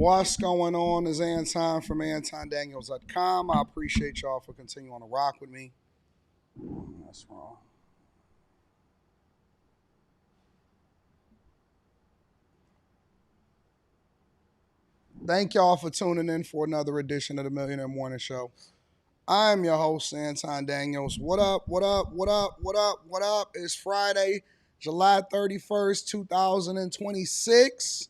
What's going on is Anton from AntonDaniels.com. I appreciate y'all for continuing to rock with me. That's wrong. Thank y'all for tuning in for another edition of the Millionaire Morning Show. I'm your host, Anton Daniels. What up, what up, what up, what up, what up? It's Friday, July 31st, 2026.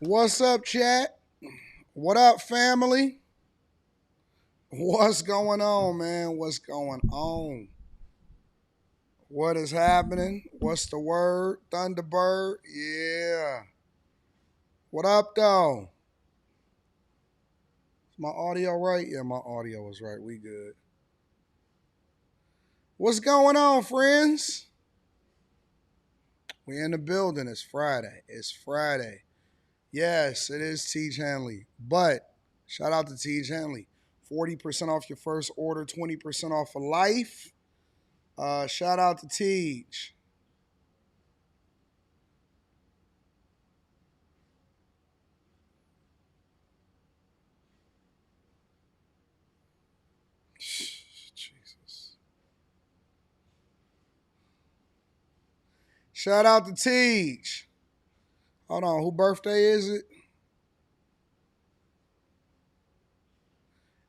What's up, chat? What up, family? What's going on, man? What's going on? What is happening? What's the word? Thunderbird? Yeah. What up, though? Is my audio right? Yeah, my audio is right. We good. What's going on, friends? We in the building. It's Friday. It's Friday. Yes, it is Teach Hanley. But shout out to Teach Hanley. 40% off your first order, 20% off for life. Shout out to Teach. Jesus. Shout out to Teach. Hold on, whose birthday is it?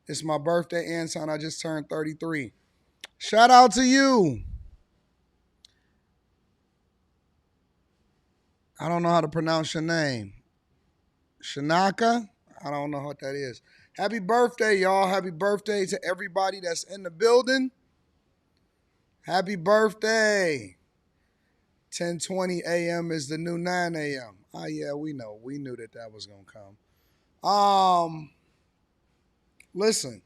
It's my birthday, Anton. I just turned 33. Shout out to you. I don't know how to pronounce your name. Shanaka? I don't know what that is. Happy birthday, y'all. Happy birthday to everybody that's in the building. Happy birthday. 10:20 a.m. is the new 9 a.m. Oh, yeah, we know. We knew that was going to come. Listen,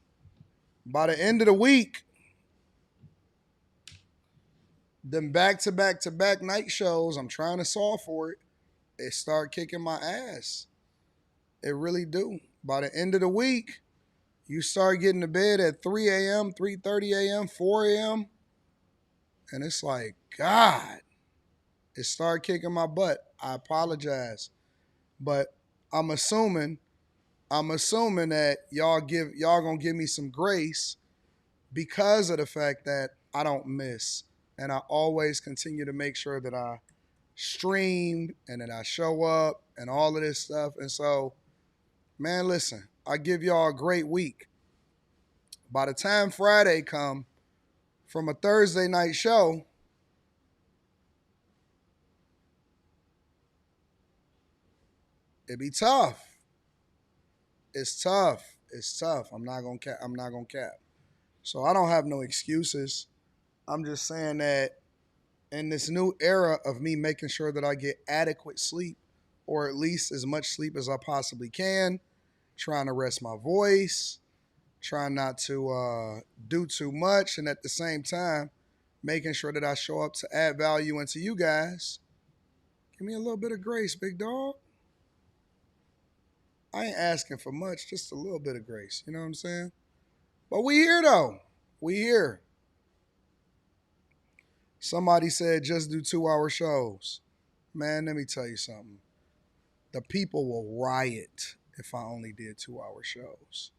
by the end of the week, them back-to-back-to-back night shows, I'm trying to solve for it. It start kicking my ass. It really do. By the end of the week, you start getting to bed at 3 a.m., 3:30 a.m., 4 a.m., and it's like, God, it started kicking my butt. I apologize. But I'm assuming that y'all gonna give me some grace because of the fact that I don't miss. And I always continue to make sure that I stream and that I show up and all of this stuff. And so, man, listen, I give y'all a great week. By the time Friday come from a Thursday night show, it be tough. It's tough. It's tough. I'm not gonna cap. So I don't have no excuses. I'm just saying that in this new era of me making sure that I get adequate sleep, or at least as much sleep as I possibly can, trying to rest my voice, trying not to do too much, and at the same time, making sure that I show up to add value into you guys. Give me a little bit of grace, big dog. I ain't asking for much, just a little bit of grace. You know what I'm saying? But we here though. We here. Somebody said just do 2-hour shows. Man, let me tell you something. The people will riot if I only did 2-hour shows.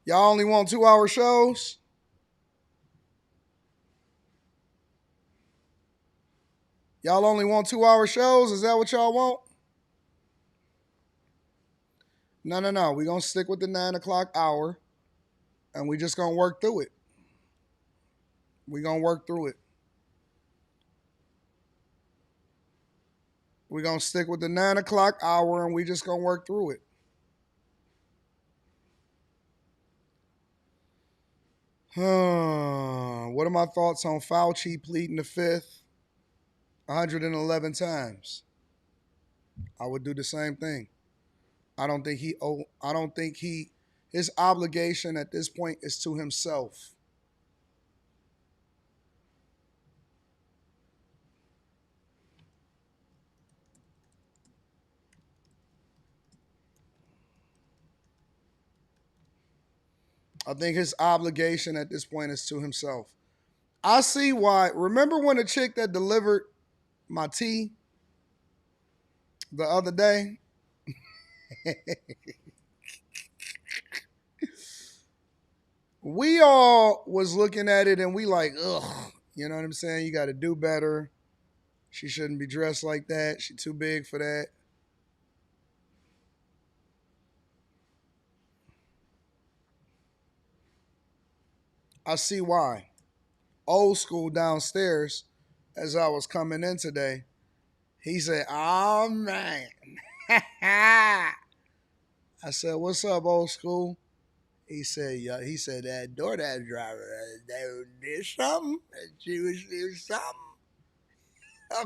Y'all only want 2-hour shows? Y'all only want 2-hour shows? Is that what y'all want? No. We're going to stick with the 9 o'clock hour and we just going to work through it. We're going to work through it. We're going to stick with the 9 o'clock hour and we just going to work through it. What are my thoughts on Fauci pleading the fifth 111 times? I would do the same thing. I don't think his obligation at this point is to himself. I think his obligation at this point is to himself. I see why. Remember when the chick that delivered my tea the other day? We all was looking at it and we like, ugh, you know what I'm saying? You got to do better. She shouldn't be dressed like that. She too big for that. I see why. Old school downstairs, as I was coming in today, he said, "Oh man." I said, "What's up, old school?" He said, "Yeah." He said that DoorDash driver, they did something. She was doing something. Oh,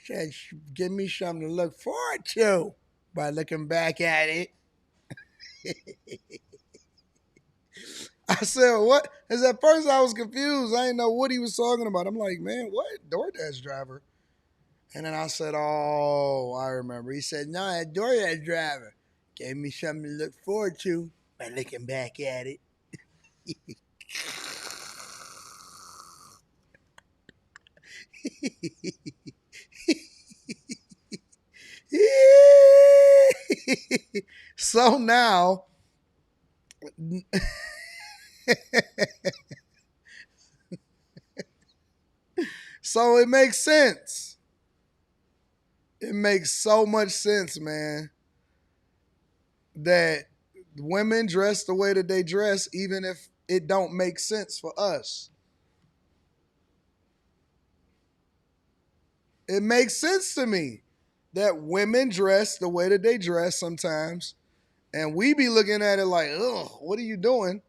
said, "Give me something to look forward to." By looking back at it, I said, "What?" As at first I was confused. I didn't know what he was talking about. I'm like, "Man, what DoorDash driver?" And then I said, "Oh, I remember." He said, "No, that DoorDash driver gave me something to look forward to by looking back at it." So now, so it makes sense. It makes so much sense, man, that women dress the way that they dress, even if it don't make sense for us. It makes sense to me that women dress the way that they dress sometimes, and we be looking at it like, ugh, what are you doing?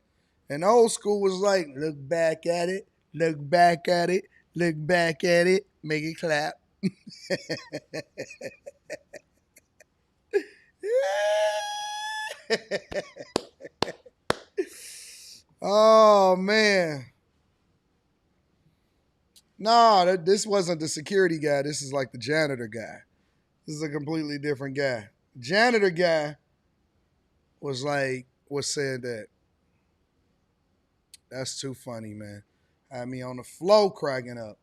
And old school was like, look back at it, look back at it, look back at it, make it clap. Oh man. No, this wasn't the security guy. This is like the janitor guy. This is a completely different guy. Janitor guy was saying that. That's too funny, man. Had me on the floor cracking up.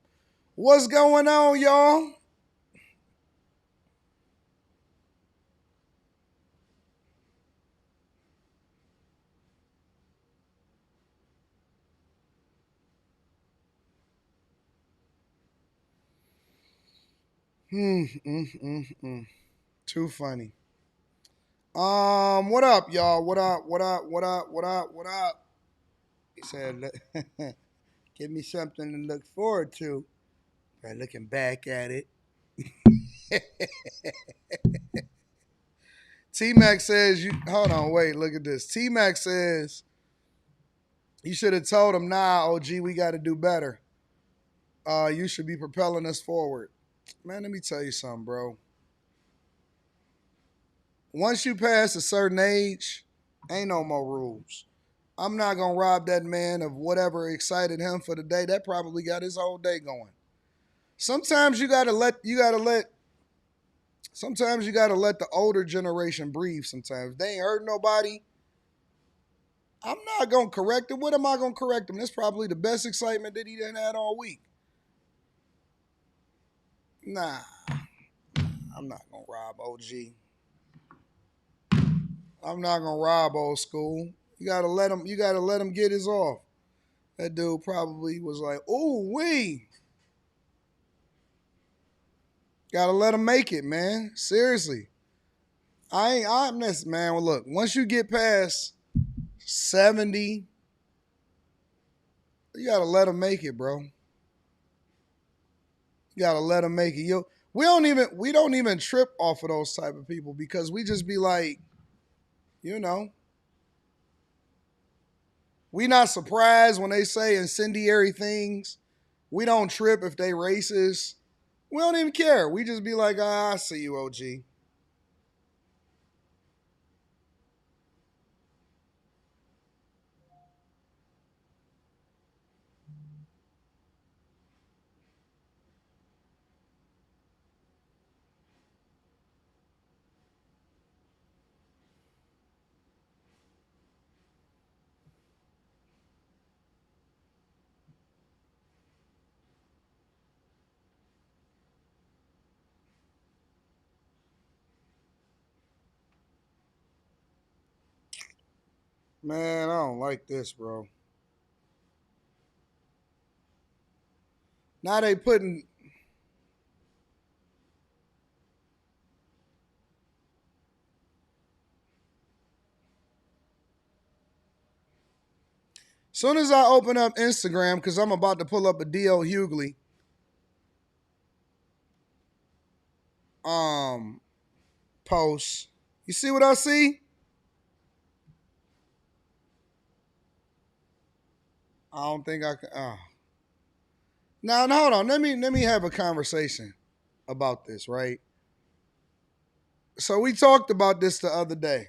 What's going on, y'all? Hmm. Too funny. What up, y'all? What up? What up? What up? What up? What up? He said, "Give me something to look forward to." By looking back at it. T Mac says, "You hold on, wait, look at this." T Mac says, "You should have told him, nah, OG, we got to do better. You should be propelling us forward." Man, let me tell you something, bro. Once you pass a certain age, ain't no more rules. I'm not gonna rob that man of whatever excited him for the day. That probably got his whole day going. Sometimes sometimes you gotta let the older generation breathe. Sometimes if they ain't hurt nobody, I'm not gonna correct him. What am I gonna correct him? That's probably the best excitement that he done had all week. Nah, I'm not gonna rob OG. I'm not gonna rob old school. You gotta let him. You gotta let him get his off. That dude probably was like, "Ooh wee." Gotta let him make it, man. Seriously. I'm this man. Well, look, once you get past 70, you gotta let him make it, bro. You gotta let him make it. We don't even trip off of those type of people because we just be like, you know, we not surprised when they say incendiary things. We don't trip if they racist. We don't even care. We just be like, I see you, OG. Man, I don't like this, bro. Now they putting. Soon as I open up Instagram, because I'm about to pull up a DL Hughley um post. You see what I see? I don't think I can. Now, hold on. Let me have a conversation about this, right? So we talked about this the other day.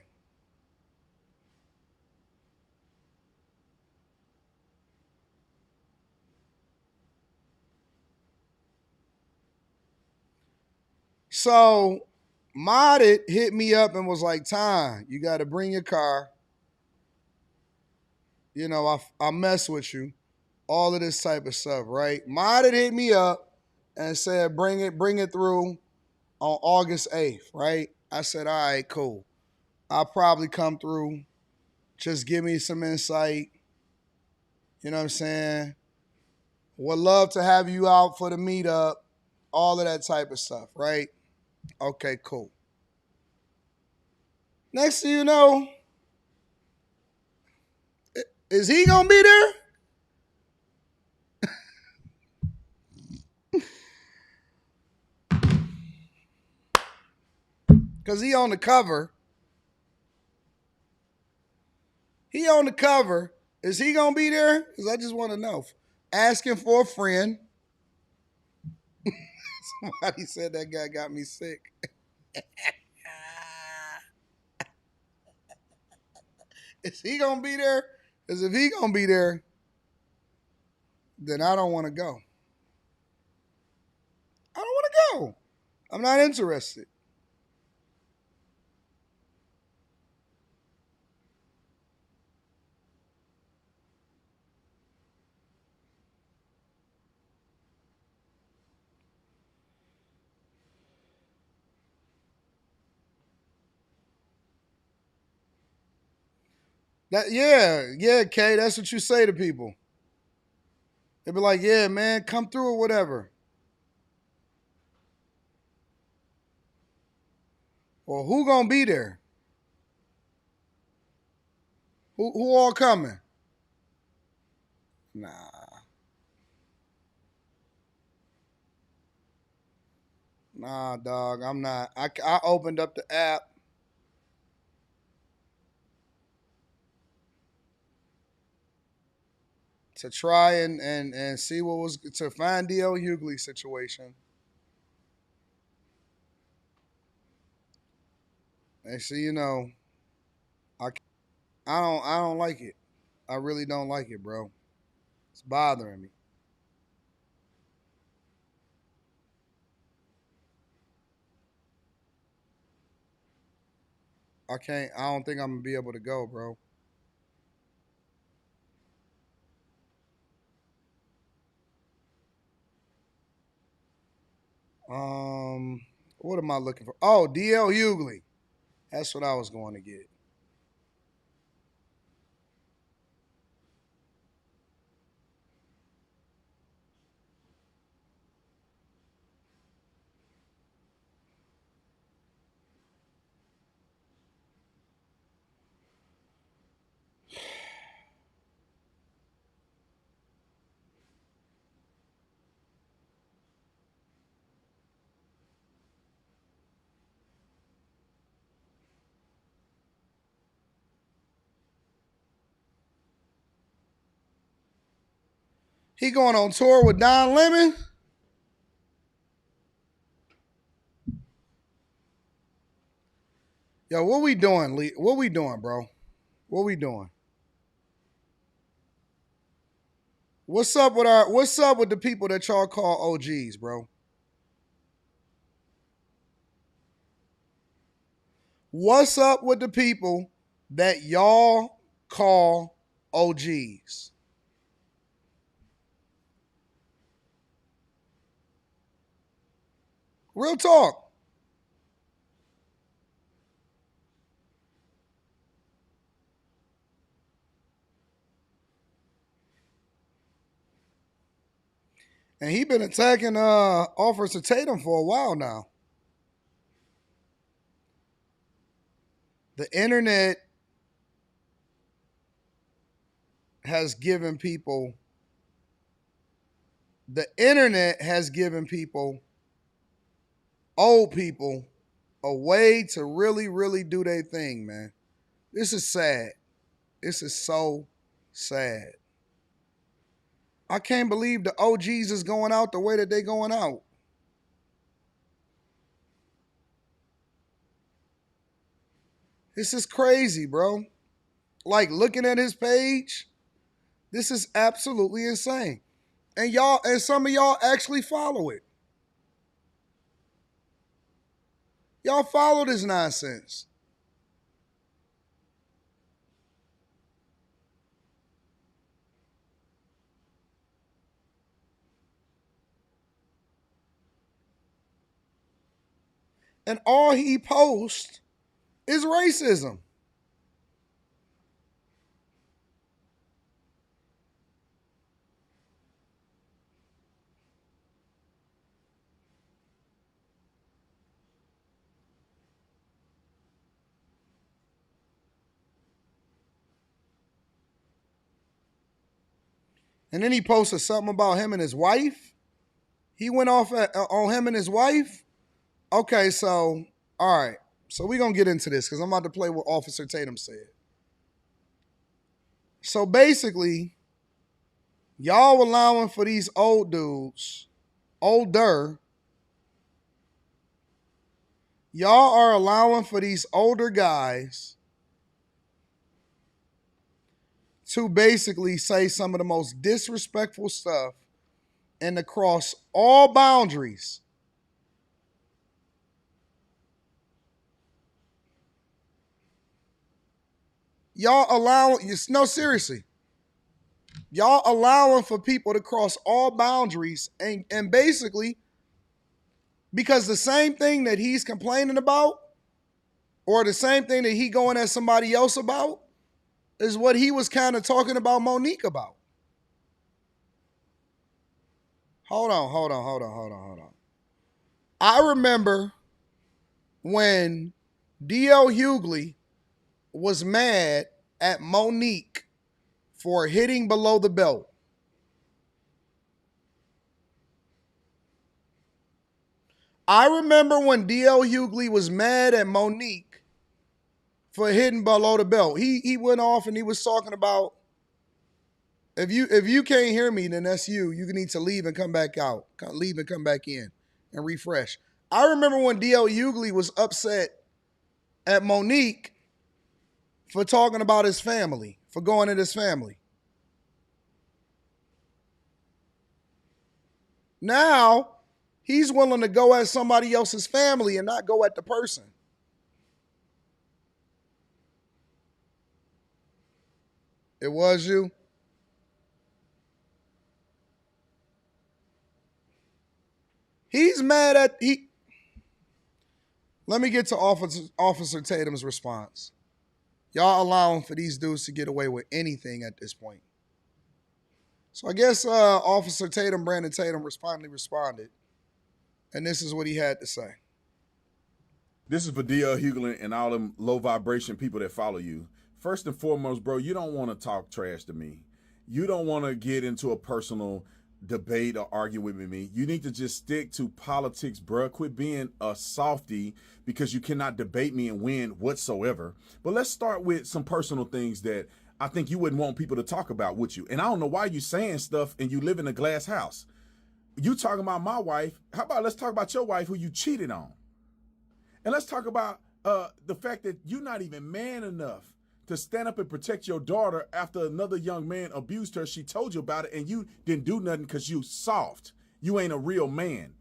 So Modded hit me up and was like, "Ty, you got to bring your car. You know, I mess with you. All of this type of stuff, right?" Modded hit me up and said, bring it through on August 8th, right? I said, all right, cool. I'll probably come through. Just give me some insight. You know what I'm saying? Would love to have you out for the meetup. All of that type of stuff, right? Okay, cool. Next thing you know, is he gonna be there? Cause he on the cover. He on the cover. Is he gonna be there? Cause I just want to know. Asking for a friend. Somebody said that guy got me sick. Is he gonna be there? Because if he gonna be there, then I don't want to go. I don't want to go. I'm not interested. Yeah, Kay. That's what you say to people. They be like, yeah, man, come through or whatever. Well, who gonna be there? Who all coming? Nah, nah, dog. I'm not. I opened up the app to try and see what was to find DL Hughley situation. And see, I I don't like it. I really don't like it, bro. It's bothering me. I can't. I don't think I'm gonna be able to go, bro. Um, what am I looking for? Oh, DL Hughley. That's what I was going to get. He going on tour with Don Lemon. Yo, what we doing, Lee? What we doing, bro? What we doing? What's up with the people that y'all call OGs, bro? What's up with the people that y'all call OGs? Real talk. And he been attacking Officer Tatum for a while now. The internet has given people old people, a way to really, really do their thing, man. This is sad. This is so sad. I can't believe the OGs is going out the way that they going out. This is crazy, bro. Like looking at his page, this is absolutely insane. And some of y'all actually follow it. Y'all follow this nonsense. And all he posts is racism. And then he posted something about him and his wife. He went off on him and his wife. Okay, so, all right. So we're going to get into this because I'm about to play what Officer Tatum said. So basically, y'all allowing for these old dudes, older, y'all are allowing for these older guys to basically say some of the most disrespectful stuff and to cross all boundaries. Y'all allowing, no, seriously, y'all allowing for people to cross all boundaries and basically, because the same thing that he's complaining about or the same thing that he going at somebody else about is what he was kind of talking about Monique about. Hold on. I remember when D.L. Hughley was mad at Monique for hitting below the belt. I remember when D.L. Hughley was mad at Monique for hitting below the belt. He went off and he was talking about, if you can't hear me, then that's you. You need to leave and come back out. Leave and come back in and refresh. I remember when D.L. Hughley was upset at Monique for talking about his family, for going at his family. Now, he's willing to go at somebody else's family and not go at the person. It was you? He's mad at he. Let me get to Officer Tatum's response. Y'all allowing for these dudes to get away with anything at this point. So I guess Officer Tatum, Brandon Tatum, finally responded. And this is what he had to say. This is for D.L. Hughley and all them low vibration people that follow you. First and foremost, bro, you don't want to talk trash to me. You don't want to get into a personal debate or argue with me. You need to just stick to politics, bro. Quit being a softy because you cannot debate me and win whatsoever. But let's start with some personal things that I think you wouldn't want people to talk about with you. And I don't know why you saying stuff and you live in a glass house. You talking about my wife. How about let's talk about your wife who you cheated on? And let's talk about the fact that you're not even man enough to stand up and protect your daughter after another young man abused her. She told you about it and you didn't do nothing because you soft. You ain't a real man.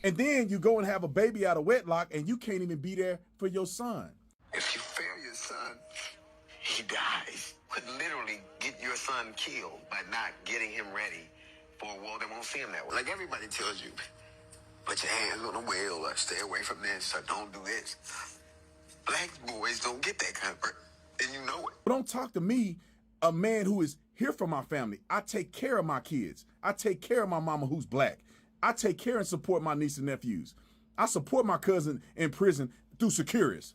And then you go and have a baby out of wedlock and you can't even be there for your son. If you fail your son, he dies. Could literally get your son killed by not getting him ready for a world that won't see him that way. Like everybody tells you, Put your hands on the wheel or stay away from this or don't do this. Black boys don't get that kind of break, and you know it. But don't talk to me, a man who is here for my family. I take care of my kids. I take care of my mama who's black. I take care and support my niece and nephews. I support my cousin in prison through Securus.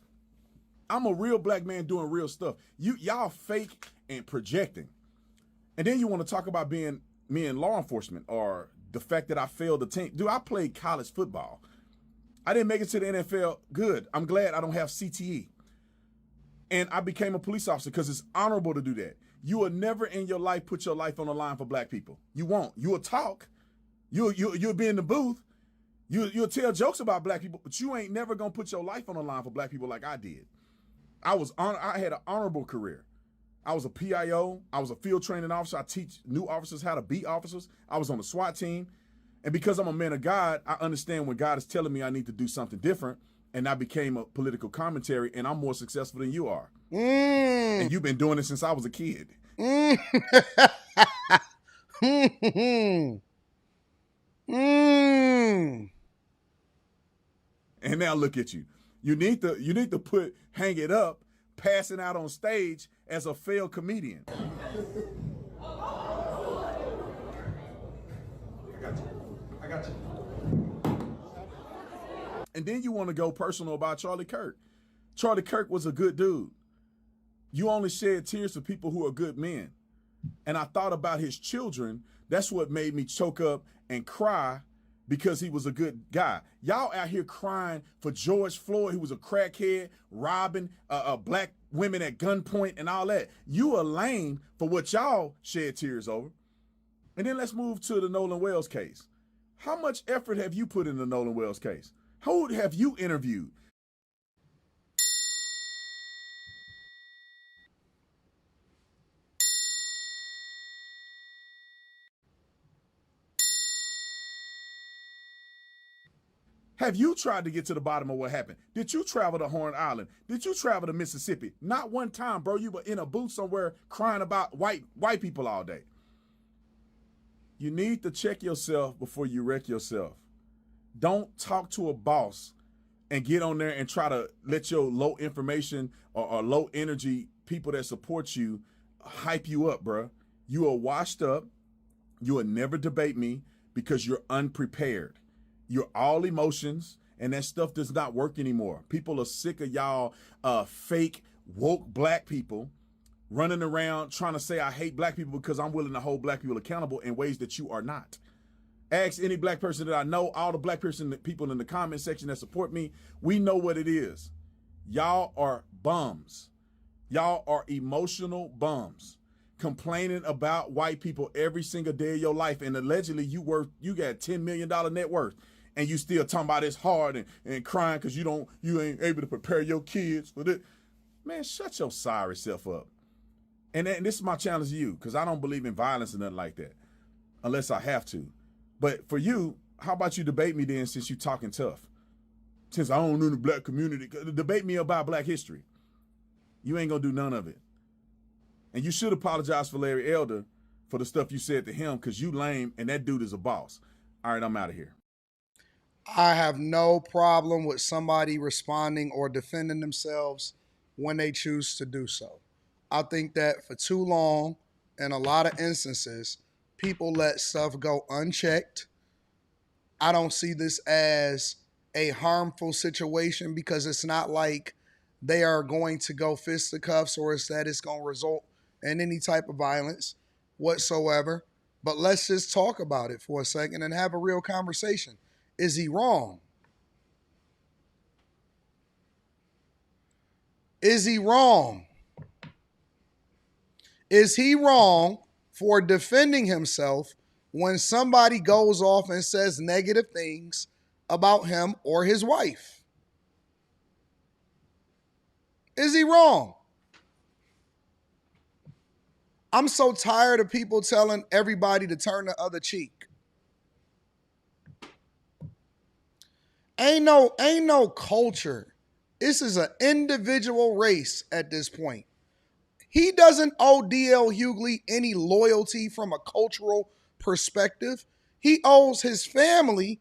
I'm a real black man doing real stuff. Y'all fake and projecting. And then you want to talk about being me in law enforcement or the fact that I failed the team. Dude, I played college football. I didn't make it to the NFL. Good. I'm glad I don't have CTE. And I became a police officer because it's honorable to do that. You will never in your life put your life on the line for black people. You won't. You will talk. You'll be in the booth. You'll tell jokes about black people, but you ain't never gonna put your life on the line for black people like I did. I had an honorable career. I was a PIO. I was a field training officer. I teach new officers how to be officers. I was on the SWAT team. And because I'm a man of God, I understand when God is telling me I need to do something different. And I became a political commentary, and I'm more successful than you are. And you've been doing it since I was a kid. And now look at you. You need to hang it up, passing out on stage as a failed comedian. I got you. And then you want to go personal about Charlie Kirk. Charlie Kirk was a good dude. You only shed tears for people who are good men. And I thought about his children. That's what made me choke up and cry, because he was a good guy. Y'all out here crying for George Floyd, who was a crackhead, robbing black women at gunpoint and all that. You are lame for what y'all shed tears over. And then let's move to the Nolan Wells case. How much effort have you put in the Nolan Wells case? Who have you interviewed? Have you tried to get to the bottom of what happened? Did you travel to Horn Island? Did you travel to Mississippi? Not one time, bro. You were in a booth somewhere crying about white people all day. You need to check yourself before you wreck yourself. Don't talk to a boss and get on there and try to let your low information or low energy people that support you hype you up, bro. You are washed up. You will never debate me because you're unprepared. You're all emotions, and that stuff does not work anymore. People are sick of y'all fake woke black people running around trying to say I hate black people because I'm willing to hold black people accountable in ways that you are not. Ask any black person that I know, all the black people in the comment section that support me, we know what it is. Y'all are bums. Y'all are emotional bums, complaining about white people every single day of your life, and allegedly you got $10 million net worth. And you still talking about it's hard and crying because you ain't able to prepare your kids for this. Man, shut your sorry self up. And this is my challenge to you, because I don't believe in violence or nothing like that, unless I have to. But for you, how about you debate me then, since you talking tough? Since I don't know the black community, debate me about black history. You ain't gonna do none of it. And you should apologize for Larry Elder for the stuff you said to him, because you lame and that dude is a boss. All right, I'm out of here. I have no problem with somebody responding or defending themselves when they choose to do so. I think that for too long, in a lot of instances, people let stuff go unchecked. I don't see this as a harmful situation, because it's not like they are going to go fisticuffs or it's that it's going to result in any type of violence whatsoever. But let's just talk about it for a second and have a real conversation. Is he wrong? Is he wrong? Is he wrong for defending himself when somebody goes off and says negative things about him or his wife? Is he wrong? I'm so tired of people telling everybody to turn the other cheek. Ain't no culture. This is an individual race at this point. He doesn't owe DL Hughley any loyalty from a cultural perspective. He owes his family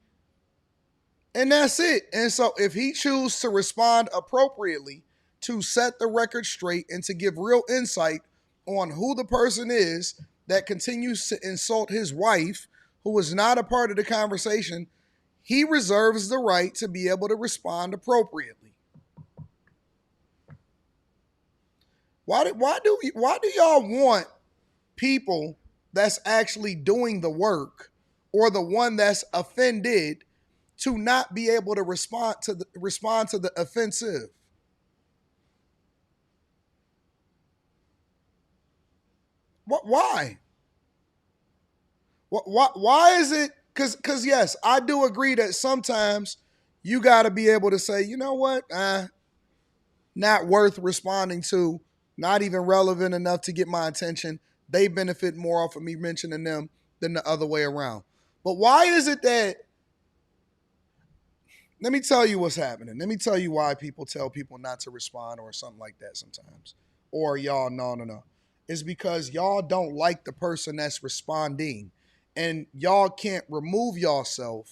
And that's it. And so if he chooses to respond appropriately to set the record straight and to give real insight on who the person is that continues to insult his wife, who was not a part of the conversation, he reserves the right to be able to respond appropriately. Why do y'all want people that's actually doing the work or the one that's offended to not be able to respond to the offensive? What? Why? Why is it? Because yes, I do agree that sometimes you got to be able to say, you know what, not worth responding to, not even relevant enough to get my attention. They benefit more off of me mentioning them than the other way around. But why is it that? Let me tell you what's happening. Let me tell you why people tell people not to respond or something like that sometimes. Or y'all, no. It's because y'all don't like the person that's responding. And y'all can't remove yourself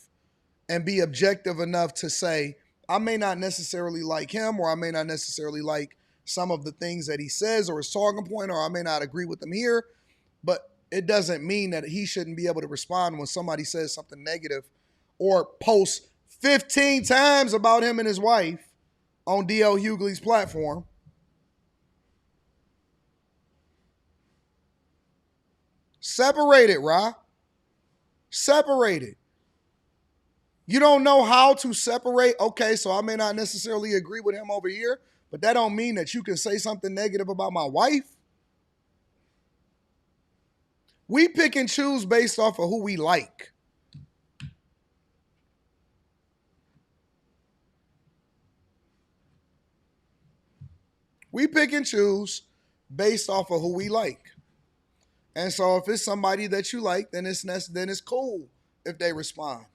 and be objective enough to say, I may not necessarily like him, or I may not necessarily like some of the things that he says or his talking point, or I may not agree with him here, but it doesn't mean that he shouldn't be able to respond when somebody says something negative or posts 15 times about him and his wife on DL Hughley's platform. Separate it, Ra. Separate it. You don't know how to separate. Okay, so I may not necessarily agree with him over here, but that don't mean that you can say something negative about my wife. We pick and choose based off of who we like. We pick and choose based off of who we like. And so if it's somebody that you like, then it's cool if they respond.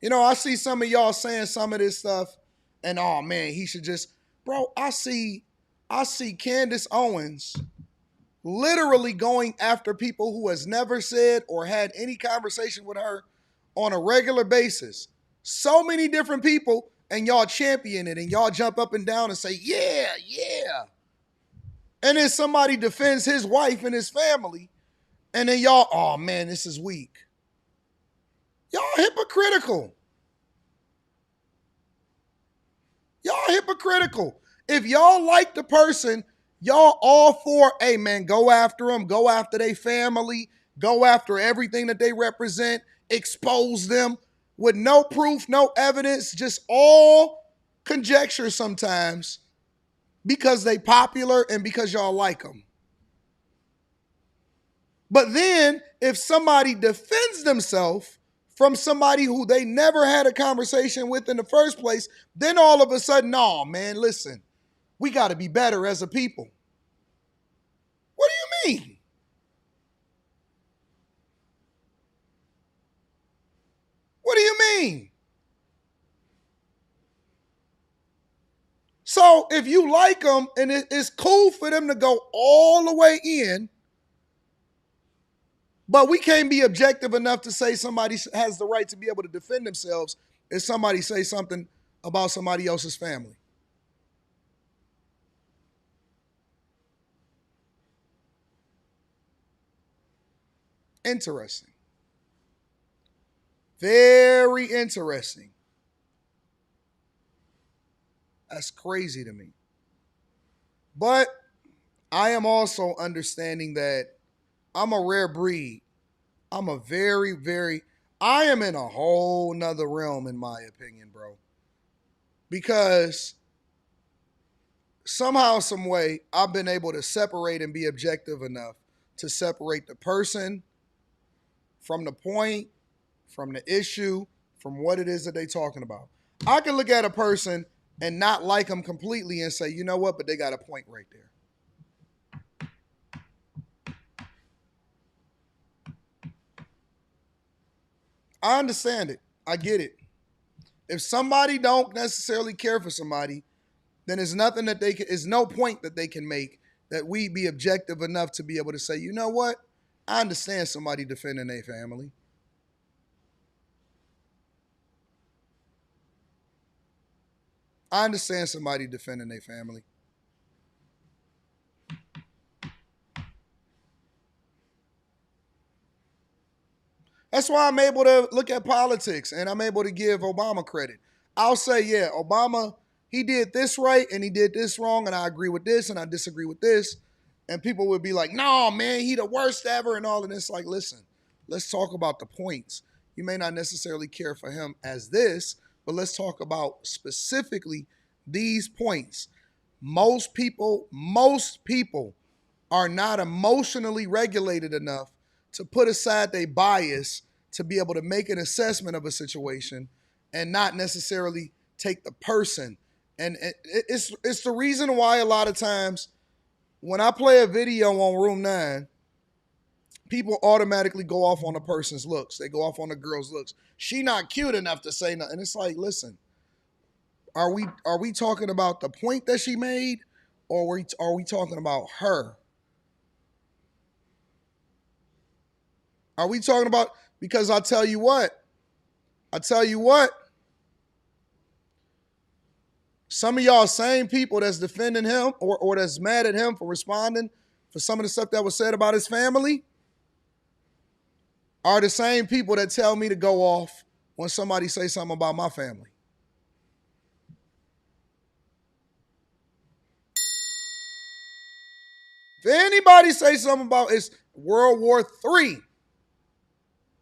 You know, I see some of y'all saying some of this stuff, and oh man, he should just, bro. I see Candace Owens literally going after people who has never said or had any conversation with her on a regular basis. So many different people, and y'all champion it, and y'all jump up and down and say, yeah. And then somebody defends his wife and his family, and then y'all, oh man, this is weak. Y'all hypocritical. If y'all like the person, y'all all for, hey man, go after them, go after their family, go after everything that they represent, expose them with no proof, no evidence, just all conjecture sometimes because they popular and because y'all like them. But then if somebody defends themselves from somebody who they never had a conversation with in the first place, then all of a sudden, no, man, listen, we got to be better as a people. What do you mean? What do you mean? So if you like them and it's cool for them to go all the way in, but we can't be objective enough to say somebody has the right to be able to defend themselves if somebody says something about somebody else's family. Interesting. Very interesting. That's crazy to me. But I am also understanding that I'm a rare breed. I'm a I am in a whole nother realm, in my opinion, bro. Because somehow, some way, I've been able to separate and be objective enough to separate the person from the point, from the issue, from what it is that they're talking about. I can look at a person and not like them completely and say, you know what, but they got a point right there. I understand it. I get it. If somebody don't necessarily care for somebody, then there's nothing that there's no point that they can make that we be objective enough to be able to say, you know what? I understand somebody defending their family. I understand somebody defending their family. That's why I'm able to look at politics and I'm able to give Obama credit. I'll say, yeah, Obama, he did this right and he did this wrong, and I agree with this and I disagree with this. And people would be like, no, man, he the worst ever and all of this. Like, listen, let's talk about the points. You may not necessarily care for him as this, but let's talk about specifically these points. Most people are not emotionally regulated enough to put aside their bias to be able to make an assessment of a situation and not necessarily take the person. And it's the reason why a lot of times when I play a video on Room 9, people automatically go off on a person's looks. They go off on the girl's looks. She not cute enough to say nothing. It's like, listen, are we talking about the point that she made, or are we talking about her? Are we talking about, because I tell you what, some of y'all same people that's defending him or that's mad at him for responding for some of the stuff that was said about his family are the same people that tell me to go off when somebody say something about my family. If anybody say something about it's World War III,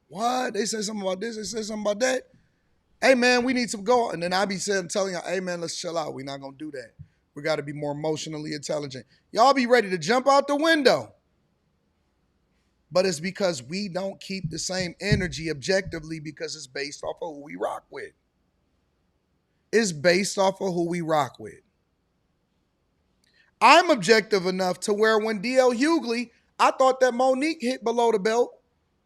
what? They say something about this, they say something about that. Hey, man, we need to go. And then I be telling y'all, hey, man, let's chill out. We're not going to do that. We got to be more emotionally intelligent. Y'all be ready to jump out the window. But it's because we don't keep the same energy objectively because it's based off of who we rock with. It's based off of who we rock with. I'm objective enough to where when D.L. Hughley, I thought that Monique hit below the belt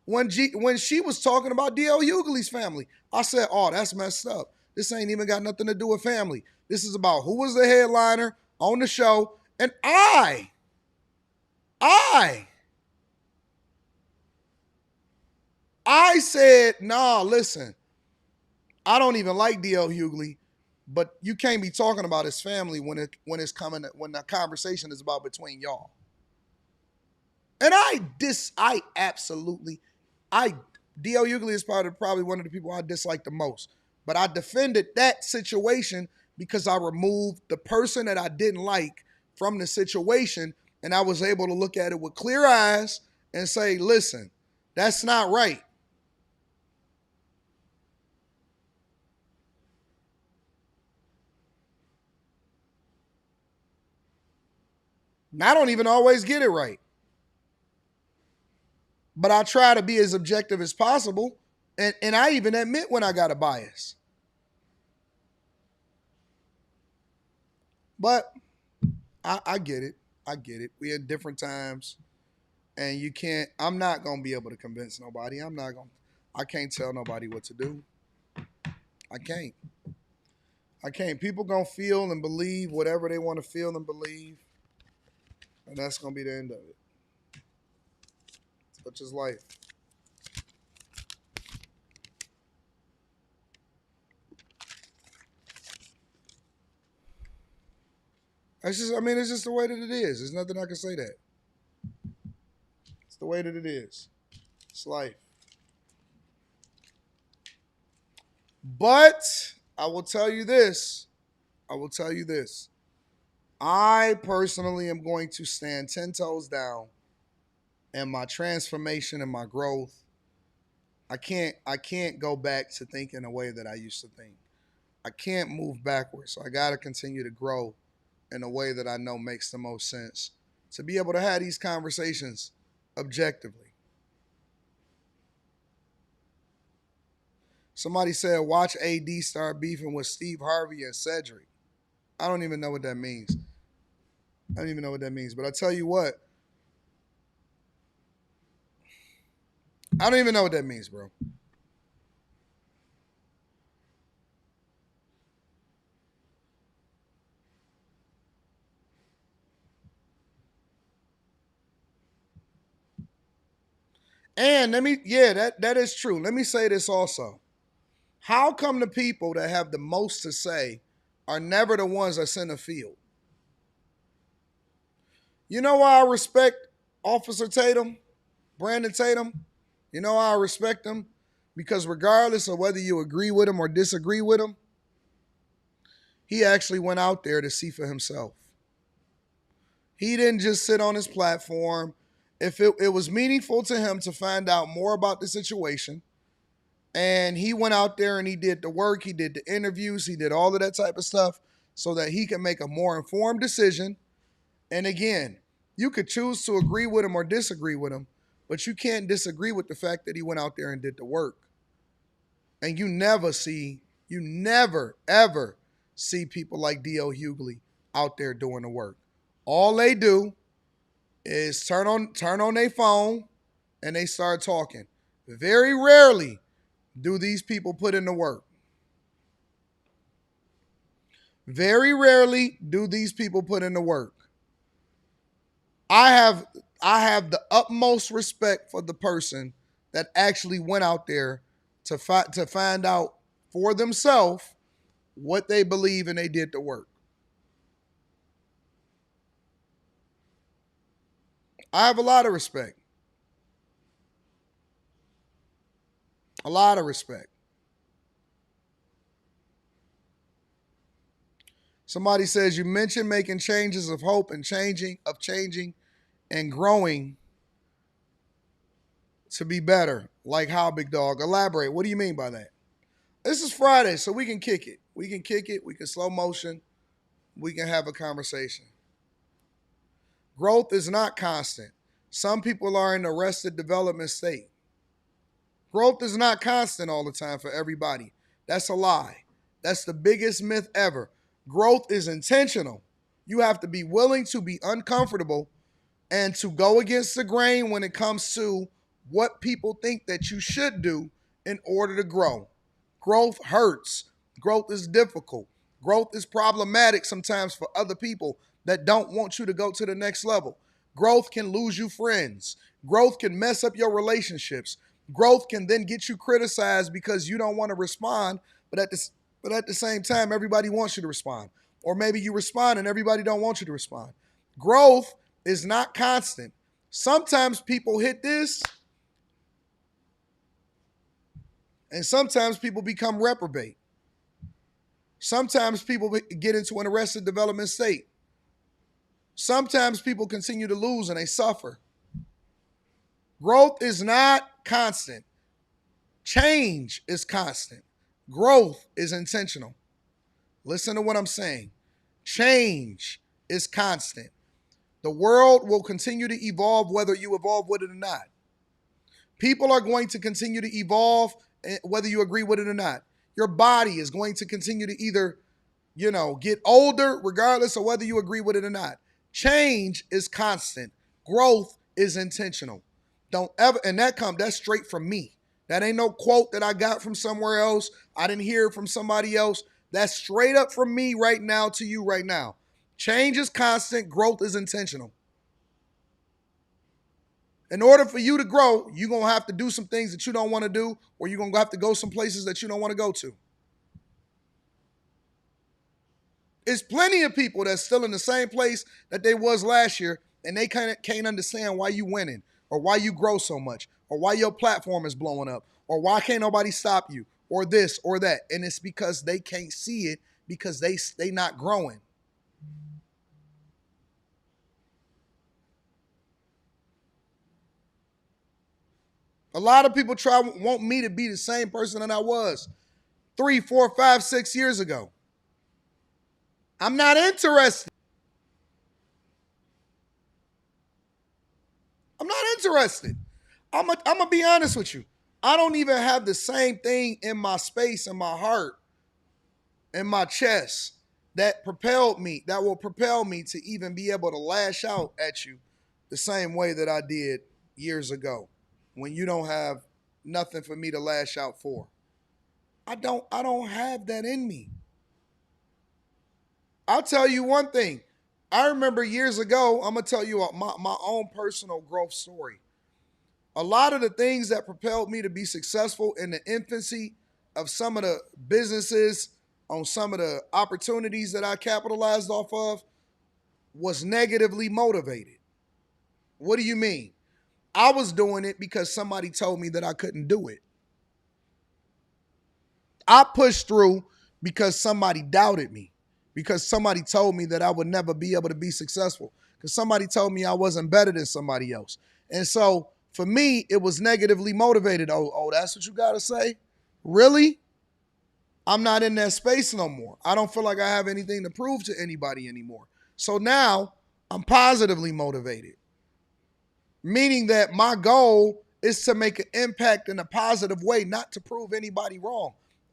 when she was talking about D.L. Hughley's family. I said, oh, that's messed up. This ain't even got nothing to do with family. This is about who was the headliner on the show. And I said, nah, listen, I don't even like D.L. Hughley, but you can't be talking about his family when the conversation is about between y'all. And D.L. Hughley is probably one of the people I dislike the most. But I defended that situation because I removed the person that I didn't like from the situation, and I was able to look at it with clear eyes and say, listen, that's not right. And I don't even always get it right. But I try to be as objective as possible. And I even admit when I got a bias. But I get it. I get it. We had different times. And I'm not going to be able to convince nobody. I can't tell nobody what to do. I can't. People going to feel and believe whatever they want to feel and believe. And that's going to be the end of it. Such is life. It's just the way that it is. There's nothing I can say that. It's the way that it is. It's life. But I will tell you this. I personally am going to stand 10 toes down in my transformation and my growth. I can't go back to thinking the way that I used to think. I can't move backwards. So I got to continue to grow in a way that I know makes the most sense to be able to have these conversations objectively. Somebody said, watch AD start beefing with Steve Harvey and Cedric. I don't even know what that means. But I tell you what, I don't even know what that means, bro. And that is true. Let me say this also. How come the people that have the most to say are never the ones that's in the field. You know why I respect Officer Tatum, Brandon Tatum? You know why I respect him? Because regardless of whether you agree with him or disagree with him, he actually went out there to see for himself. He didn't just sit on his platform. If it was meaningful to him to find out more about the situation, and he went out there and he did the work, he did the interviews, he did all of that type of stuff so that he can make a more informed decision. And again, you could choose to agree with him or disagree with him, but you can't disagree with the fact that he went out there and did the work. And you never, ever see people like D.L. Hughley out there doing the work. All they do is turn on their phone and they start talking. Very rarely do these people put in the work. Very rarely do these people put in the work. I have the utmost respect for the person that actually went out there to find out for themselves what they believe and they did the work. I have a lot of respect. A lot of respect. Somebody says you mentioned making changes of hope and changing and growing to be better. Like how, big dog? Elaborate. What do you mean by that? This is Friday, so we can kick it. We can kick it. We can slow motion. We can have a conversation. Growth is not constant. Some people are in arrested development state. Growth is not constant all the time for everybody. That's a lie. That's the biggest myth ever. Growth is intentional. You have to be willing to be uncomfortable and to go against the grain when it comes to what people think that you should do in order to grow. Growth hurts. Growth is difficult. Growth is problematic sometimes for other people that don't want you to go to the next level. Growth can lose you friends. Growth can mess up your relationships. Growth can then get you criticized because you don't want to respond, but at the same time, everybody wants you to respond. Or maybe you respond and everybody don't want you to respond. Growth is not constant. Sometimes people hit this, and sometimes people become reprobate. Sometimes people get into an arrested development state. Sometimes people continue to lose and they suffer. Growth is not constant. Change is constant. Growth is intentional. Listen to what I'm saying. Change is constant. The world will continue to evolve whether you evolve with it or not. People are going to continue to evolve whether you agree with it or not. Your body is going to continue to either, get older regardless of whether you agree with it or not. Change is constant. Growth is intentional. Don't ever, and that's straight from me. That ain't no quote that I got from somewhere else. I didn't hear it from somebody else. That's straight up from me right now to you right now. Change is constant. Growth is intentional. In order for you to grow, you're going to have to do some things that you don't want to do, or you're going to have to go some places that you don't want to go to. There's plenty of people that's still in the same place that they was last year, and they can't understand why you winning, or why you grow so much, or why your platform is blowing up, or why can't nobody stop you, or this or that. And it's because they can't see it because they not growing. A lot of people want me to be the same person that I was 3, 4, 5, 6 years ago. I'm not interested. I'm not interested. I'm going to be honest with you. I don't even have the same thing in my space, in my heart, in my chest that will propel me to even be able to lash out at you the same way that I did years ago when you don't have nothing for me to lash out for. I don't have that in me. I'll tell you one thing. I remember years ago, I'm going to tell you my own personal growth story. A lot of the things that propelled me to be successful in the infancy of some of the businesses on some of the opportunities that I capitalized off of was negatively motivated. What do you mean? I was doing it because somebody told me that I couldn't do it. I pushed through because somebody doubted me, because somebody told me that I would never be able to be successful, because somebody told me I wasn't better than somebody else. And so for me, it was negatively motivated. Oh, that's what you got to say? Really? I'm not in that space no more. I don't feel like I have anything to prove to anybody anymore. So now I'm positively motivated, meaning that my goal is to make an impact in a positive way, not to prove anybody wrong.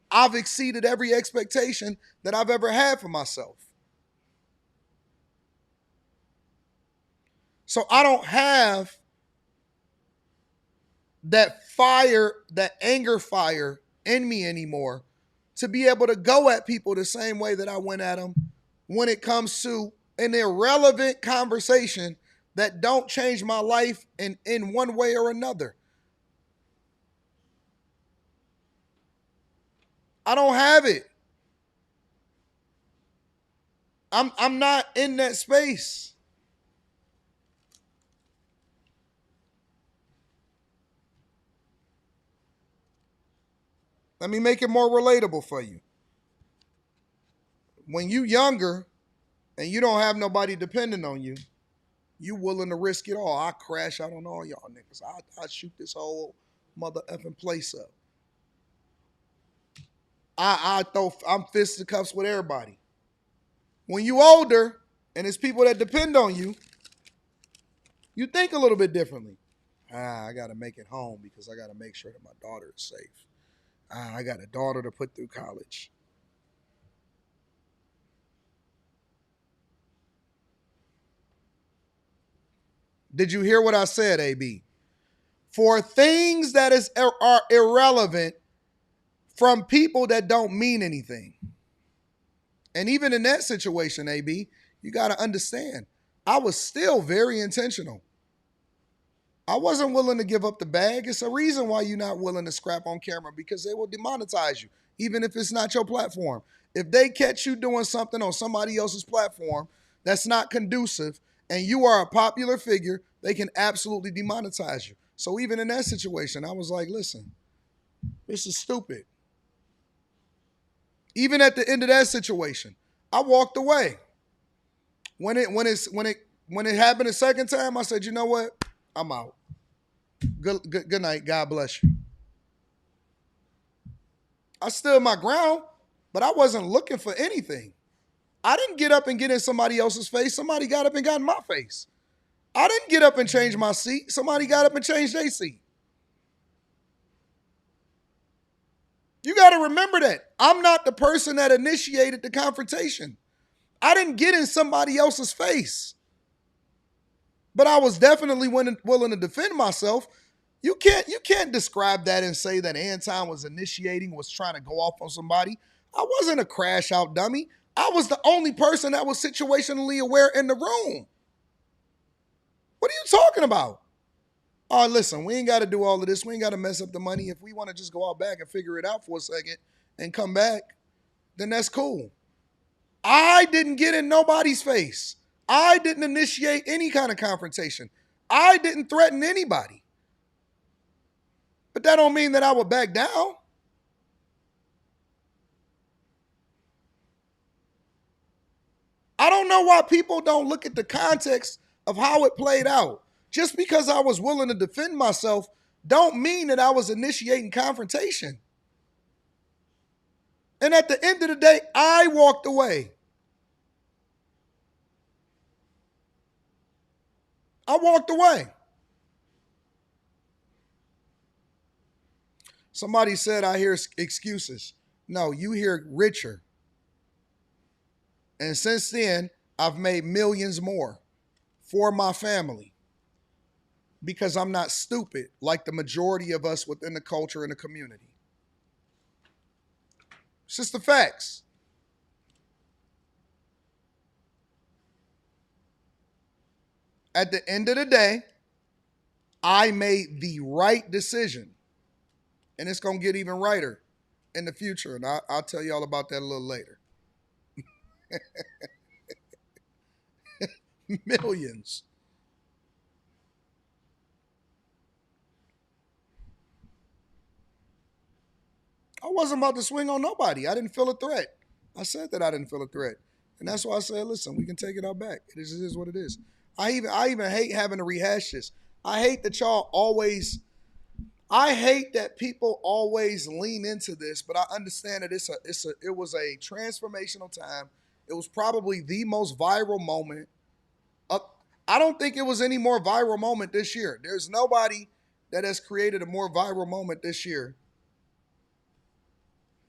I've exceeded every expectation that I've ever had for myself. So I don't have that fire, that anger fire in me anymore to be able to go at people the same way that I went at them when it comes to an irrelevant conversation that don't change my life in one way or another. I don't have it. I'm not in that space. Let me make it more relatable for you. When you younger and you don't have nobody depending on you, you willing to risk it all. I crash out on all y'all niggas. I shoot this whole mother effing place up. I'm fisticuffs with everybody. When you older and it's people that depend on you, you think a little bit differently. I gotta make it home because I gotta make sure that my daughter is safe. I got a daughter to put through college. Did you hear what I said, AB? For things that are irrelevant from people that don't mean anything. And even in that situation, AB, you got to understand, I was still very intentional. I wasn't willing to give up the bag. It's a reason why you're not willing to scrap on camera, because they will demonetize you, even if it's not your platform. If they catch you doing something on somebody else's platform that's not conducive and you are a popular figure, they can absolutely demonetize you. So even in that situation, I was like, listen, this is stupid. Even at the end of that situation, I walked away. When it happened a second time, I said, you know what? I'm out. Good night. God bless you. I stood my ground, but I wasn't looking for anything. I didn't get up and get in somebody else's face. Somebody got up and got in my face. I didn't get up and change my seat. Somebody got up and changed their seat. You got to remember that. I'm not the person that initiated the confrontation. I didn't get in somebody else's face. But I was definitely willing to defend myself. You can't describe that and say that Anton was trying to go off on somebody. I wasn't a crash out dummy. I was the only person that was situationally aware in the room. What are you talking about? Oh, listen, we ain't got to do all of this. We ain't got to mess up the money. If we want to just go out back and figure it out for a second and come back, then that's cool. I didn't get in nobody's face. I didn't initiate any kind of confrontation. I didn't threaten anybody. But that don't mean that I would back down. I don't know why people don't look at the context of how it played out. Just because I was willing to defend myself don't mean that I was initiating confrontation. And at the end of the day, I walked away. I walked away. Somebody said I hear excuses. No, you hear richer. And since then, I've made millions more for my family because I'm not stupid like the majority of us within the culture and the community. It's just the facts. At the end of the day, I made the right decision. And it's going to get even righter. in the future, and I'll tell you all about that a little later. Millions. I wasn't about to swing on nobody. I didn't feel a threat. I said that I didn't feel a threat. And that's why I said, listen, we can take it out back. It is what it is. I even hate having to rehash this. I hate that y'all always I hate that people always lean into this, but I understand that it was a transformational time. It was probably the most viral moment. Up, I don't think it was any more viral moment this year. There's nobody that has created a more viral moment this year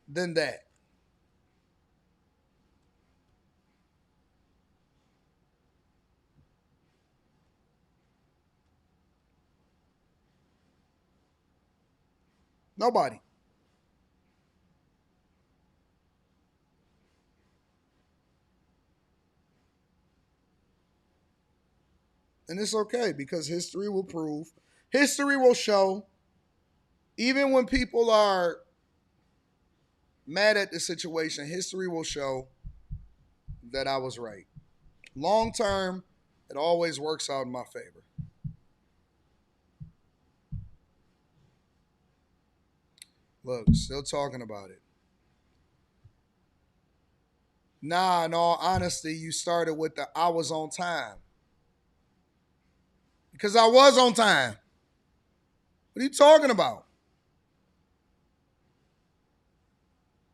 than that. Nobody. And it's okay because history will prove, history will show, even when people are mad at the situation, history will show that I was right. Long term, it always works out in my favor. Look, still talking about it. Nah, in all honesty, you started with the I was on time. Because I was on time. What are you talking about?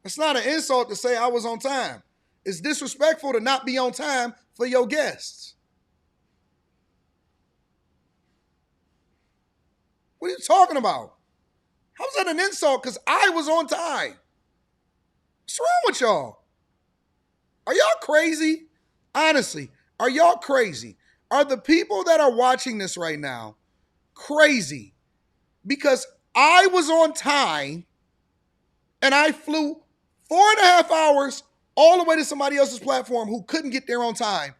It's not an insult to say I was on time. It's disrespectful to not be on time for your guests. What are you talking about? How's that an insult? Because I was on time. What's wrong with y'all? Are y'all crazy? Honestly, are y'all crazy? Are the people that are watching this right now crazy? Because I was on time and I flew 4.5 hours all the way to somebody else's platform who couldn't get there on time.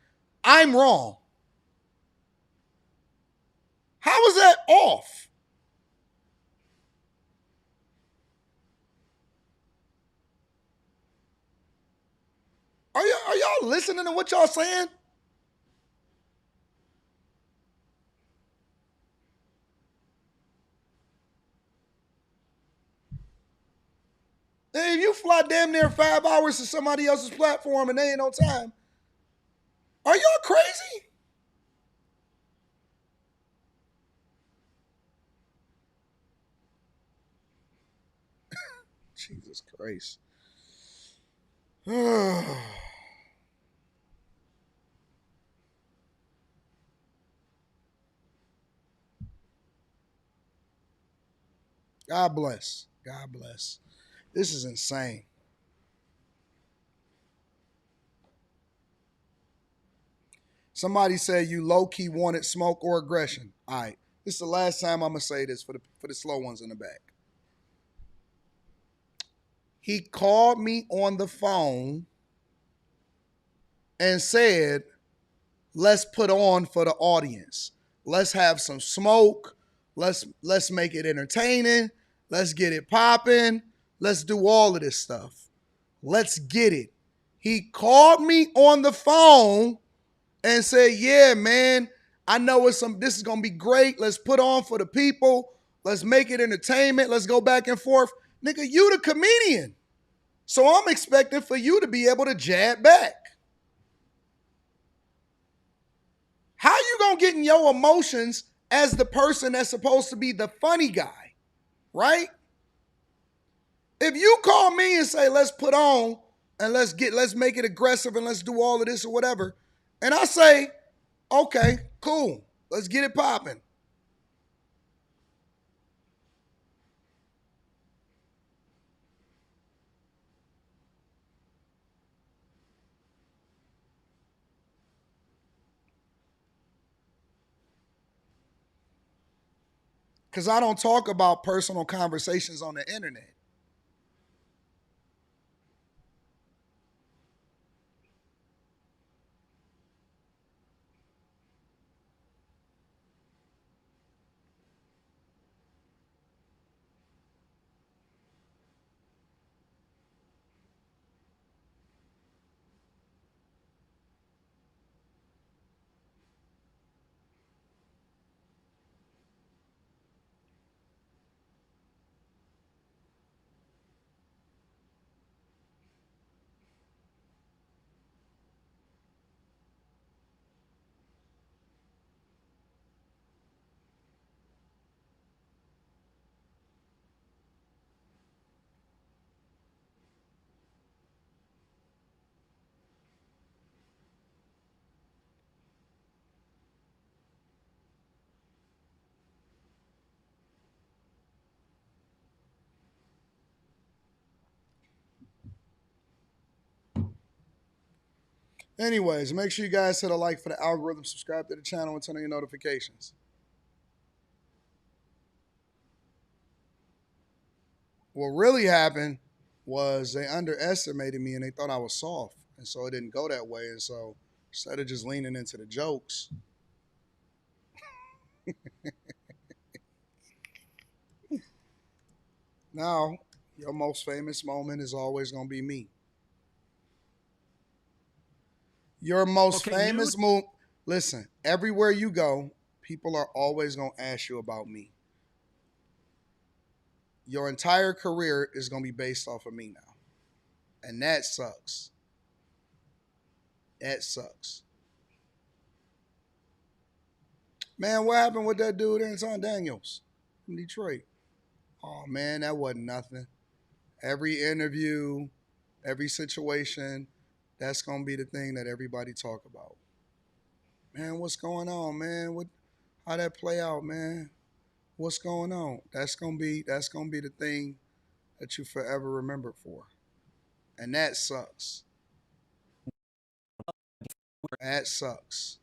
I'm wrong. How is that off? Are y'all listening to what y'all saying? And if you fly damn near 5 hours to somebody else's platform and they ain't on time, are y'all crazy? Jesus Christ. God bless. God bless. This is insane. Somebody said you low key wanted smoke or aggression. All right, this is the last time I'm gonna say this for the slow ones in the back. He called me on the phone and said, "Let's put on for the audience. Let's have some smoke. Let's make it entertaining. Let's get it popping. Let's do all of this stuff. Let's get it." He called me on the phone and say, "Yeah, man, I know this is gonna be great. Let's put on for the people. Let's make it entertainment. Let's go back and forth." Nigga, you the comedian. So I'm expecting for you to be able to jab back. How you gonna get in your emotions as the person that's supposed to be the funny guy, right? If you call me and say, "Let's put on and let's make it aggressive and let's do all of this or whatever," and I say, "Okay, cool. Let's get it popping." Because I don't talk about personal conversations on the internet. Anyways, make sure you guys hit a like for the algorithm, subscribe to the channel, and turn on your notifications. What really happened was they underestimated me and they thought I was soft. And so it didn't go that way. And so instead of just leaning into the jokes, now your most famous moment is always going to be me. Your most famous moment. Listen, everywhere you go, people are always going to ask you about me. Your entire career is going to be based off of me now. And that sucks. That sucks. Man, what happened with that dude, Anton Daniels from Detroit? Oh, man, that wasn't nothing. Every interview, every situation, that's going to be the thing that everybody talk about. Man, what's going on, man? How that play out, man? What's going on? That's gonna be the thing that you forever remember for. And that sucks. That sucks.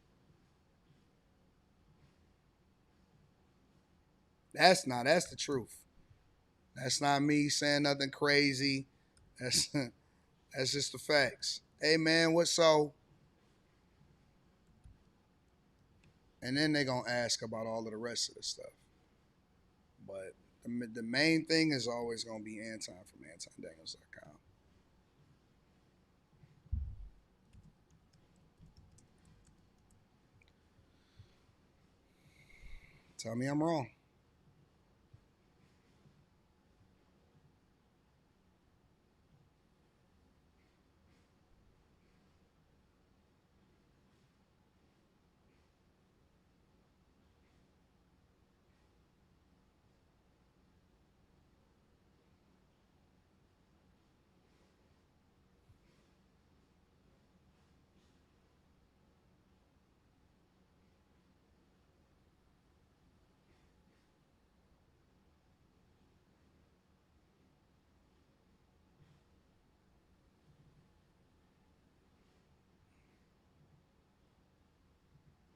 That's the truth. That's not me saying nothing crazy. That's just the facts. Hey man, what's so? And then they're gonna ask about all of the rest of the stuff. But the main thing is always going to be Anton from AntonDaniels.com. Tell me I'm wrong.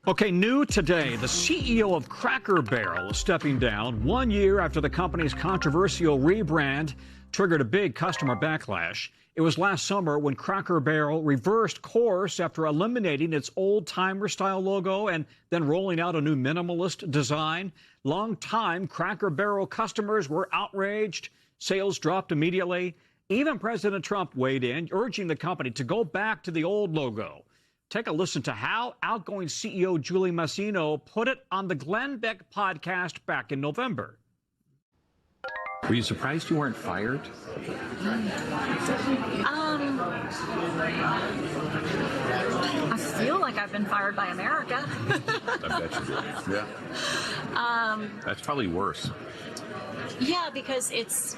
Okay, new today, the CEO of Cracker Barrel is stepping down 1 year after the company's controversial rebrand triggered a big customer backlash. It was last summer when Cracker Barrel reversed course after eliminating its old-timer style logo and then rolling out a new minimalist design. Long-time Cracker Barrel customers were outraged. Sales dropped immediately. Even President Trump weighed in, urging the company to go back to the old logo. Take a listen to how outgoing CEO Julie Masino put it on the Glenn Beck podcast back in November. Were you surprised you weren't fired? I feel like I've been fired by America. I bet you did. Yeah. That's probably worse. Yeah, because it's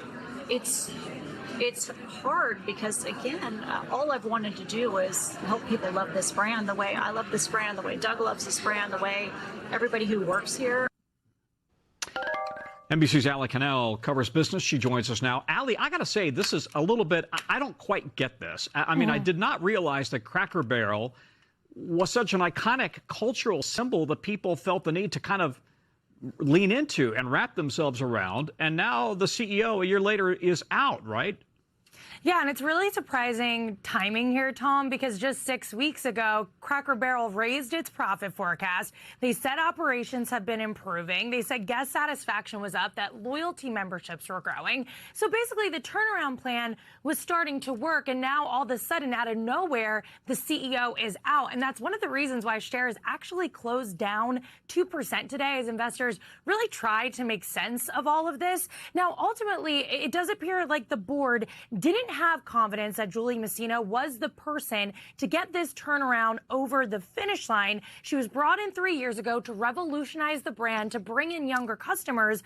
hard because, again, all I've wanted to do is help people love this brand the way I love this brand, the way Doug loves this brand, the way everybody who works here. NBC's Allie Cannell covers business. She joins us now. Allie, I got to say, this is a little bit, I don't quite get this. I mean, I did not realize that Cracker Barrel was such an iconic cultural symbol that people felt the need to kind of lean into and wrap themselves around. And now the CEO a year later is out, right? Yeah, and it's really surprising timing here, Tom, because just 6 weeks ago, Cracker Barrel raised its profit forecast. They said operations have been improving. They said guest satisfaction was up, that loyalty memberships were growing. So basically, the turnaround plan was starting to work, and now all of a sudden, out of nowhere, the CEO is out. And that's one of the reasons why shares actually closed down 2% today as investors really tried to make sense of all of this. Now, ultimately, it does appear like the board didn't have confidence that Julie Masino was the person to get this turnaround over the finish line. She was brought in 3 years ago to revolutionize the brand, to bring in younger customers.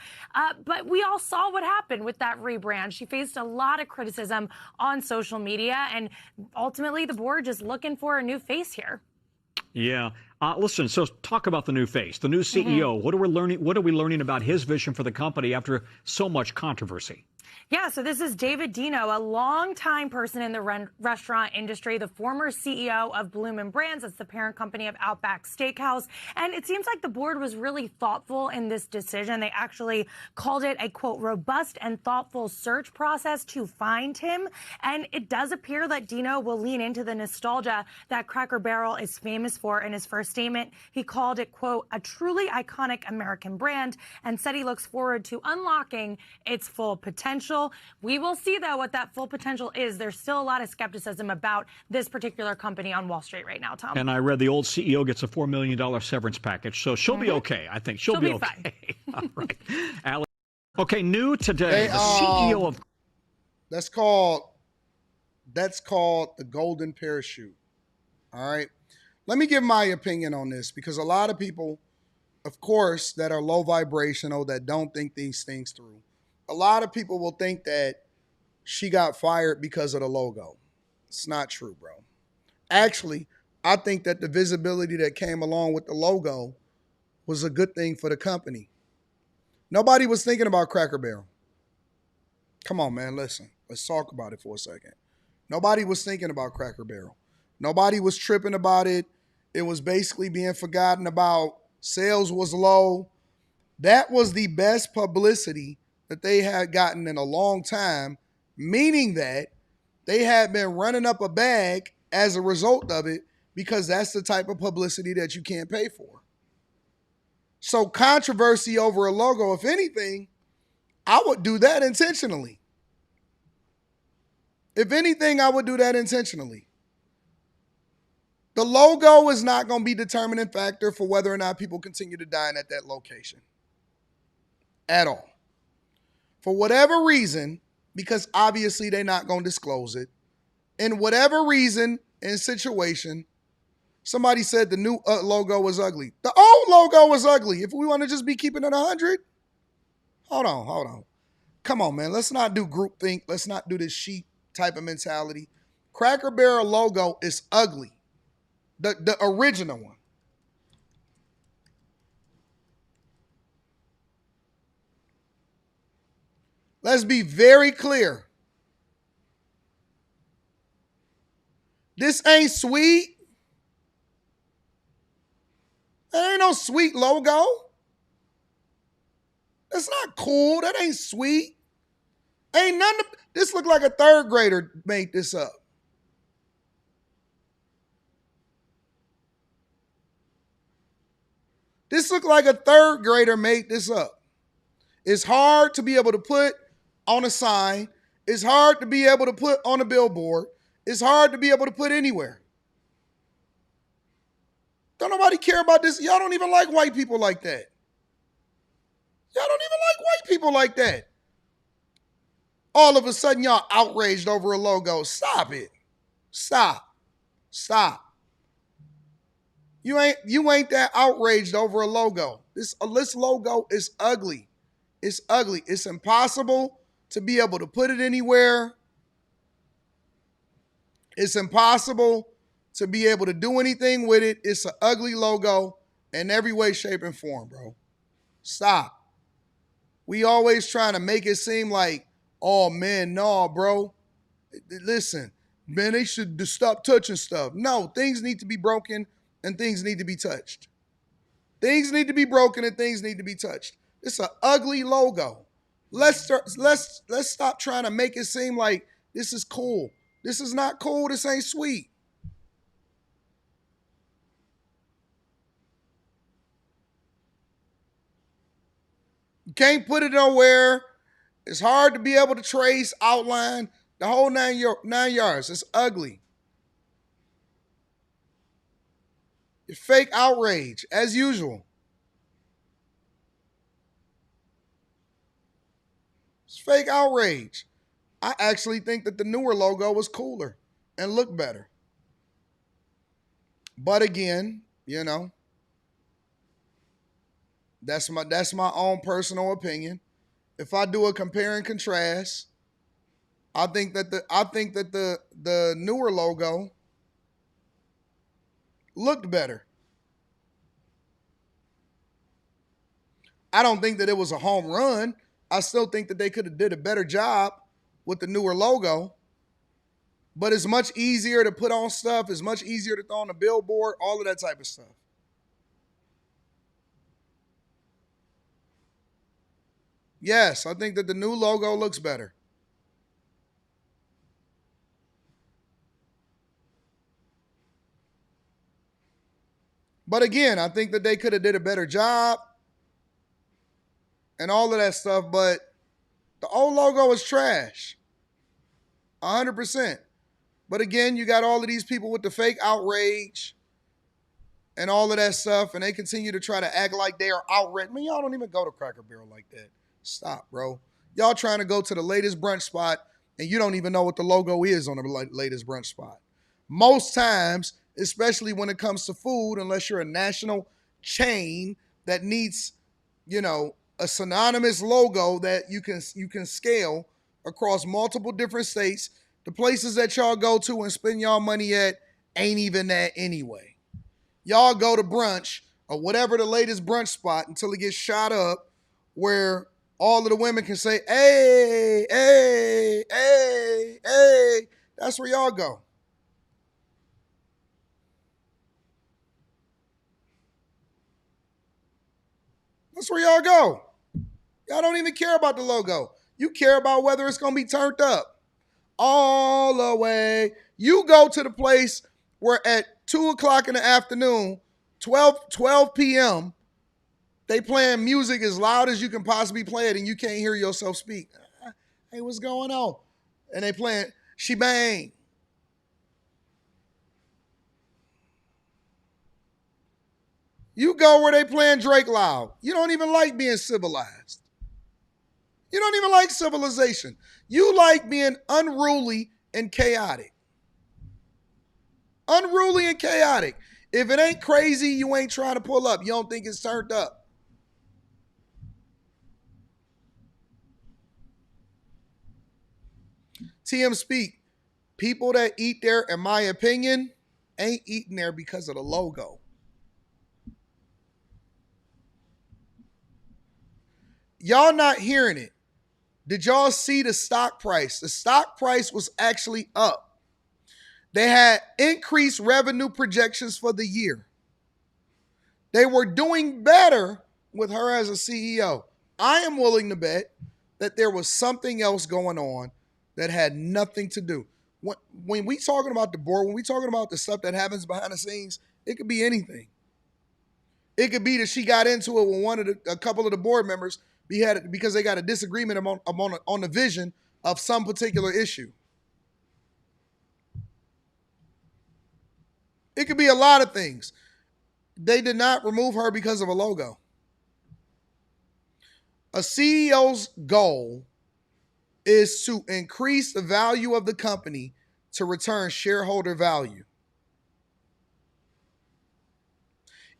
But we all saw what happened with that rebrand. She faced a lot of criticism on social media, and ultimately the board just looking for a new face here. Yeah. Listen, so talk about the new face, the new CEO. What are we learning about his vision for the company after so much controversy? Yeah, so this is David Dino, a longtime person in the restaurant industry, the former CEO of Bloomin' Brands. That's the parent company of Outback Steakhouse. And it seems like the board was really thoughtful in this decision. They actually called it a, quote, robust and thoughtful search process to find him. And it does appear that Dino will lean into the nostalgia that Cracker Barrel is famous for. In his first statement, he called it, quote, a truly iconic American brand, and said he looks forward to unlocking its full potential. We will see, though, what that full potential is. There's still a lot of skepticism about this particular company on Wall Street right now, Tom. And I read the old CEO gets a $4 million severance package, so she'll be okay. I think she'll be okay. All right. Alex. Okay, new today, the CEO of... That's called the golden parachute. All right. Let me give my opinion on this, because a lot of people, of course, that are low vibrational, that don't think these things through. A lot of people will think that she got fired because of the logo. It's not true, bro. Actually, I think that the visibility that came along with the logo was a good thing for the company. Nobody was thinking about Cracker Barrel. Come on, man, listen. Let's talk about it for a second. Nobody was thinking about Cracker Barrel. Nobody was tripping about it. It was basically being forgotten about. Sales was low. That was the best publicity that they had gotten in a long time, meaning that they had been running up a bag as a result of it, because that's the type of publicity that you can't pay for. So controversy over a logo, if anything, I would do that intentionally. If anything, I would do that intentionally. The logo is not going to be the determining factor for whether or not people continue to dine at that location at all. For whatever reason, because obviously they're not going to disclose it, in whatever reason and situation, somebody said the new logo was ugly. The old logo was ugly. If we want to just be keeping it 100, hold on. Come on, man. Let's not do groupthink. Let's not do this sheep type of mentality. Cracker Barrel logo is ugly. The original one. Let's be very clear. This ain't sweet. That ain't no sweet logo. That's not cool. That ain't sweet. Ain't nothing. This look like a third grader made this up. This look like a third grader made this up. It's hard to be able to put on a sign. It's hard to be able to put on a billboard. It's hard to be able to put anywhere. Don't nobody care about this. Y'all don't even like white people like that. Y'all don't even like white people like that. All of a sudden, y'all outraged over a logo. Stop it. Stop. You ain't that outraged over a logo. This logo is ugly. It's ugly. It's impossible to be able to put it anywhere. It's impossible to be able to do anything with it. It's an ugly logo in every way, shape, and form, bro. Stop. We always trying to make it seem like, oh, man, no, bro. Listen, man, they should stop touching stuff. No, things need to be broken and things need to be touched. Things need to be broken and things need to be touched. It's an ugly logo. Let's stop trying to make it seem like this is cool. This is not cool. This ain't sweet. You can't put it nowhere. It's hard to be able to trace, outline, the whole 9 yards. It's ugly. It's fake outrage, as usual. It's fake outrage. I actually think that the newer logo was cooler and looked better. But again, you know, that's my own personal opinion. If I do a compare and contrast, I think that the newer logo looked better. I don't think that it was a home run. I still think that they could have did a better job with the newer logo. But it's much easier to put on stuff. It's much easier to throw on a billboard, all of that type of stuff. Yes, I think that the new logo looks better. But again, I think that they could have did a better job and all of that stuff. But the old logo is trash. 100%. But again, you got all of these people with the fake outrage and all of that stuff, and they continue to try to act like they are outraged. I mean, y'all don't even go to Cracker Barrel like that. Stop, bro. Y'all trying to go to the latest brunch spot, and you don't even know what the logo is on the latest brunch spot. Most times, especially when it comes to food, unless you're a national chain that needs, a synonymous logo that you can scale across multiple different states, the places that y'all go to and spend y'all money at ain't even that anyway. Y'all go to brunch or whatever the latest brunch spot until it gets shot up where all of the women can say, hey, hey, hey, hey. That's where y'all go. That's where y'all go. Y'all don't even care about the logo. You care about whether it's going to be turned up. All the way. You go to the place where at 2 o'clock in the afternoon, 12 p.m., they playing music as loud as you can possibly play it and you can't hear yourself speak. Hey, what's going on? And they playing shebang. You go where they playing Drake loud. You don't even like being civilized. You don't even like civilization. You like being unruly and chaotic. Unruly and chaotic. If it ain't crazy, you ain't trying to pull up. You don't think it's turned up. TM speak. People that eat there, in my opinion, ain't eating there because of the logo. Y'all not hearing it. Did y'all see the stock price? The stock price was actually up. They had increased revenue projections for the year. They were doing better with her as a CEO. I am willing to bet that there was something else going on that had nothing to do. When we talking about the board, when we talking about the stuff that happens behind the scenes, it could be anything. It could be that she got into it with a couple of the board members because they got a disagreement on the vision of some particular issue. It could be a lot of things. They did not remove her because of a logo. A CEO's goal is to increase the value of the company to return shareholder value.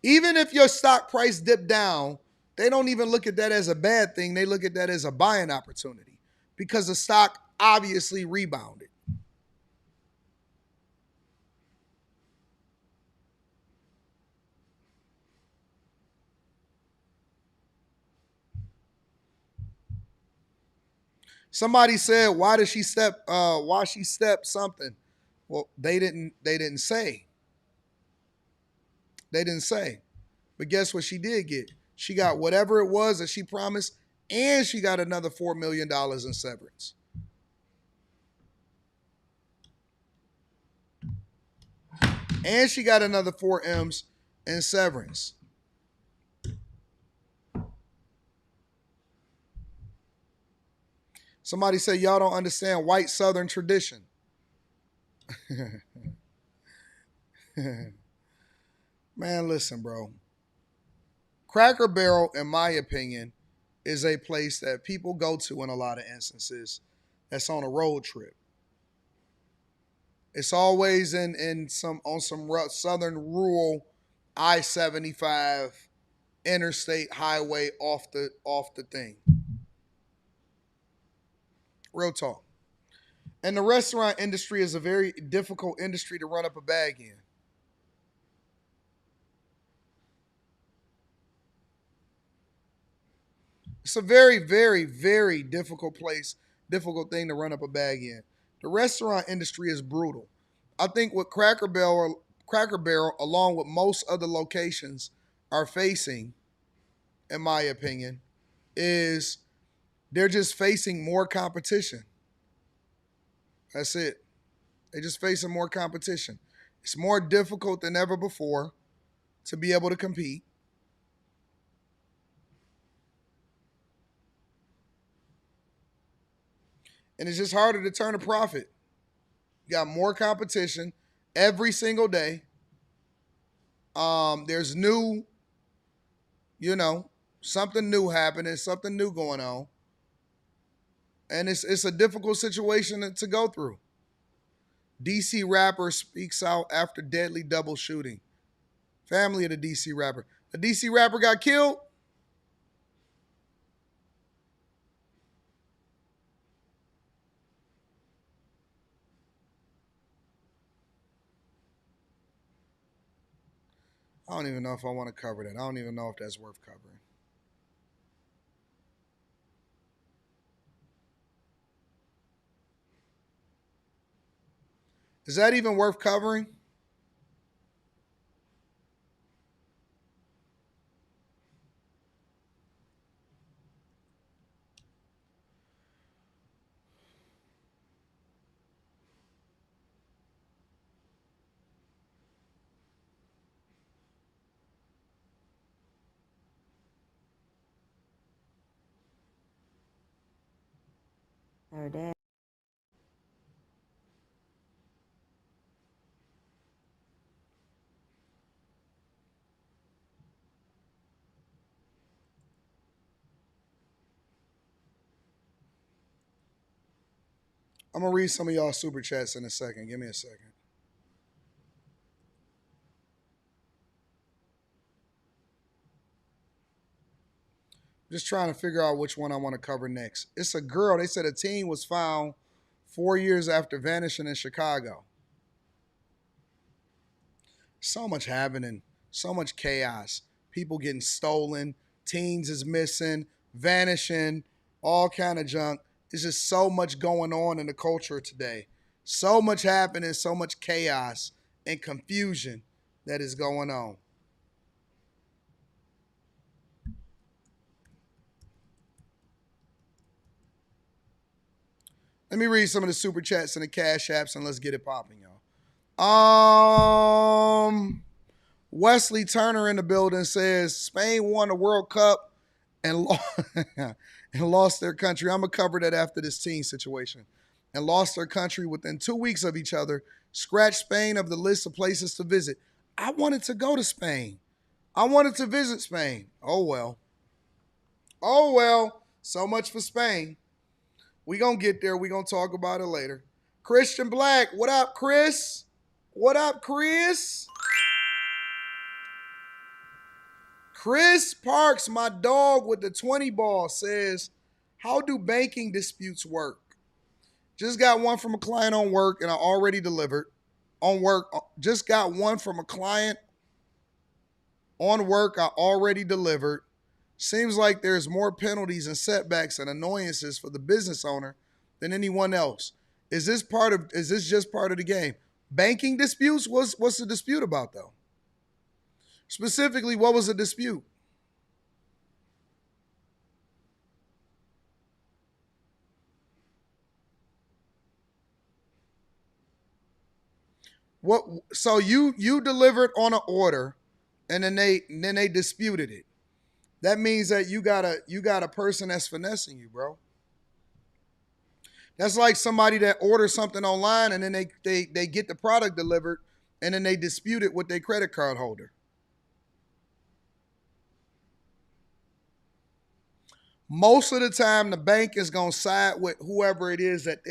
Even if your stock price dipped down, they don't even look at that as a bad thing. They look at that as a buying opportunity because the stock obviously rebounded. Somebody said, why did she step why she stepped something? Well, they didn't say. They didn't say. But guess what she did get? She got whatever it was that she promised, and she got another $4 million in severance. And she got another 4 M's in severance. Somebody said, y'all don't understand white Southern tradition. Man, listen, bro. Cracker Barrel, in my opinion, is a place that people go to in a lot of instances that's on a road trip. It's always on some southern rural I-75 interstate highway off the thing. Real talk. And the restaurant industry is a very difficult industry to run up a bag in. It's a very, very, very difficult thing to run up a bag in. The restaurant industry is brutal. I think what Cracker Barrel, along with most other locations, are facing, in my opinion, is they're just facing more competition. That's it. They're just facing more competition. It's more difficult than ever before to be able to compete. And it's just harder to turn a profit. You got more competition every single day. There's new, something new happening, something new going on. And it's a difficult situation to go through. DC rapper speaks out after deadly double shooting. Family of the DC rapper. The DC rapper got killed. I don't even know if I want to cover that. I don't even know if that's worth covering. Is that even worth covering? They're dead. I'm going to read some of y'all super chats in a second. Give me a second. Just trying to figure out which one I want to cover next. It's a girl. They said a teen was found 4 years after vanishing in Chicago. So much happening. So much chaos. People getting stolen. Teens is missing. Vanishing. All kind of junk. There's just so much going on in the culture today. So much happening. So much chaos and confusion that is going on. Let me read some of the super chats and the cash apps and let's get it popping, y'all. Wesley Turner in the building says Spain won the World Cup and lost their country. I'm going to cover that after this team situation. And lost their country within 2 weeks of each other. Scratch Spain of the list of places to visit. I wanted to go to Spain. I wanted to visit Spain. Oh, well. Oh, well. So much for Spain. We going to get there. We going to talk about it later. Christian Black. What up, Chris? What up, Chris? Chris Parks, my dog with the 20 ball, says, how do banking disputes work? Just got one from a client on work and I already delivered. On work, just got one from a client on work I already delivered. Seems like there's more penalties and setbacks and annoyances for the business owner than anyone else. Is this just part of the game? Banking disputes? What's the dispute about, though? Specifically, what was the dispute? What? So you delivered on an order, and then they disputed it. That means that you got a person that's finessing you, bro. That's like somebody that orders something online and then they get the product delivered and then they dispute it with their credit card holder. Most of the time, the bank is gonna side with whoever it is that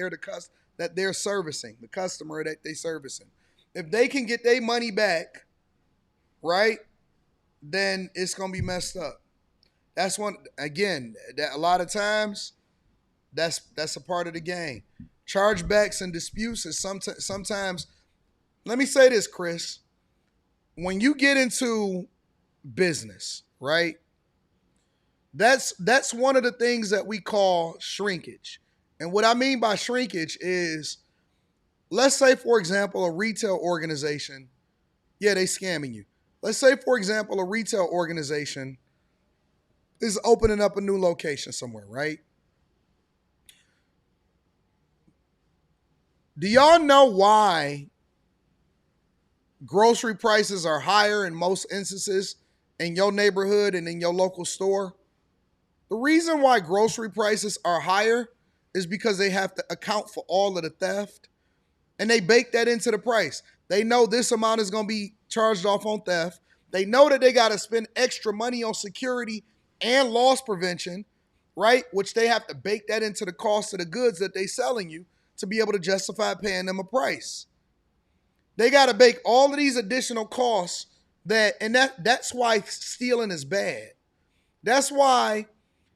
they're servicing, the customer that they're servicing. If they can get their money back, right, then it's gonna be messed up. That's one, again, that a lot of times, that's a part of the game. Chargebacks and disputes is sometimes, let me say this, Chris. When you get into business, right, That's one of the things that we call shrinkage. And what I mean by shrinkage is, let's say, for example, a retail organization, yeah, they scamming you. Let's say, for example, a retail organization is opening up a new location somewhere, right? Do y'all know why grocery prices are higher in most instances in your neighborhood and in your local store? The reason why grocery prices are higher is because they have to account for all of the theft, and they bake that into the price. They know this amount is going to be charged off on theft. They know that they got to spend extra money on security and loss prevention, right? Which they have to bake that into the cost of the goods that they selling you to be able to justify paying them a price. They got to bake all of these additional costs that's why stealing is bad. That's why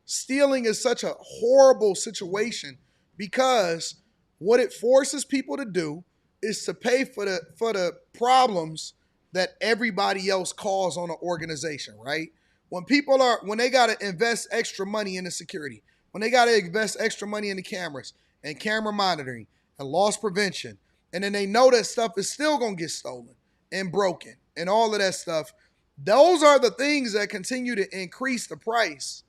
stealing is such a horrible situation, because what it forces people to do is to pay for the problems that everybody else calls on an organization, right? When they got to invest extra money into security, when they got to invest extra money into cameras and camera monitoring and loss prevention, and then they know that stuff is still going to get stolen and broken and all of that stuff, those are the things that continue to increase the price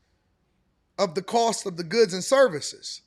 of the cost of the goods and services.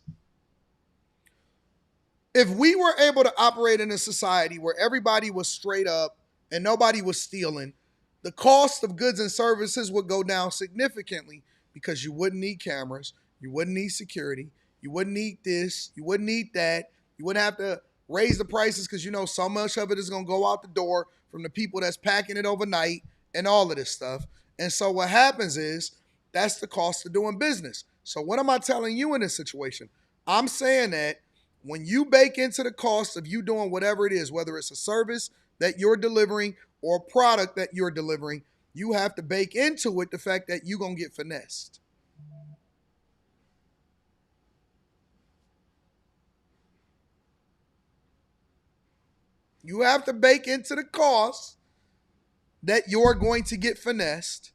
If we were able to operate in a society where everybody was straight up and nobody was stealing, the cost of goods and services would go down significantly, because you wouldn't need cameras, you wouldn't need security, you wouldn't need this, you wouldn't need that, you wouldn't have to raise the prices because you know so much of it is going to go out the door from the people that's packing it overnight and all of this stuff. And so what happens is, that's the cost of doing business. So what am I telling you in this situation? I'm saying that when you bake into the cost of you doing whatever it is, whether it's a service that you're delivering or a product that you're delivering, you have to bake into it the fact that you're going to get finessed. You have to bake into the cost that you're going to get finessed,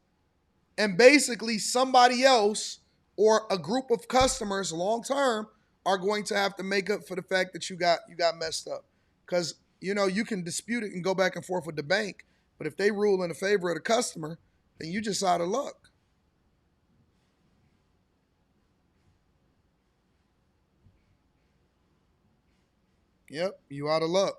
and basically somebody else or a group of customers long term are going to have to make up for the fact that you got messed up. Because you can dispute it and go back and forth with the bank, but if they rule in the favor of the customer, then you just out of luck. Yep, you out of luck.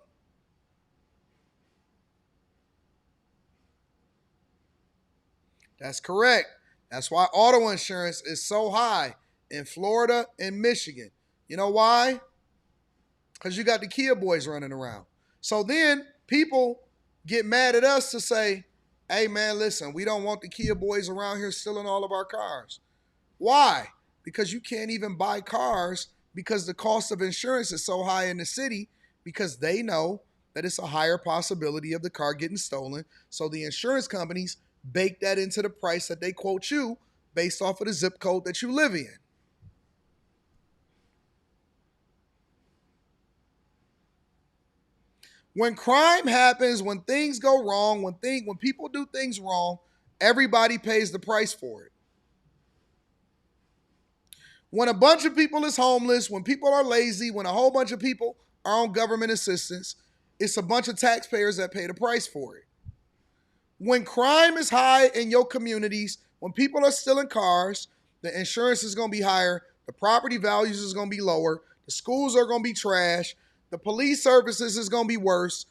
That's correct. That's why auto insurance is so high in Florida and Michigan. You know why? Because you got the Kia boys running around. So then people get mad at us to say, hey man, listen, we don't want the Kia boys around here stealing all of our cars. Why? Because you can't even buy cars because the cost of insurance is so high in the city, because they know that it's a higher possibility of the car getting stolen. So the insurance companies bake that into the price that they quote you based off of the zip code that you live in. When crime happens, when things go wrong, when people do things wrong, everybody pays the price for it. When a bunch of people is homeless, when people are lazy, when a whole bunch of people are on government assistance, it's a bunch of taxpayers that pay the price for it. When crime is high in your communities, when people are stealing cars, the insurance is going to be higher, the property values is going to be lower, the schools are going to be trash, the police services is going to be worse,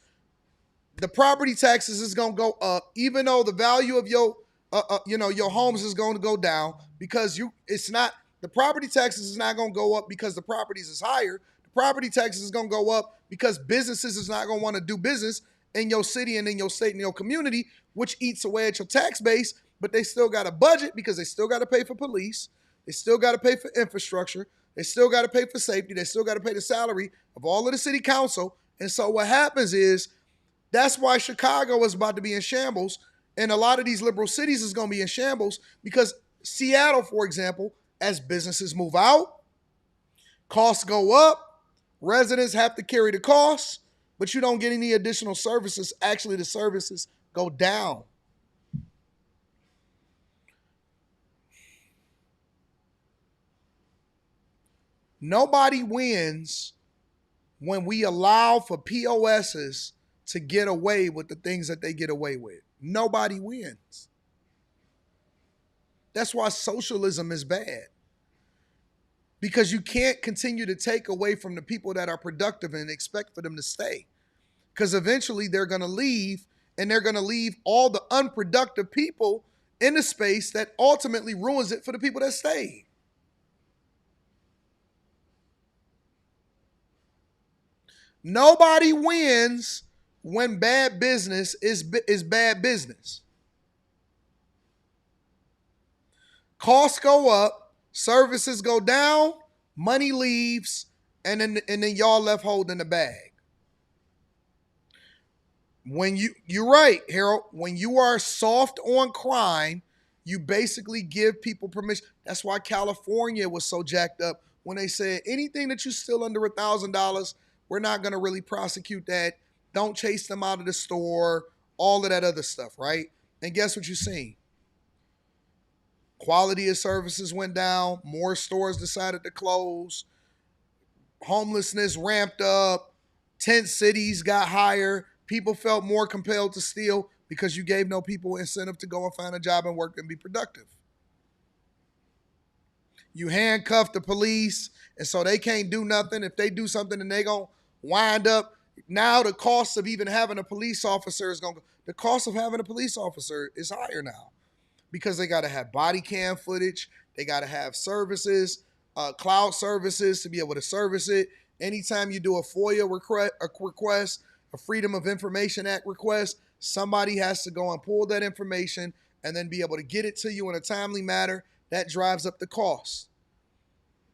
the property taxes is going to go up, even though the value of your homes is going to go down, because the property taxes is not going to go up because the properties is higher. The property taxes is going to go up because businesses is not going to want to do business in your city and in your state and your community, which eats away at your tax base, but they still got a budget because they still got to pay for police, they still got to pay for infrastructure, they still got to pay for safety, they still got to pay the salary of all of the city council. And so what happens is, that's why Chicago is about to be in shambles, and a lot of these liberal cities is going to be in shambles, because Seattle, for example, as businesses move out, costs go up, residents have to carry the costs, but you don't get any additional services. Actually, the services go down. Nobody wins when we allow for POSs to get away with the things that they get away with. Nobody wins. That's why socialism is bad. Because you can't continue to take away from the people that are productive and expect for them to stay. Because eventually they're going to leave, and they're going to leave all the unproductive people in the space that ultimately ruins it for the people that stay. Nobody wins when bad business is bad business. Costs go up, services go down, money leaves, and then y'all left holding the bag. When you're right, Harold, when you are soft on crime, you basically give people permission. That's why California was so jacked up when they said anything that you steal under $1,000, we're not going to really prosecute that. Don't chase them out of the store, all of that other stuff, right? And guess what you're seeing? Quality of services went down. More stores decided to close. Homelessness ramped up. Tent cities got higher. People felt more compelled to steal because you gave no people incentive to go and find a job and work and be productive. You handcuff the police, and so they can't do nothing. If they do something, then they going to wind up. Now the cost of even having a police officer is going to, the cost of having a police officer is higher now because they got to have body cam footage. They got to have services, cloud services to be able to service it. Anytime you do a FOIA request, a Freedom of Information Act request, somebody has to go and pull that information and then be able to get it to you in a timely manner. That drives up the cost.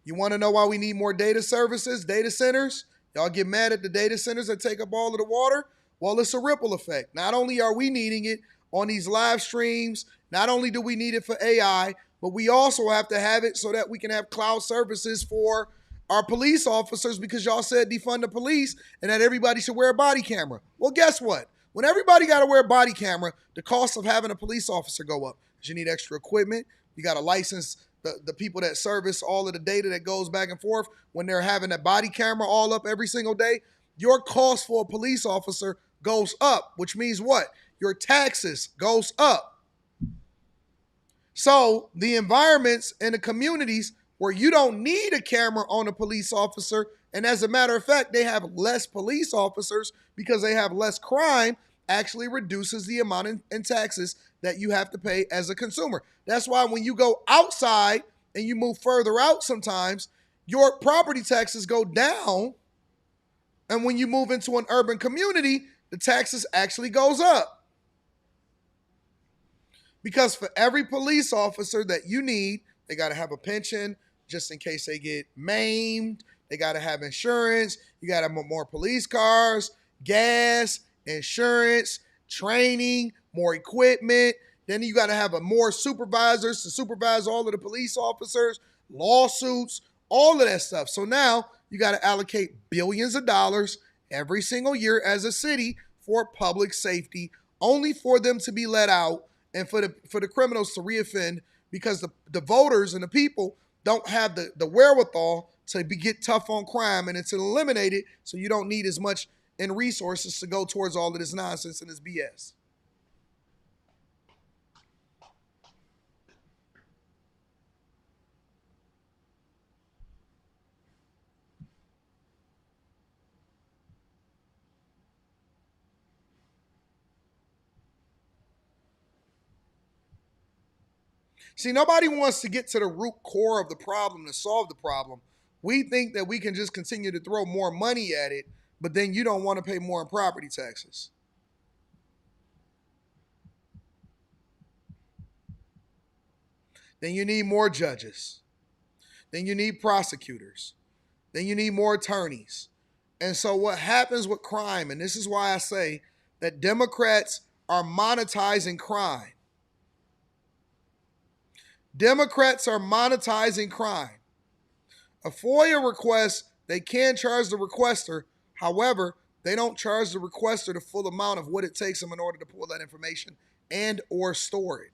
You want to know why we need more data services, data centers? Y'all get mad at the data centers that take up all of the water? Well, it's a ripple effect. Not only are we needing it on these live streams, not only do we need it for AI, but we also have to have it so that we can have cloud services for our police officers because y'all said defund the police and that everybody should wear a body camera. Well, guess what? When everybody got to wear a body camera, the cost of having a police officer go up because you need extra equipment. You got to license the people that service all of the data that goes back and forth when they're having a body camera all up every single day. Your cost for a police officer goes up, which means what? Your taxes goes up. So the environments and the communities where you don't need a camera on a police officer, and as a matter of fact, they have less police officers because they have less crime, actually reduces the amount in taxes that you have to pay as a consumer. That's why when you go outside and you move further out sometimes, your property taxes go down. And when you move into an urban community, the taxes actually goes up. Because for every police officer that you need, they got to have a pension just in case they get maimed. They got to have insurance. You got to have more police cars, gas, insurance, training, more equipment. Then you got to have more supervisors to supervise all of the police officers, lawsuits, all of that stuff. So now you got to allocate billions of dollars every single year as a city for public safety, only for them to be let out and for the criminals to reoffend because the voters and the people don't have the wherewithal to get tough on crime and it's eliminated so you don't need as much in resources to go towards all of this nonsense and this BS. See, nobody wants to get to the root core of the problem to solve the problem. We think that we can just continue to throw more money at it, but then you don't want to pay more in property taxes. Then you need more judges. Then you need prosecutors. Then you need more attorneys. And so what happens with crime, and this is why I say that Democrats are monetizing crime. Democrats are monetizing crime. A FOIA request, they can charge the requester. However, they don't charge the requester the full amount of what it takes them in order to pull that information and or store it.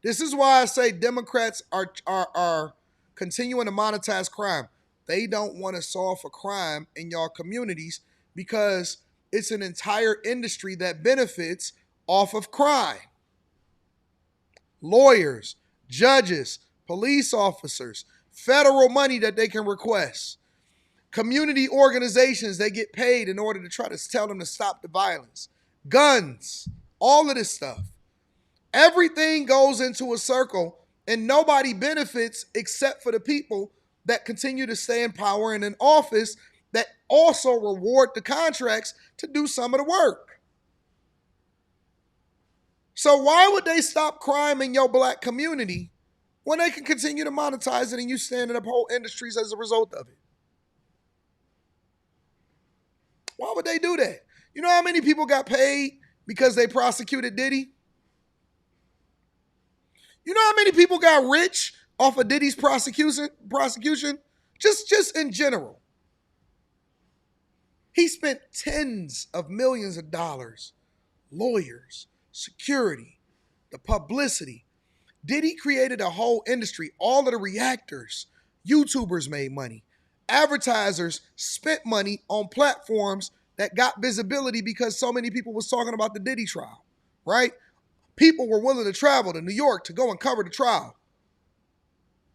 This is why I say Democrats are continuing to monetize crime. They don't want to solve for crime in y'all communities because it's an entire industry that benefits off of crime. Lawyers, judges, police officers, federal money that they can request, community organizations that get paid in order to try to tell them to stop the violence, guns, all of this stuff. Everything goes into a circle and nobody benefits except for the people that continue to stay in power and in office that also reward the contracts to do some of the work. So why would they stop crime in your black community when they can continue to monetize it and you standing up whole industries as a result of it? Why would they do that? You know how many people got paid because they prosecuted Diddy? You know how many people got rich off of Diddy's prosecution? Just in general. He spent tens of millions of dollars, lawyers, security, the publicity. Diddy created a whole industry. All of the reactors, YouTubers made money. Advertisers spent money on platforms that got visibility because so many people was talking about the Diddy trial, right? People were willing to travel to New York to go and cover the trial.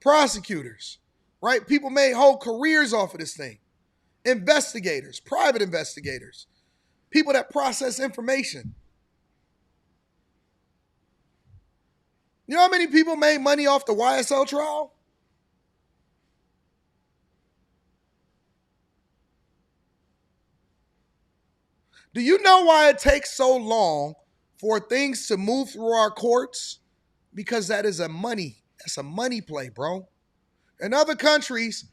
Prosecutors, right? People made whole careers off of this thing. Investigators, private investigators, people that process information. You know how many people made money off the YSL trial? Do you know why it takes so long for things to move through our courts? Because that's a money play, bro. In other countries,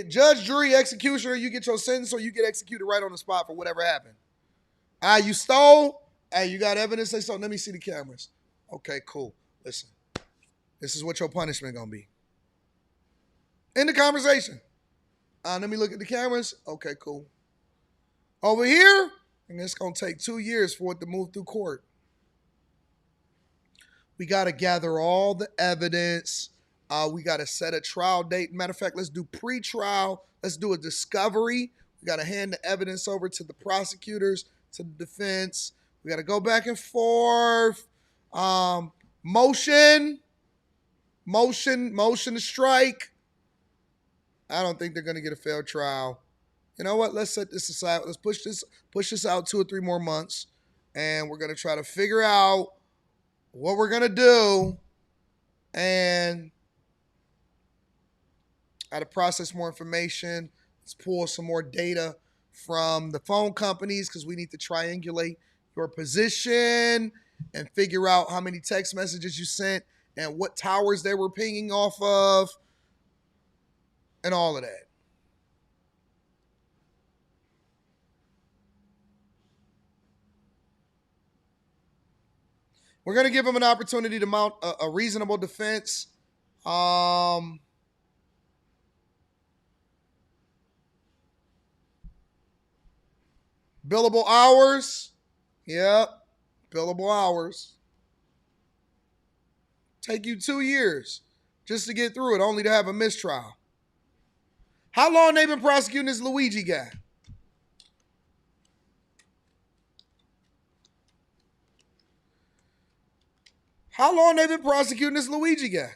judge, jury, executioner, you get your sentence or you get executed right on the spot for whatever happened. You stole, you got evidence, say so. Let me see the cameras. Okay, cool. Listen, this is what your punishment gonna be. End the conversation. Let me look at the cameras. Okay, cool. Over here, and it's gonna take 2 years for it to move through court. We got to gather all the evidence. We got to set a trial date. Matter of fact, let's do pre-trial. Let's do a discovery. We got to hand the evidence over to the prosecutors, to the defense. We got to go back and forth. Motion to strike. I don't think they're going to get a fair trial. You know what? Let's set this aside. Let's push this out 2 or 3 more months. And we're going to try to figure out what we're going to do and how to process more information. Let's pull some more data from the phone companies because we need to triangulate your position and figure out how many text messages you sent and what towers they were pinging off of and all of that. We're going to give them an opportunity to mount a reasonable defense. Billable hours. Yep. Billable hours. Take you 2 years just to get through it, only to have a mistrial. How long they been prosecuting this Luigi guy? How long they been prosecuting this Luigi guy?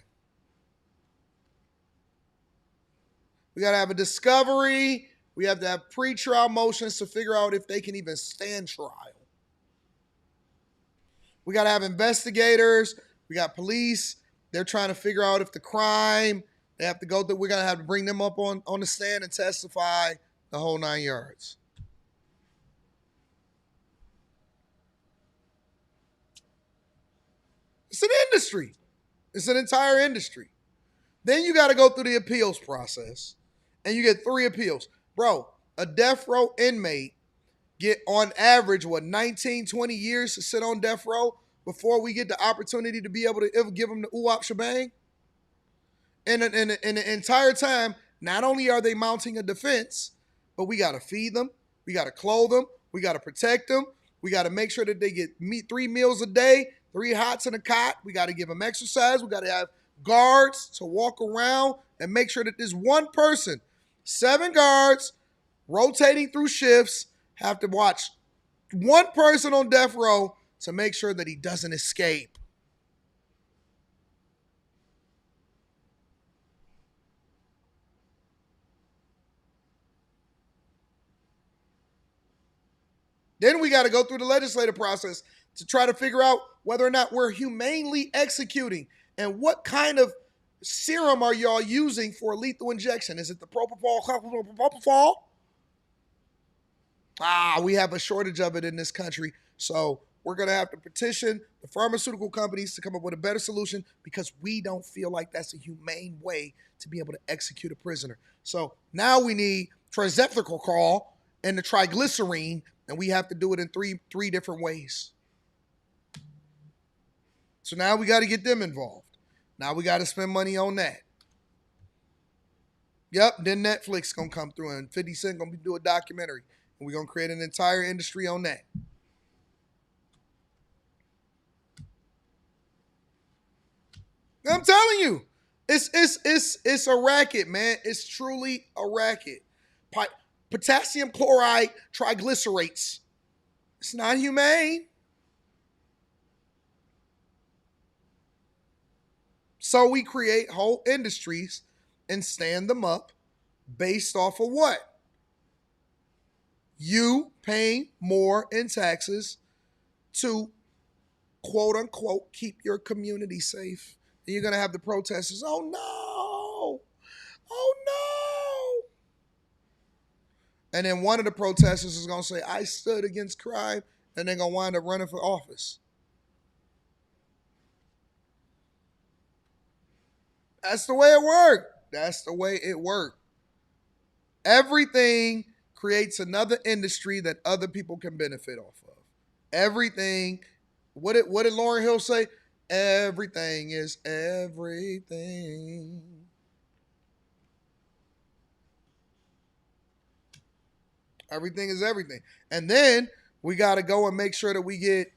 We got to have a discovery. We have to have pre-trial motions to figure out if they can even stand trial. We got to have investigators. We got police. They're trying to figure out if the crime, they have to go through. We're going to have to bring them up on the stand and testify the whole 9 yards. It's an industry. It's an entire industry. Then you got to go through the appeals process, and you get 3 appeals. Bro, a death row inmate get on average, 19, 20 years to sit on death row before we get the opportunity to be able to ever give them the ooh-wop shebang? And the entire time, not only are they mounting a defense, but we got to feed them, we got to clothe them, we got to protect them, we got to make sure that they get 3 meals a day, 3 hots in a cot. We got to give them exercise. We got to have guards to walk around and make sure that this one person, 7 guards rotating through shifts, have to watch one person on death row to make sure that he doesn't escape. Then we got to go through the legislative process to try to figure out whether or not we're humanely executing and what kind of serum are y'all using for lethal injection. Is it the propofol? We have a shortage of it in this country. So we're going to have to petition the pharmaceutical companies to come up with a better solution because we don't feel like that's a humane way to be able to execute a prisoner. So now we need trizethicol and the triglycerine, and we have to do it in three different ways. So now we got to get them involved. Now we got to spend money on that. Yep, then Netflix going to come through and 50 Cent going to do a documentary. And we're going to create an entire industry on that. I'm telling you, it's a racket, man. It's truly a racket. Potassium chloride triglycerates. It's not humane. So we create whole industries and stand them up based off of what? You paying more in taxes to, quote unquote, keep your community safe. And you're going to have the protesters, oh no, oh no. And then one of the protesters is going to say, I stood against crime, and they're going to wind up running for office. That's the way it worked. That's the way it worked. Everything creates another industry that other people can benefit off of. Everything. What did Lauryn Hill say? Everything is everything. Everything is everything. And then we got to go and make sure that we get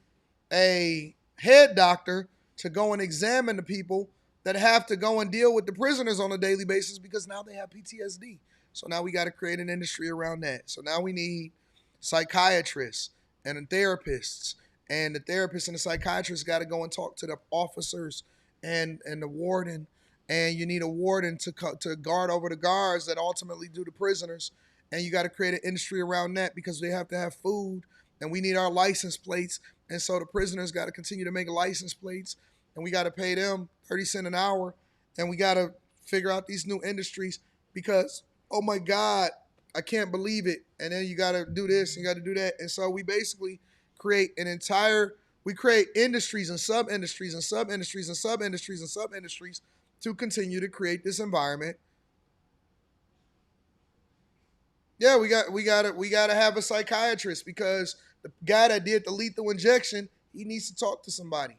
a head doctor to go and examine the people that have to go and deal with the prisoners on a daily basis because now they have PTSD. So now we got to create an industry around that. So now we need psychiatrists and therapists. And the therapists and the psychiatrists got to go and talk to the officers and the warden. And you need a warden to guard over the guards that ultimately do the prisoners. And you got to create an industry around that because they have to have food. And we need our license plates. And so the prisoners got to continue to make license plates. And we got to pay them 30 cents an hour. And we got to figure out these new industries because, oh my God, I can't believe it. And then you got to do this and you got to do that. And so we basically create we create industries and sub-industries and sub-industries and sub-industries and sub-industries to continue to create this environment. Yeah, we got to have a psychiatrist because the guy that did the lethal injection, he needs to talk to somebody.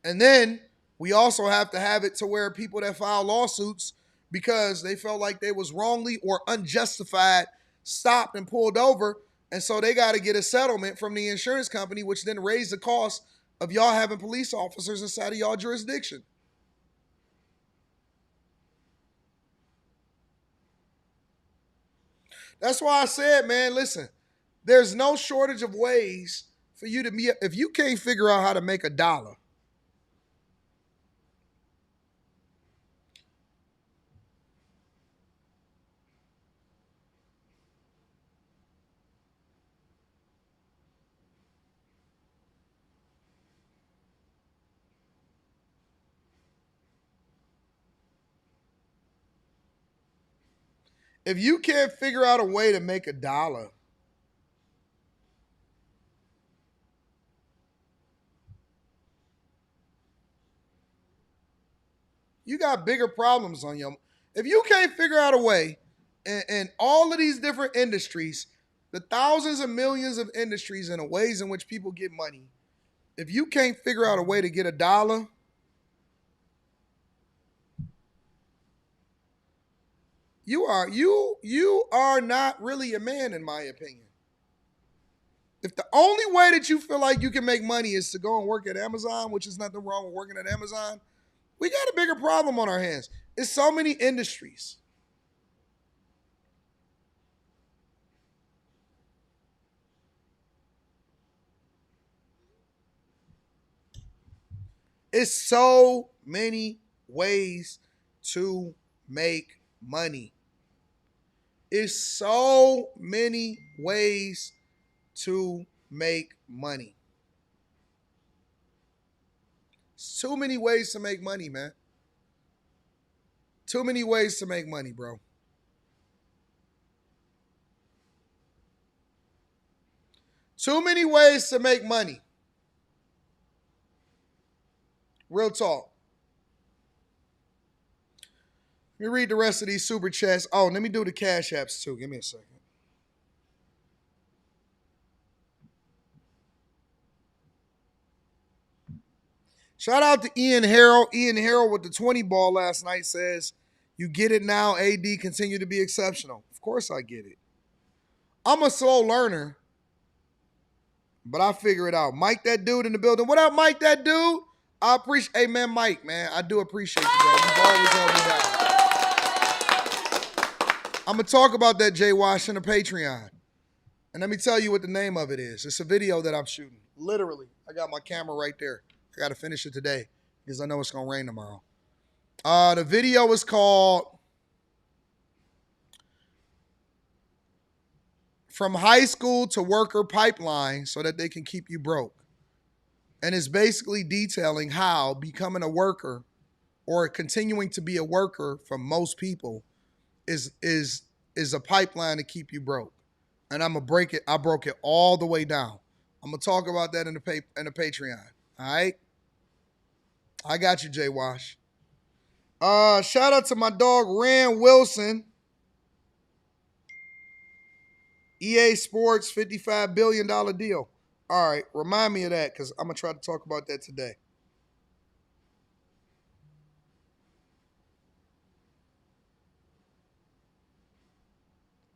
And then we also have to have it to where people that file lawsuits because they felt like they was wrongly or unjustified stopped and pulled over. And so they got to get a settlement from the insurance company, which then raised the cost of y'all having police officers inside of y'all jurisdiction. That's why I said, man, listen, there's no shortage of ways for you to be, if you can't figure out how to make $1, if you can't figure out a way to make $1, you got bigger problems on your. If you can't figure out a way in all of these different industries, the thousands and millions of industries and the ways in which people get money, if you can't figure out a way to get $1, you are not really a man, in my opinion. If the only way that you feel like you can make money is to go and work at Amazon, which is nothing wrong with working at Amazon, we got a bigger problem on our hands. It's so many industries. It's so many ways to make money. It's so many ways to make money. It's too many ways to make money, man. Too many ways to make money, bro. Too many ways to make money. Real talk. Let me read the rest of these super chats. Oh, let me do the cash apps too. Give me a second. Shout out to Ian Harrell. Ian Harrell with the 20 ball last night says, you get it now, AD, continue to be exceptional. Of course I get it. I'm a slow learner, but I figure it out. Mike, that dude in the building. What up, Mike, that dude? I appreciate, hey, man, Mike, man, I do appreciate you, bro. You've always held me down. I'm going to talk about that, Jay Wash, on the Patreon. And let me tell you what the name of it is. It's a video that I'm shooting. Literally, I got my camera right there. I got to finish it today because I know it's going to rain tomorrow. The video is called From High School to Worker Pipeline So That They Can Keep You Broke. And it's basically detailing how becoming a worker or continuing to be a worker for most people is a pipeline to keep you broke. And I'm going to break it. I broke it all the way down. I'm going to talk about that in the Patreon. All right? I got you, Jay Wash. Shout out to my dog, Rand Wilson. EA Sports, $55 billion deal. All right, remind me of that because I'm going to try to talk about that today.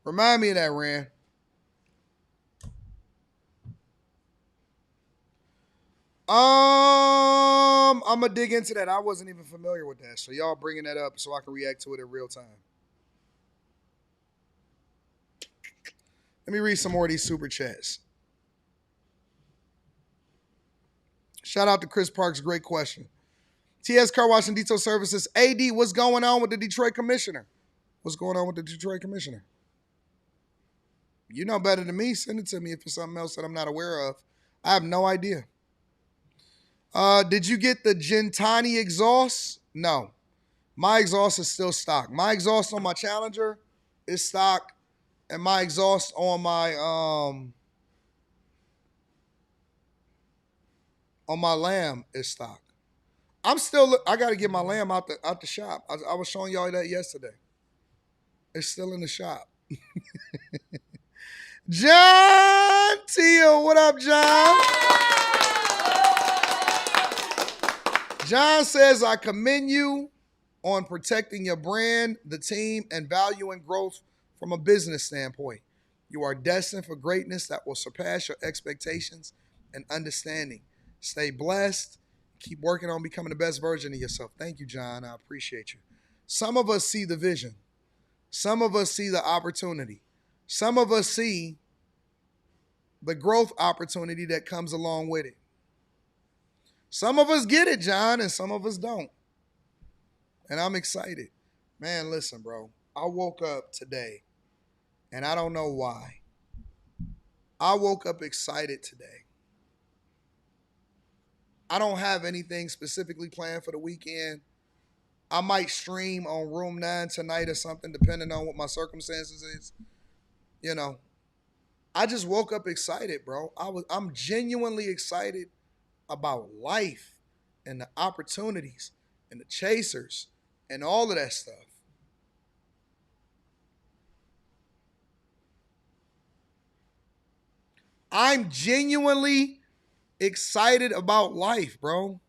Remind me of that, Rand. I'm going to dig into that. I wasn't even familiar with that. So y'all bringing that up so I can react to it in real time. Let me read some more of these super chats. Shout out to Chris Parks. Great question. TS Car Wash and Detail Services. AD, what's going on with the Detroit commissioner? What's going on with the Detroit commissioner? You know better than me. Send it to me if it's something else that I'm not aware of. I have no idea. Did you get the Gentani exhaust? No. My exhaust is still stock. My exhaust on my Challenger is stock, and my exhaust on my Lamb is stock. I got to get my Lamb out the shop. I was showing y'all that yesterday. It's still in the shop. John Teal, what up, John? John says, I commend you on protecting your brand, the team, and valuing growth from a business standpoint. You are destined for greatness that will surpass your expectations and understanding. Stay blessed. Keep working on becoming the best version of yourself. Thank you, John. I appreciate you. Some of us see the vision. Some of us see the opportunity. Some of us see the growth opportunity that comes along with it. Some of us get it, John, and some of us don't. And I'm excited. Man, listen, bro. I woke up today, and I don't know why. I woke up excited today. I don't have anything specifically planned for the weekend. I might stream on Room 9 tonight or something, depending on what my circumstances is. You know, I just woke up excited, bro. I'm genuinely excited about life and the opportunities and the chasers and all of that stuff. I'm genuinely excited about life, bro.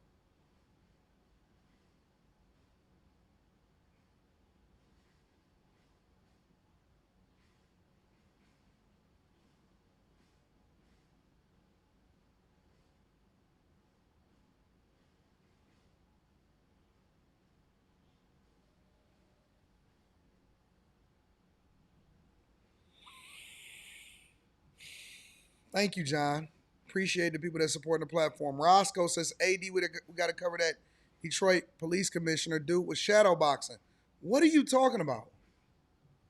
Thank you, John. Appreciate the people that support the platform. Roscoe says, AD, we got to cover that Detroit police commissioner dude with shadow boxing. What are you talking about?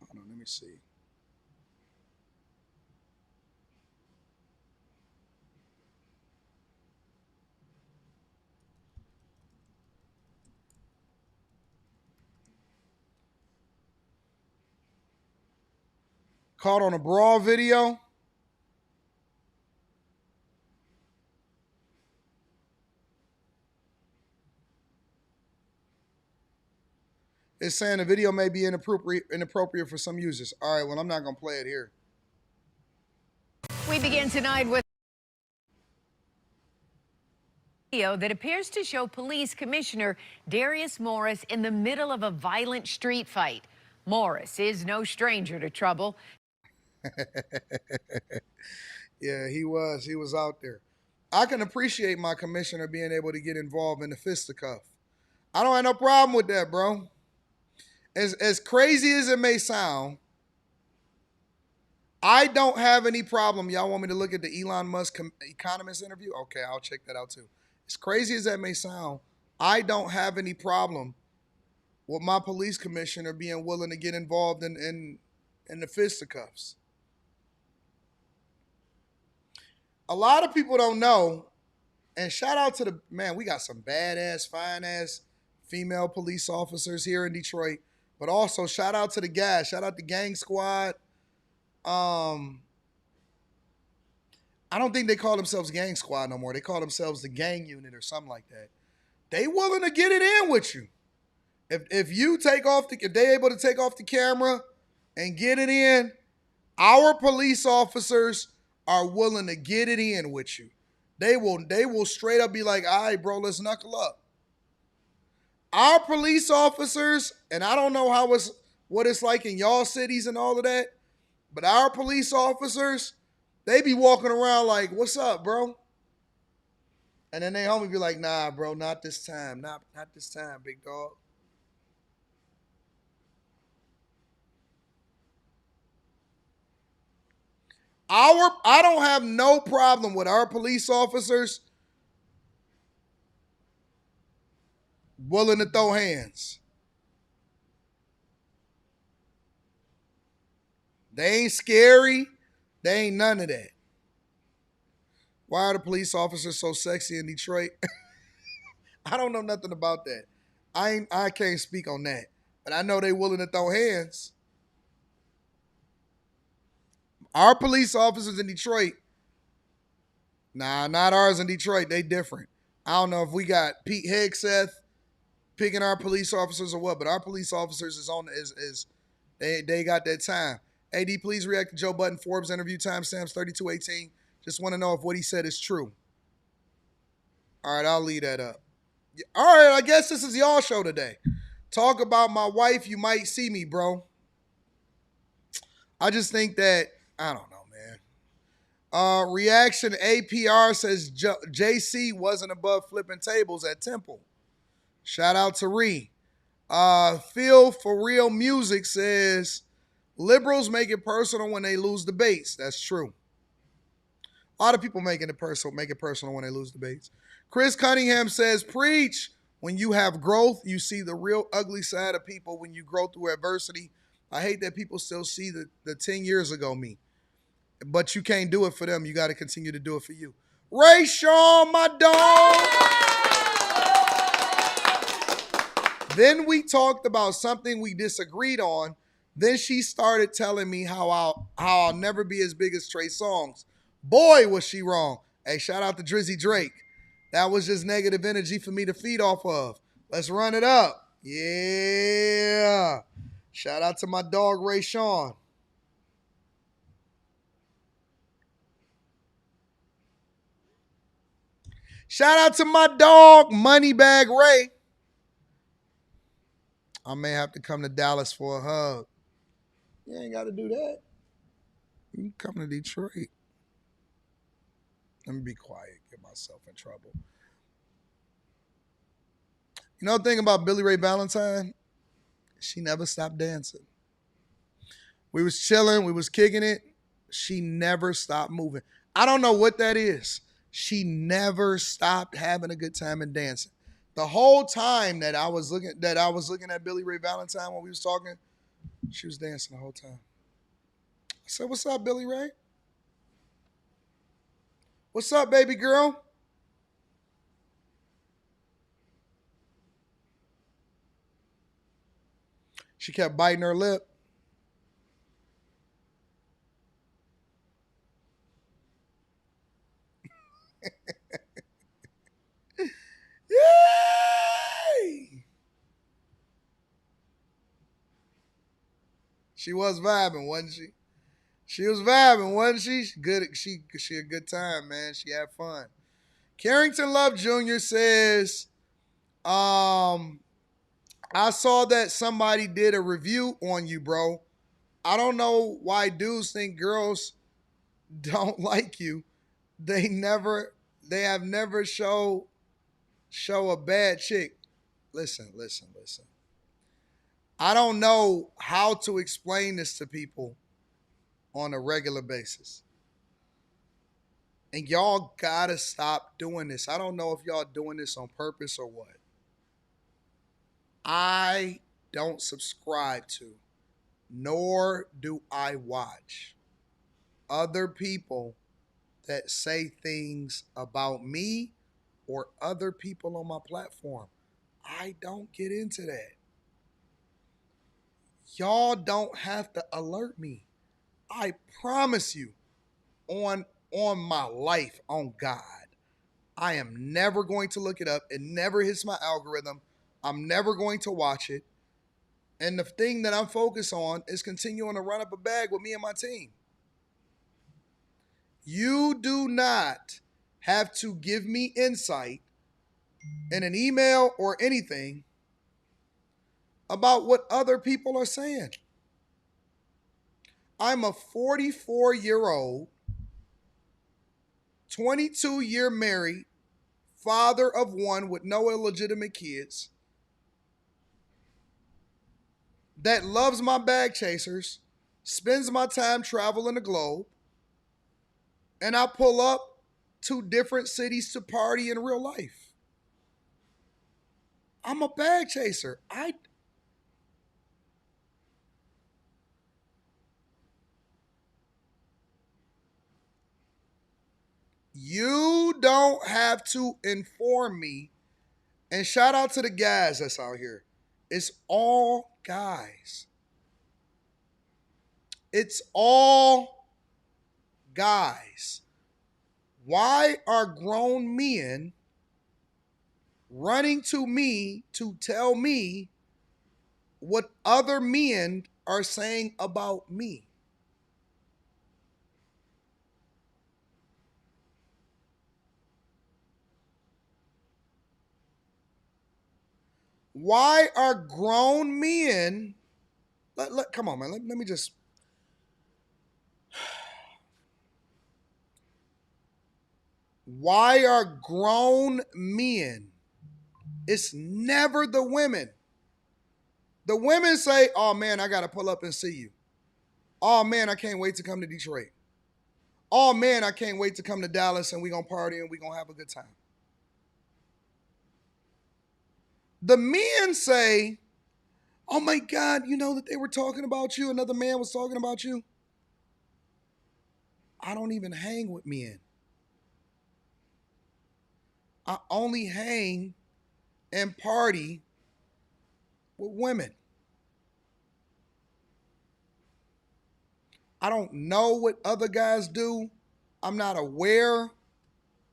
Hold on, let me see. Caught on a brawl video. It's saying the video may be inappropriate for some users. All right, well, I'm not going to play it here. We begin tonight with video that appears to show Police Commissioner Darius Morris in the middle of a violent street fight. Morris is no stranger to trouble. Yeah, he was. He was out there. I can appreciate my commissioner being able to get involved in the fisticuff. I don't have no problem with that, bro. As crazy as it may sound, I don't have any problem. Y'all want me to look at the Elon Musk economist interview? Okay, I'll check that out too. As crazy as that may sound, I don't have any problem with my police commissioner being willing to get involved in the fisticuffs. A lot of people don't know, and shout out to the, man, we got some badass, fine-ass female police officers here in Detroit, but also shout out to the guys. Shout out to Gang Squad. I don't think they call themselves Gang Squad no more. They call themselves the Gang Unit or something like that. They willing to get it in with you. If you take off if they able to take off the camera and get it in, our police officers are willing to get it in with you. They will straight up be like, all right, bro, let's knuckle up. Our police officers, and I don't know what it's like in y'all cities and all of that, but our police officers, they be walking around like, what's up, bro? And then they homie be like, nah, bro, not this time. Not this time, big dog. I don't have no problem with our police officers willing to throw hands. They ain't scary. They ain't none of that. Why are the police officers so sexy in Detroit? I don't know nothing about that. I can't speak on that. But I know they willing to throw hands. Our police officers in Detroit, nah, not ours in Detroit. They different. I don't know if we got Pete Hegseth picking our police officers or what, but our police officers they got that time. AD, please react to Joe Budden Forbes interview, timestamps 3218. Just want to know if what he said is true. All right, I'll leave that up. All right, I guess this is y'all show today. Talk about my wife, you might see me, bro. I just think that, I don't know, man. Reaction APR says JC wasn't above flipping tables at Temple. Shout out to Ree. Phil for Real Music says, liberals make it personal when they lose debates. That's true. A lot of people make it personal when they lose debates. Chris Cunningham says, preach. When you have growth, you see the real ugly side of people when you grow through adversity. I hate that people still see the 10 years ago me. But you can't do it for them. You got to continue to do it for you. Ray Shaw, my dog. Then we talked about something we disagreed on. Then she started telling me how I'll never be as big as Trey Songz. Boy, was she wrong. Hey, shout out to Drizzy Drake. That was just negative energy for me to feed off of. Let's run it up. Yeah. Shout out to my dog, Ray Sean. Shout out to my dog, Moneybag Ray. I may have to come to Dallas for a hug. You ain't got to do that. You can come to Detroit. Let me be quiet, get myself in trouble. You know the thing about Billy Ray Valentine? She never stopped dancing. We was chilling, we was kicking it. She never stopped moving. I don't know what that is. She never stopped having a good time and dancing. The whole time that I was looking at Billy Ray Valentine when we was talking, she was dancing the whole time. I said, "What's up, Billy Ray? What's up, baby girl?" She kept biting her lip. Yay! She was vibing, wasn't she? She was vibing, wasn't she? She a good time, man. She had fun. Carrington Love Jr. says, I saw that somebody did a review on you, bro. I don't know why dudes think girls don't like you. They have never show a bad chick. Listen. I don't know how to explain this to people on a regular basis. And y'all gotta stop doing this. I don't know if y'all doing this on purpose or what. I don't subscribe to, nor do I watch other people that say things about me or other people on my platform. I don't get into that. Y'all don't have to alert me. I promise you, on my life, on God, I am never going to look it up. It never hits my algorithm. I'm never going to watch it. And the thing that I'm focused on is continuing to run up a bag with me and my team. You do not have to give me insight in an email or anything about what other people are saying. I'm a 44-year-old, 22-year married, father of one with no illegitimate kids, that loves my bag chasers, spends my time traveling the globe, and I pull up to different cities to party in real life. I'm a bag chaser. You don't have to inform me. And shout out to the guys that's out here. It's all guys. It's all guys. Why are grown men running to me to tell me what other men are saying about me? Why are grown men, come on, man, let me just, why are grown men, it's never the women. The women say, "Oh man, I got to pull up and see you. Oh man, I can't wait to come to Detroit. Oh man, I can't wait to come to Dallas and we're going to party and we're going to have a good time." The men say, "Oh my God, you know that they were talking about you. Another man was talking about you." I don't even hang with men. I only hang and party with women. I don't know what other guys do. I'm not aware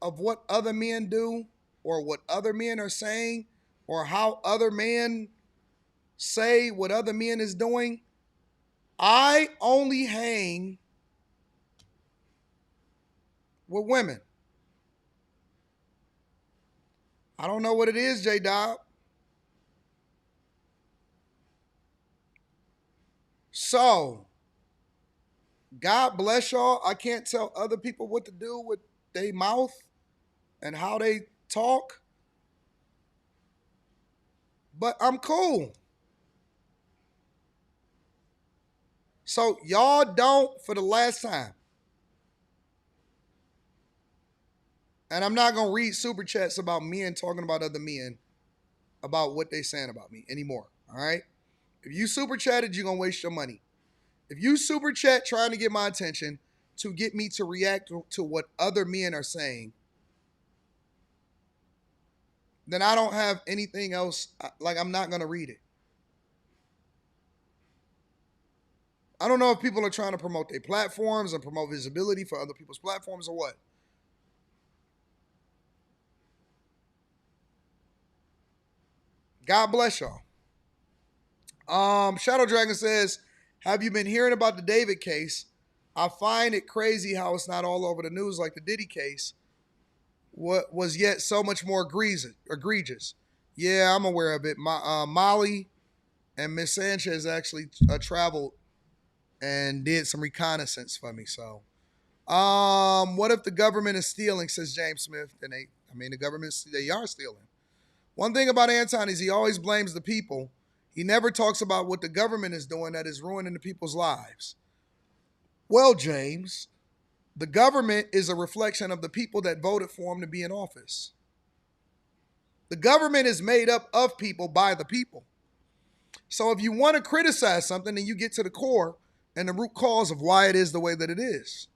of what other men do or what other men are saying or how other men say what other men is doing. I only hang with women. I don't know what it is, J-Dog. So, God bless y'all. I can't tell other people what to do with their mouth and how they talk. But I'm cool. So y'all don't, for the last time, And I'm not going to read super chats about men talking about other men about what they saying about me anymore. All right? If you super chatted, you're going to waste your money. If you super chat trying to get my attention to get me to react to what other men are saying, then I don't have anything else. Like, I'm not going to read it. I don't know if people are trying to promote their platforms and promote visibility for other people's platforms or what. God bless y'all. Shadow Dragon says, have you been hearing about the David case? I find it crazy how it's not all over the news like the Diddy case. What was yet so much more egregious. Yeah, I'm aware of it. Molly and Miss Sanchez actually traveled and did some reconnaissance for me. So, what if the government is stealing, says James Smith? Then the government, they are stealing. One thing about Anton is he always blames the people. He never talks about what the government is doing that is ruining the people's lives. Well, James, the government is a reflection of the people that voted for him to be in office. The government is made up of people by the people. So if you want to criticize something, then you get to the core and the root cause of why it is the way that it is.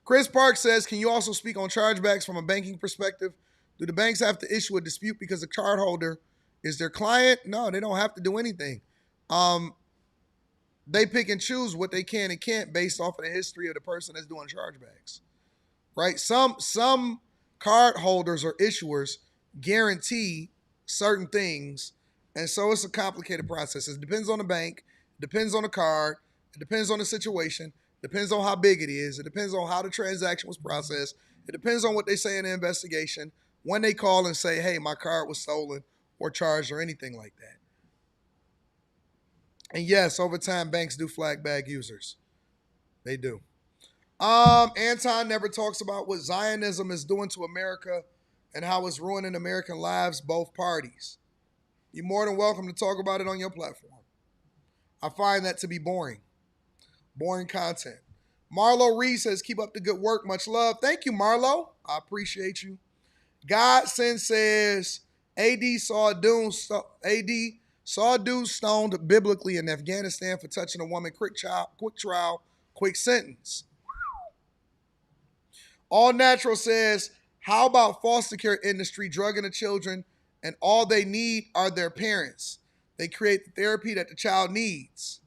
Chris Park says, can you also speak on chargebacks from a banking perspective? Do the banks have to issue a dispute because the cardholder is their client? No, they don't have to do anything. They pick and choose what they can and can't based off of the history of the person that's doing chargebacks, right? Some card holders or issuers guarantee certain things, and so it's a complicated process. It depends on the bank, it depends on the card, it depends on the situation, it depends on how big it is, it depends on how the transaction was processed, it depends on what they say in the investigation, when they call and say, hey, my card was stolen or charged or anything like that. And yes, over time, banks do flag bag users. They do. Anton never talks about what Zionism is doing to America and how it's ruining American lives, both parties. You're more than welcome to talk about it on your platform. I find that to be boring. Boring content. Marlo Reed says, keep up the good work. Much love. Thank you, Marlo. I appreciate you. Godson says, AD saw a dude stoned biblically in Afghanistan for touching a woman. Quick trial, quick sentence. All Natural says, how about foster care industry drugging the children and all they need are their parents? They create the therapy that the child needs.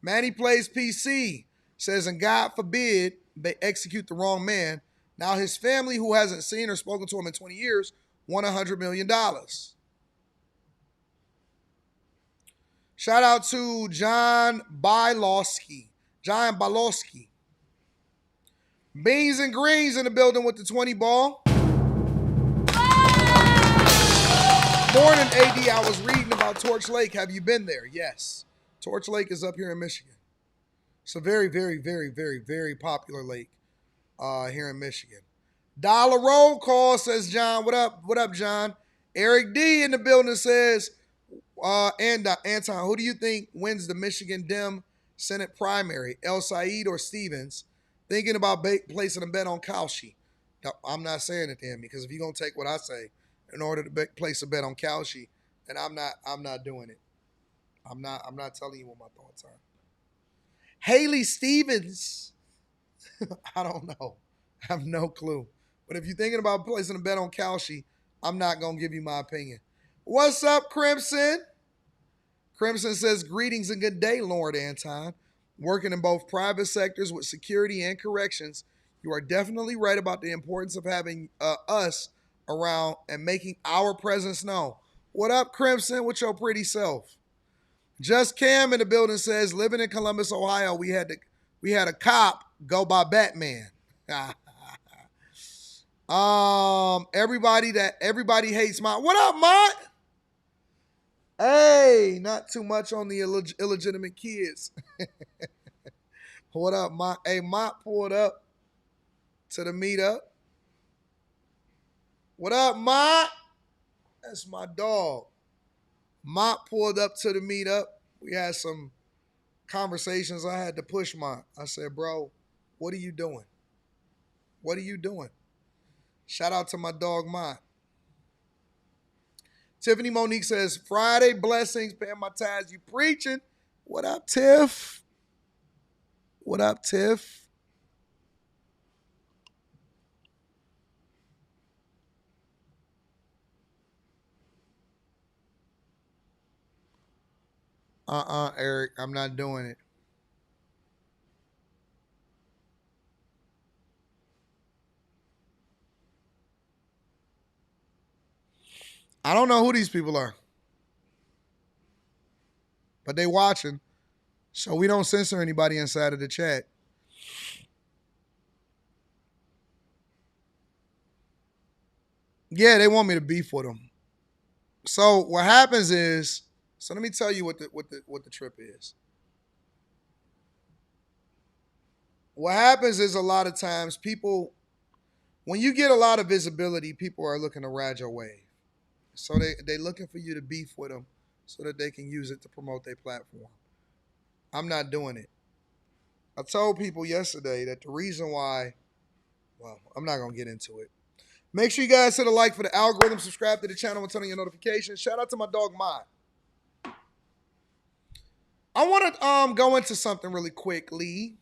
Manny Plays PC says, and God forbid they execute the wrong man. Now his family, who hasn't seen or spoken to him in 20 years, won $100 million. Shout out to John Bylowski. Beans and Greens in the building with the 20 ball. Morning, AD. I was reading about Torch Lake. Have you been there? Yes. Torch Lake is up here in Michigan. It's a very, very, very, very, very popular lake here in Michigan. Dollar roll call, says John. What up? What up, John? Eric D in the building says, and Anton, who do you think wins the Michigan Dem Senate primary? El Said or Stevens? Thinking about placing a bet on Kalshi. No, I'm not saying it to him because if you're gonna take what I say in order to place a bet on Kalshi, then I'm not doing it. I'm not telling you what my thoughts are. Haley Stevens. I don't know. I have no clue. But if you're thinking about placing a bet on Kalshi, I'm not going to give you my opinion. What's up, Crimson? Crimson says, greetings and good day, Lord Anton. Working in both private sectors with security and corrections, you are definitely right about the importance of having us around and making our presence known. What up, Crimson, with your pretty self? Just Cam in the building says, living in Columbus, Ohio, we had a cop go by Batman. Everybody hates Mott. What up, Mott? Hey, not too much on the illegitimate kids. What up, Mott? Hey, Mott pulled up to the meetup. What up, Mott? That's my dog. Mott pulled up to the meetup. We had some conversations I had to push I said, bro, what are you doing? What are you doing? Shout out to my dog, Ma. Tiffany Monique says, Friday blessings, paying my tithes. You preaching. What up, Tiff? What up, Tiff? Eric, I'm not doing it. I don't know who these people are, but they watching, so we don't censor anybody inside of the chat. Yeah, they want me to beef with them. So what happens is, so let me tell you what the trip is. What happens is a lot of times people, when you get a lot of visibility, people are looking to ride your wave. So they looking for you to beef with them so that they can use it to promote their platform. I'm not doing it. I told people yesterday that the reason why, well, I'm not going to get into it. Make sure you guys hit a like for the algorithm, subscribe to the channel, and turn on your notifications. Shout out to my dog, Mod. I want to go into something really quickly.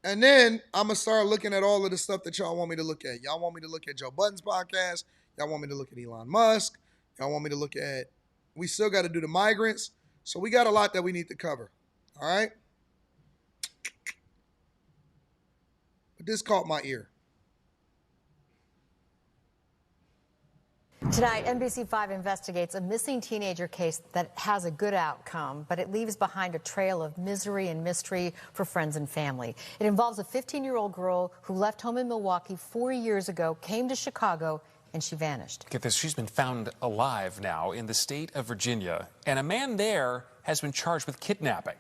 And then I'm going to start looking at all of the stuff that y'all want me to look at. Y'all want me to look at Joe Budden's podcast. Y'all want me to look at Elon Musk. Y'all want me to look at, we still got to do the migrants. So we got a lot that we need to cover. All right? But this caught my ear. Tonight, NBC5 investigates a missing teenager case that has a good outcome, but it leaves behind a trail of misery and mystery for friends and family. It involves a 15-year-old girl who left home in Milwaukee 4 years ago, came to Chicago, and she vanished. Get this, she's been found alive now in the state of Virginia, and a man there has been charged with kidnapping.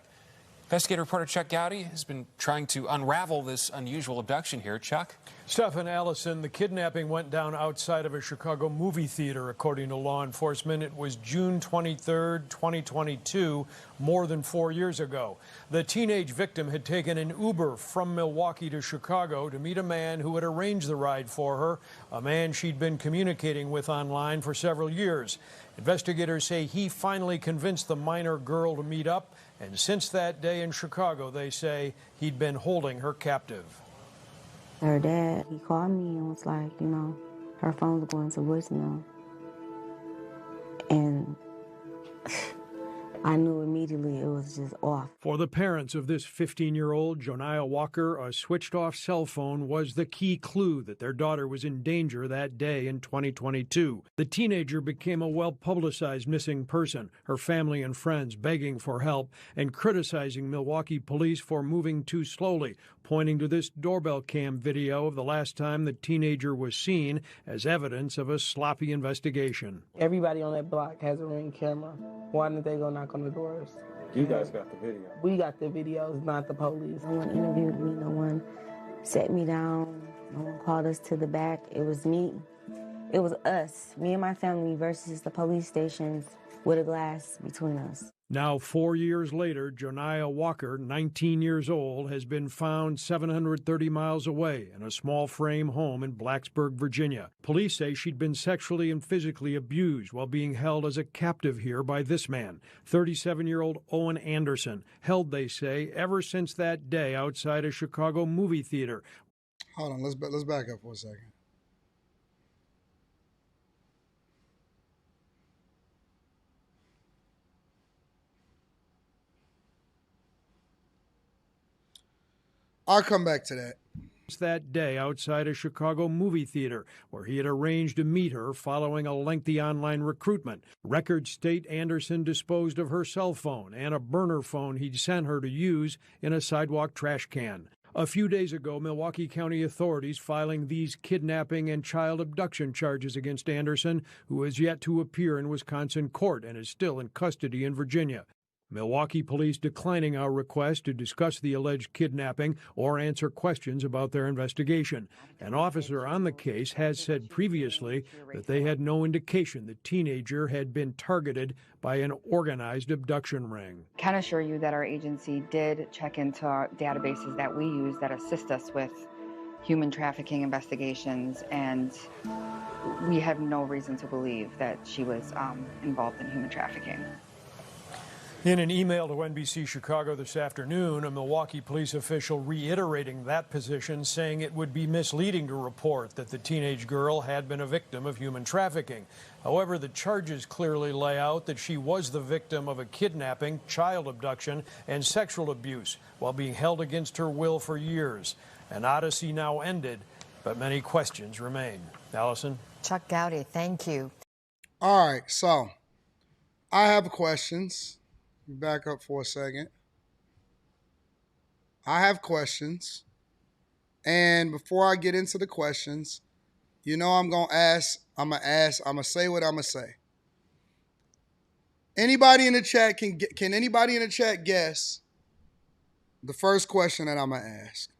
Investigative reporter Chuck Gowdy has been trying to unravel this unusual abduction here. Chuck? Stephen Allison, the kidnapping went down outside of a Chicago movie theater, according to law enforcement. It was June 23rd, 2022, more than 4 years ago. The teenage victim had taken an Uber from Milwaukee to Chicago to meet a man who had arranged the ride for her, a man she'd been communicating with online for several years. Investigators say he finally convinced the minor girl to meet up, and since that day in Chicago, they say he'd been holding her captive. Her dad, he called me and was like, you know, her phone was going to voicemail. And I knew immediately it was just off. For the parents of this 15-year-old, Joniah Walker, a switched-off cell phone was the key clue that their daughter was in danger that day in 2022. The teenager became a well-publicized missing person, her family and friends begging for help and criticizing Milwaukee police for moving too slowly, pointing to this doorbell cam video of the last time the teenager was seen as evidence of a sloppy investigation. Everybody on that block has a Ring camera. Why didn't they go knock on the doors? You guys got the video. We got the videos, not the police. No one interviewed me. No one set me down. No one called us to the back. It was me. It was us, me and my family, versus the police stations with a glass between us. Now, 4 years later, Joniah Walker, 19 years old, has been found 730 miles away in a small frame home in Blacksburg, Virginia. Police say she'd been sexually and physically abused while being held as a captive here by this man, 37-year-old Owen Anderson, held, they say, ever since that day outside a Chicago movie theater. Hold on, let's back up for a second. I'll come back to that. That day outside a Chicago movie theater where he had arranged to meet her following a lengthy online recruitment. Records state Anderson disposed of her cell phone and a burner phone he'd sent her to use in a sidewalk trash can. A few days ago, Milwaukee County authorities filing these kidnapping and child abduction charges against Anderson, who has yet to appear in Wisconsin court and is still in custody in Virginia. Milwaukee police declining our request to discuss the alleged kidnapping or answer questions about their investigation. An officer on the case has said previously that they had no indication the teenager had been targeted by an organized abduction ring. Can assure you that our agency did check into our databases that we use that assist us with human trafficking investigations, and we have no reason to believe that she was involved in human trafficking. In an email to NBC Chicago this afternoon, a Milwaukee police official reiterating that position, saying it would be misleading to report that the teenage girl had been a victim of human trafficking. However, the charges clearly lay out that she was the victim of a kidnapping, child abduction, and sexual abuse while being held against her will for years. An odyssey now ended, but many questions remain. Allison? Chuck Gowdy, thank you. All right, so I have questions. Back up for a second. I have questions. And before I get into the questions, you know I'm going to say what I'm going to say. Anybody in the chat, can anybody in the chat guess the first question that I'm going to ask?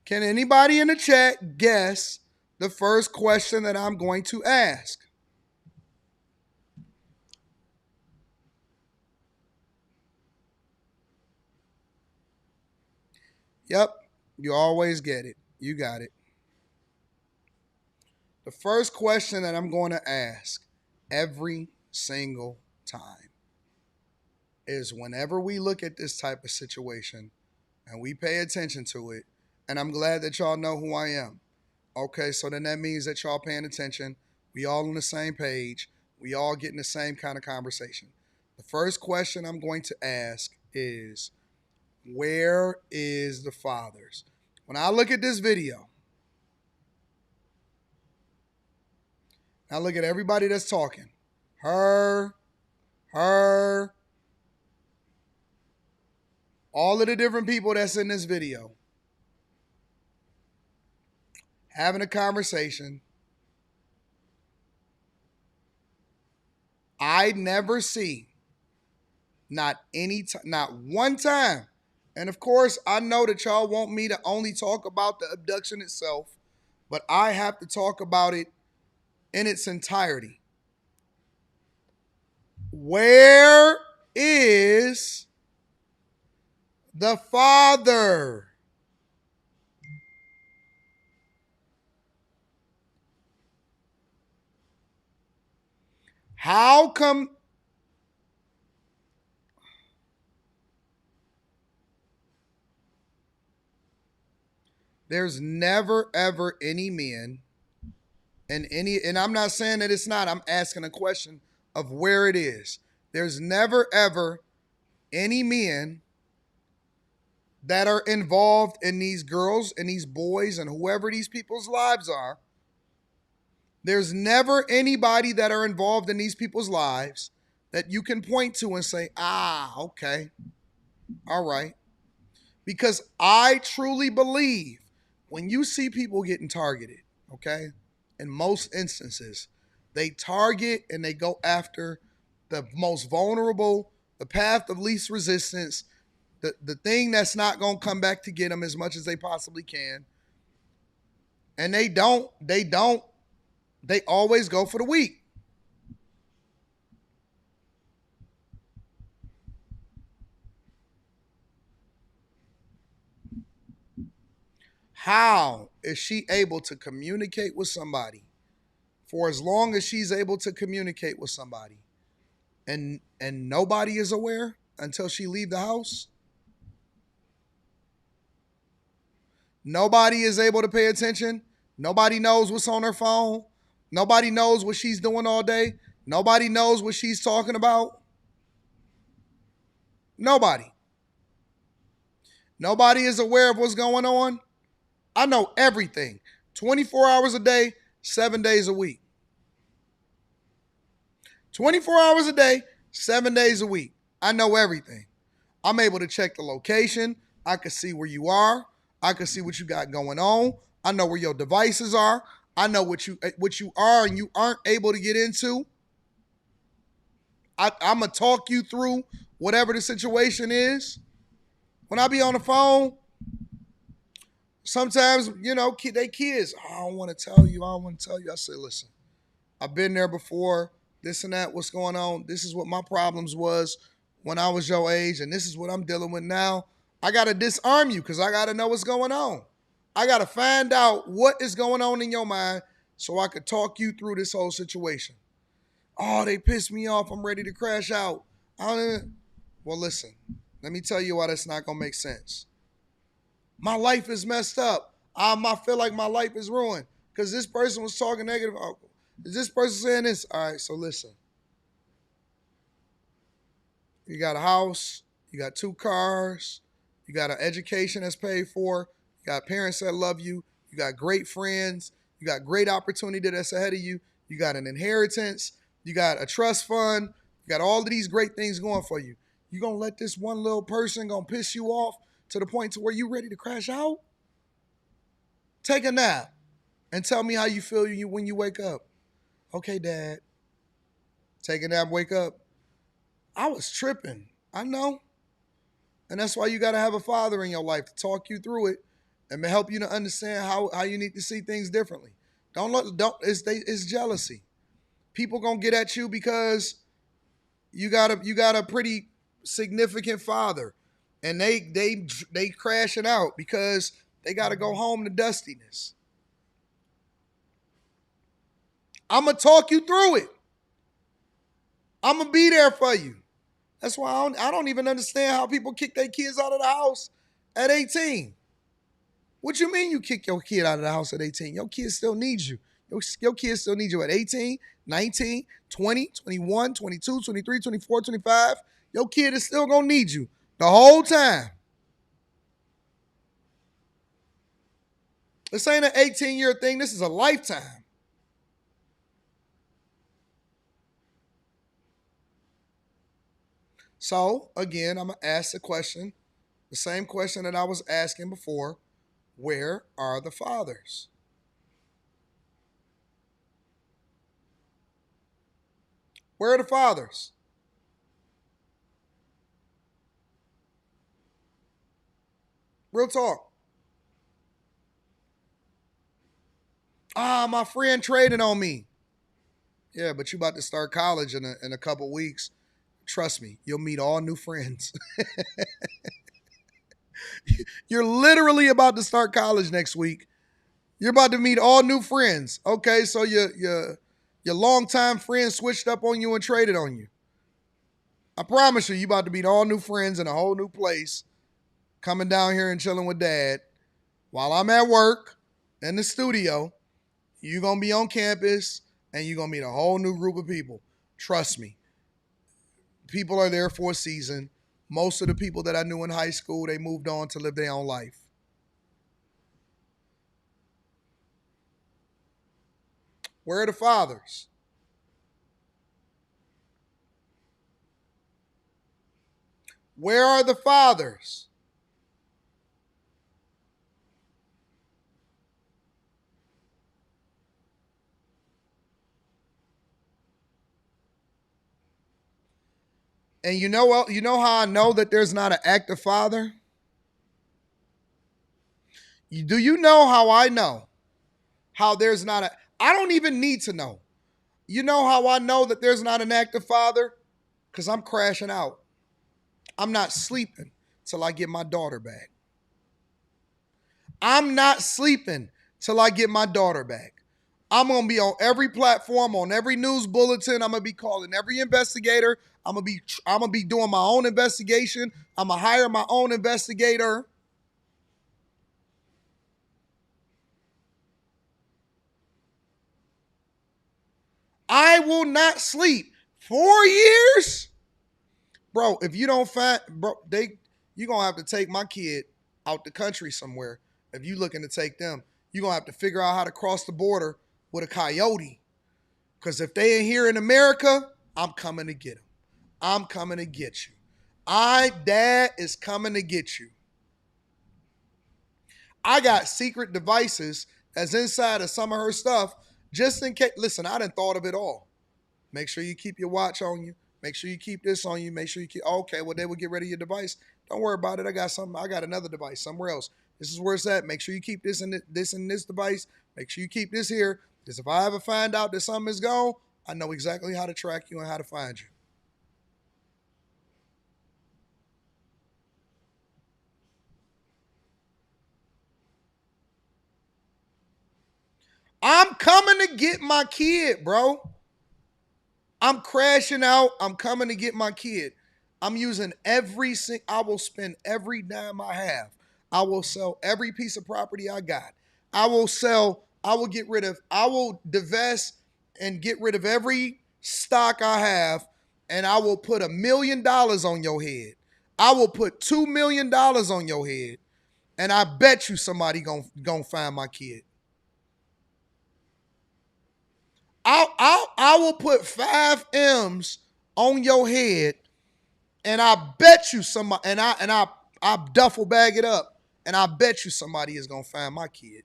Can anybody in the chat guess the first question that I'm going to ask? Yep, you always get it. You got it. The first question that I'm going to ask every single time is whenever we look at this type of situation and we pay attention to it, and I'm glad that y'all know who I am. Okay, so then that means that y'all paying attention. We all on the same page. We all getting the same kind of conversation. The first question I'm going to ask is, where is the fathers? When I look at this video, now look at everybody that's talking. Her, all of the different people that's in this video. Having a conversation. I never see, not one time. And of course, I know that y'all want me to only talk about the abduction itself, but I have to talk about it in its entirety. Where is the father? How come there's never ever any men and I'm not saying that it's not, I'm asking a question of where it is. There's never ever any men that are involved in these girls and these boys and whoever these people's lives are. There's never anybody that are involved in these people's lives that you can point to and say, okay, all right. Because I truly believe when you see people getting targeted, okay, in most instances, they target and they go after the most vulnerable, the path of least resistance, the thing that's not going to come back to get them as much as they possibly can. And they always go for the weak. How is she able to communicate with somebody for as long as she's able to communicate with somebody and nobody is aware until she leave the house? Nobody is able to pay attention. Nobody knows what's on her phone. Nobody knows what she's doing all day. Nobody knows what she's talking about. Nobody. Nobody is aware of what's going on. I know everything. 24 hours a day, 7 days a week. 24 hours a day, 7 days a week. I know everything. I'm able to check the location. I can see where you are. I can see what you got going on. I know where your devices are. I know what you are and you aren't able to get into. I'm going to talk you through whatever the situation is. When I be on the phone, sometimes, they kids, I don't want to tell you. I say, listen, I've been there before, this and that, what's going on? This is what my problems was when I was your age, and this is what I'm dealing with now. I got to disarm you because I got to know what's going on. I got to find out what is going on in your mind so I could talk you through this whole situation. Oh, they pissed me off. I'm ready to crash out. Well, listen, let me tell you why that's not going to make sense. My life is messed up. I feel like my life is ruined because this person was talking negative. Is this person saying this? All right, so listen. You got a house. You got 2 cars. You got an education that's paid for. You got parents that love you. You got great friends. You got great opportunity that's ahead of you. You got an inheritance. You got a trust fund. You got all of these great things going for you. You going to let this one little person going to piss you off to the point to where you ready to crash out? Take a nap and tell me how you feel when you wake up. Okay, Dad. Take a nap, wake up. I was tripping. I know. And that's why you got to have a father in your life to talk you through it and help you to understand how you need to see things differently. It's jealousy. People going to get at you because you got a pretty significant father and they crashing out because they got to go home to dustiness. I'm going to talk you through it. I'm going to be there for you. That's why I don't even understand how people kick their kids out of the house at 18. What you mean you kick your kid out of the house at 18? Your kid still needs you. Your kids still need you at 18, 19, 20, 21, 22, 23, 24, 25. Your kid is still going to need you the whole time. This ain't an 18-year thing. This is a lifetime. So, again, I'm going to ask the question, the same question that I was asking before. Where are the fathers? Where are the fathers? Real talk. My friend traded on me. Yeah, but you about to start college in a couple weeks. Trust me, you'll meet all new friends. You're literally about to start college next week. You're about to meet all new friends. Okay, so your longtime friend switched up on you and traded on you. I promise you about to meet all new friends in a whole new place, coming down here and chilling with Dad. While I'm at work in the studio, you're going to be on campus and you're going to meet a whole new group of people. Trust me. People are there for a season. Most of the people that I knew in high school, they moved on to live their own life. Where are the fathers? Where are the fathers? And you know how I know that there's not an active father? Do you know how I know how there's not a... I don't even need to know. You know how I know that there's not an active father? Because I'm crashing out. I'm not sleeping till I get my daughter back. I'm not sleeping till I get my daughter back. I'm going to be on every platform, on every news bulletin. I'm going to be calling every investigator. I'm going to be doing my own investigation. I'm going to hire my own investigator. I will not sleep. 4 years? Bro, if you don't find, you're going to have to take my kid out the country somewhere. If you looking to take them, you're going to have to figure out how to cross the border with a coyote. Because if they ain't here in America, I'm coming to get them. I'm coming to get you. Dad is coming to get you. I got secret devices that's inside of some of her stuff just in case. Listen, I done thought of it all. Make sure you keep your watch on you. Make sure you keep this on you. Make sure you keep, okay, well, they will get rid of your device. Don't worry about it. I got something. I got another device somewhere else. This is where it's at. Make sure you keep this in this device. Make sure you keep this here. Because if I ever find out that something is gone, I know exactly how to track you and how to find you. I'm coming to get my kid, bro. I'm crashing out. I'm coming to get my kid. I'm using I will spend every dime I have. I will sell every piece of property I got. I will divest and get rid of every stock I have, and I will put $1 million on your head. I will put $2 million on your head, and I bet you somebody gonna find my kid. I will put 5 M's on your head, and I bet you somebody, and I duffel bag it up, and I bet you somebody is gonna find my kid.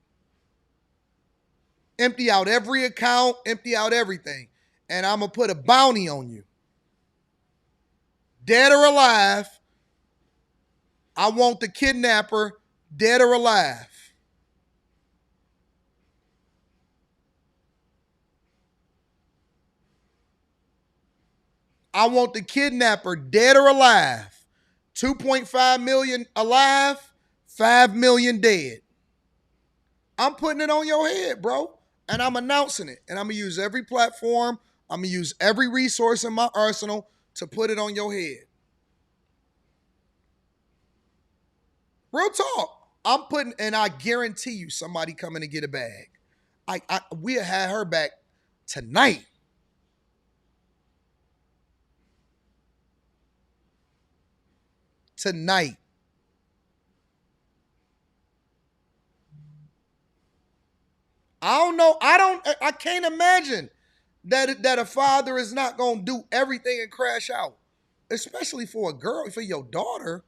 Empty out every account, empty out everything, and I'm gonna put a bounty on you. Dead or alive, I want the kidnapper, dead or alive. I want the kidnapper, dead or alive. 2.5 million alive, 5 million dead. I'm putting it on your head, bro. And I'm announcing it. And I'm going to use every platform. I'm going to use every resource in my arsenal to put it on your head. Real talk. And I guarantee you somebody coming to get a bag. We had her back tonight. Tonight. I don't know. I can't imagine that a father is not going to do everything and crash out, especially for a girl, for your daughter,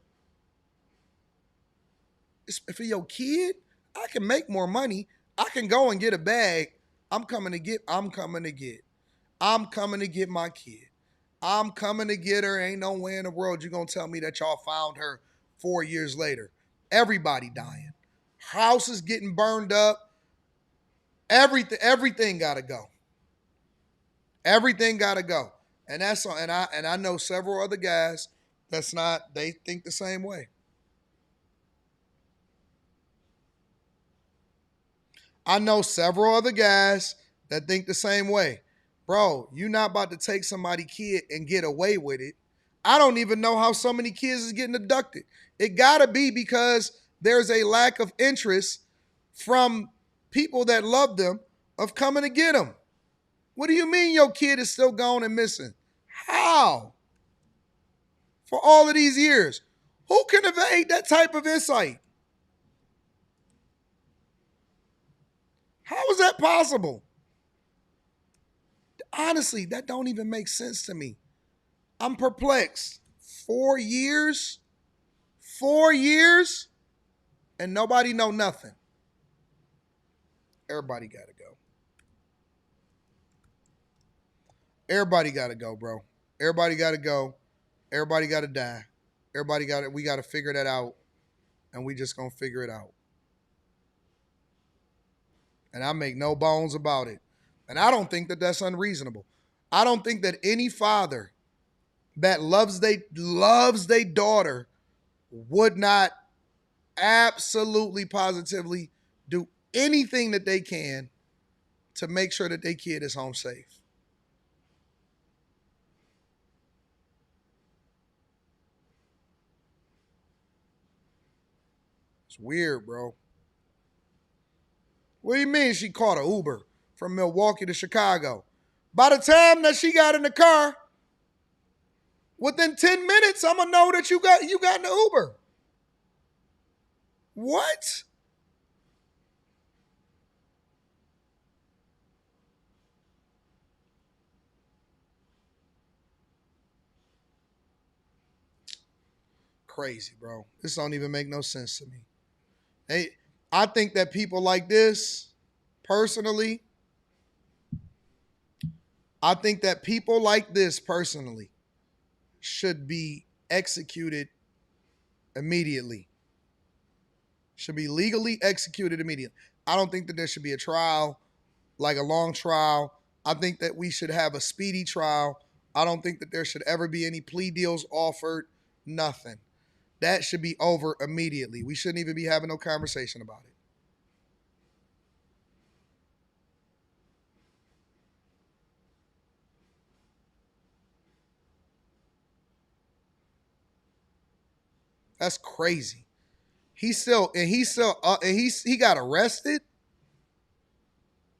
for your kid. I can make more money. I can go and get a bag. I'm coming to get my kid. I'm coming to get her. Ain't no way in the world you're going to tell me that y'all found her 4 years later. Everybody dying. House is getting burned up. Everything got to go. Everything got to go. And that's all. And I know several other guys they think the same way. I know several other guys that think the same way. Bro, you're not about to take somebody's kid and get away with it. I don't even know how so many kids is getting abducted. It got to be because there's a lack of interest from people that love them of coming to get them. What do you mean your kid is still gone and missing? How? For all of these years. Who can evade that type of insight? How is that possible? Honestly, that don't even make sense to me. I'm perplexed. 4 years? 4 years? And nobody know nothing. Everybody got to go. Everybody got to go, bro. Everybody got to go. Everybody got to die. We got to figure that out. And we just going to figure it out. And I make no bones about it. And I don't think that that's unreasonable. I don't think that any father that loves their daughter would not absolutely positively do anything that they can to make sure that their kid is home safe. It's weird, bro. What do you mean she caught an Uber from Milwaukee to Chicago? By the time that she got in the car, within 10 minutes, I'm going to know that you got in the Uber. What? Crazy, bro. This don't even make no sense to me. Hey, I think that people like this, personally, should be executed immediately. Should be legally executed immediately. I don't think that there should be a trial, like a long trial. I think that we should have a speedy trial. I don't think that there should ever be any plea deals offered, nothing. That should be over immediately. We shouldn't even be having no conversation about it. That's crazy. He got arrested.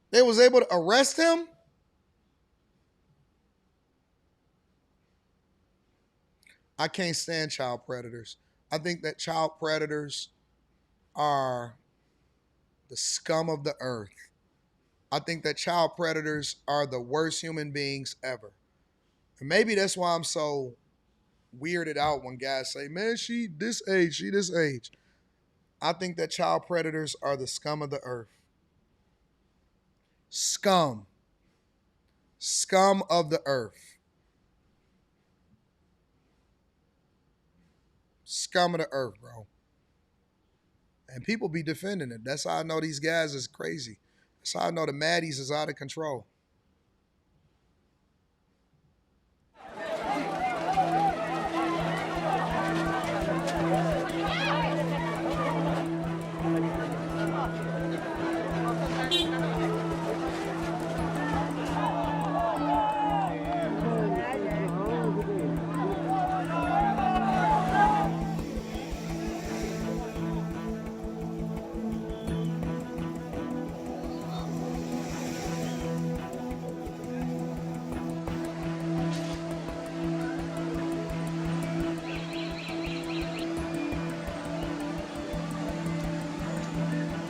They was able to arrest him. I can't stand child predators. I think that child predators are the scum of the earth. I think that child predators are the worst human beings ever. And maybe that's why I'm so weirded out when guys say, man, she this age. I think that child predators are the scum of the earth. Scum. Scum of the earth. Scum of the earth, bro. And people be defending it. That's how I know these guys is crazy. That's how I know the Maddies is out of control.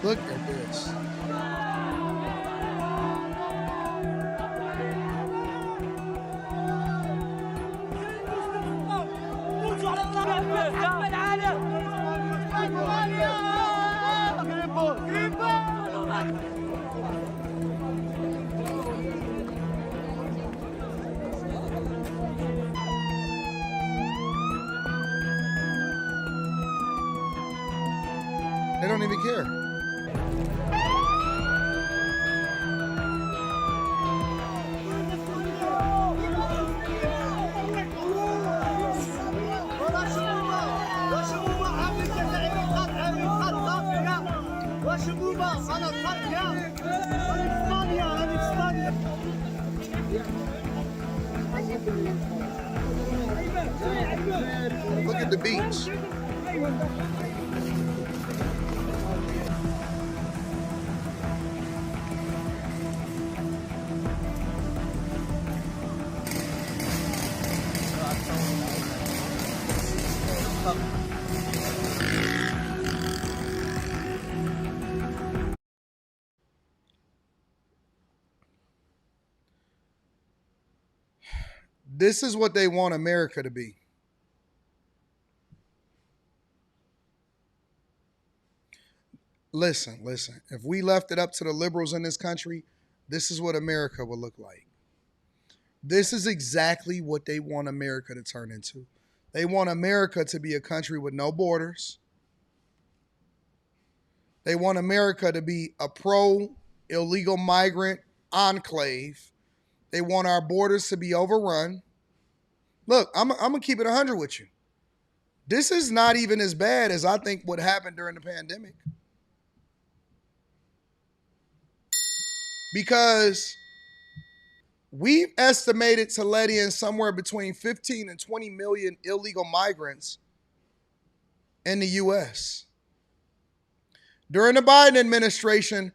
Look at this. They don't even care. Look at the beach. This is what they want America to be. Listen. If we left it up to the liberals in this country, this is what America would look like. This is exactly what they want America to turn into. They want America to be a country with no borders. They want America to be a pro-illegal migrant enclave. They want our borders to be overrun. Look, I'm going to keep it 100 with you. This is not even as bad as I think what happened during the pandemic. Because we've estimated to let in somewhere between 15 and 20 million illegal migrants in the U.S. During the Biden administration,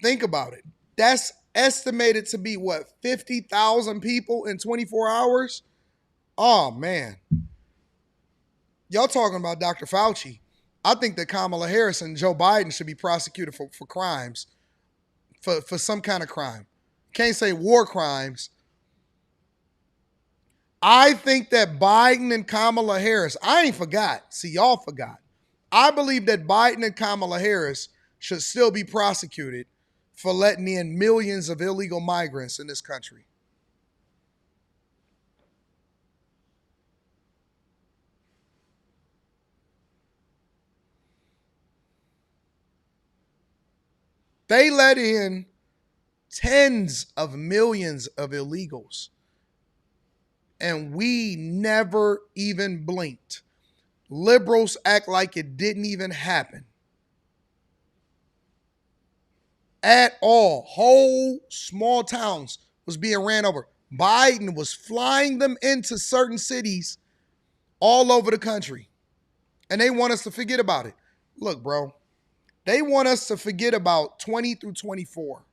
think about it. That's estimated to be, 50,000 people in 24 hours? Oh, man. Y'all talking about Dr. Fauci. I think that Kamala Harris and Joe Biden should be prosecuted for crimes, for some kind of crime. Can't say war crimes. I think that Biden and Kamala Harris, I ain't forgot. See, y'all forgot. I believe that Biden and Kamala Harris should still be prosecuted for letting in millions of illegal migrants in this country. They let in tens of millions of illegals, and we never even blinked. Liberals act like it didn't even happen at all. Whole small towns was being ran over. Biden was flying them into certain cities all over the country, and they want us to forget about it. Look, bro, they want us to forget about 20 through 24.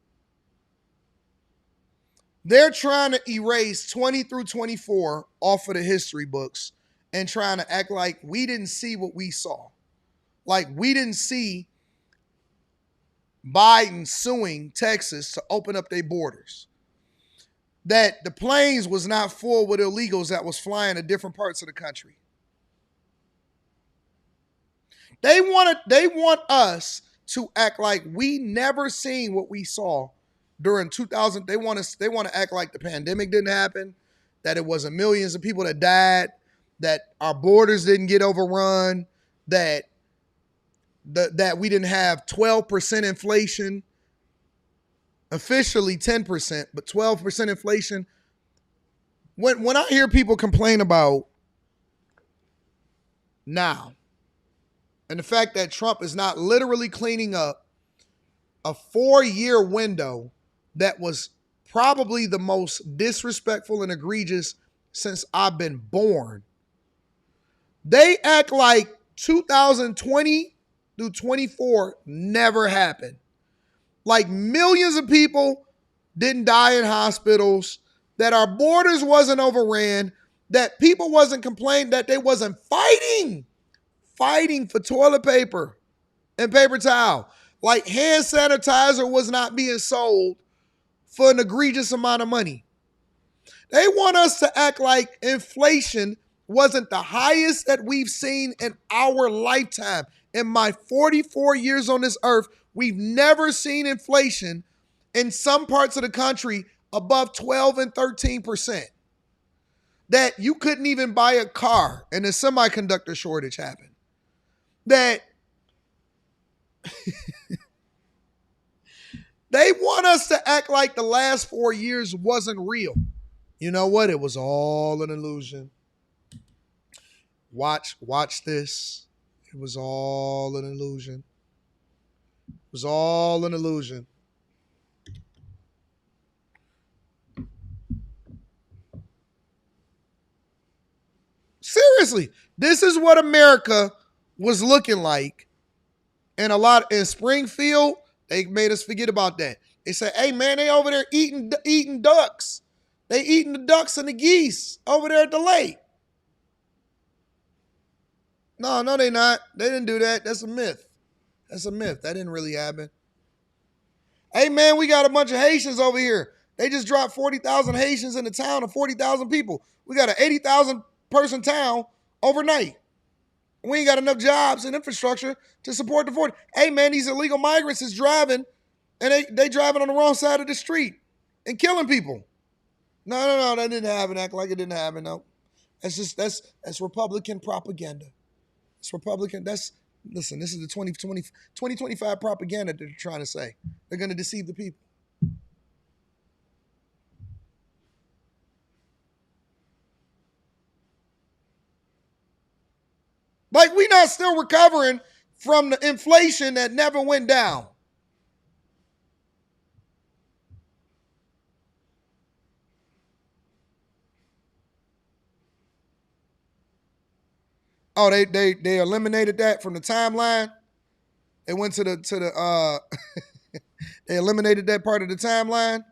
They're trying to erase 20 through 24 off of the history books and trying to act like we didn't see what we saw. Like we didn't see Biden suing Texas to open up their borders. That the planes was not full with illegals that was flying to different parts of the country. They want us to act like we never seen what we saw during 2000. They want to act like the pandemic didn't happen, that it wasn't millions of people that died, that our borders didn't get overrun, that we didn't have 12% inflation, officially 10%, but 12% inflation. When I hear people complain about now, and the fact that Trump is not literally cleaning up a 4-year window that was probably the most disrespectful and egregious since I've been born. They act like 2020 through 24 never happened. Like millions of people didn't die in hospitals, that our borders wasn't overran, that people wasn't complaining, that they wasn't fighting for toilet paper and paper towel. Like hand sanitizer was not being sold for an egregious amount of money. They want us to act like inflation wasn't the highest that we've seen in our lifetime. In my 44 years on this earth, we've never seen inflation in some parts of the country above 12 and 13%. That you couldn't even buy a car and a semiconductor shortage happened. That they want us to act like the last 4 years wasn't real. You know what? It was all an illusion. Watch this. It was all an illusion. It was all an illusion. Seriously, this is what America was looking like. And in Springfield, they made us forget about that. They said, hey man, they over there eating ducks. They eating the ducks and the geese over there at the lake. No, they not. They didn't do that. That's a myth. That's a myth. That didn't really happen. Hey man, we got a bunch of Haitians over here. They just dropped 40,000 Haitians in the town of 40,000 people. We got an 80,000 person town overnight. We ain't got enough jobs and infrastructure to support the 40. Hey man, these illegal migrants is driving, and they driving on the wrong side of the street and killing people. No, that didn't happen. Act like it didn't happen. No, that's Republican propaganda. It's Republican. Listen, this is the 2025 propaganda that they're trying to say. They're going to deceive the people. Like we not still recovering from the inflation that never went down. Oh, they eliminated that from the timeline. They went to the they eliminated that part of the timeline.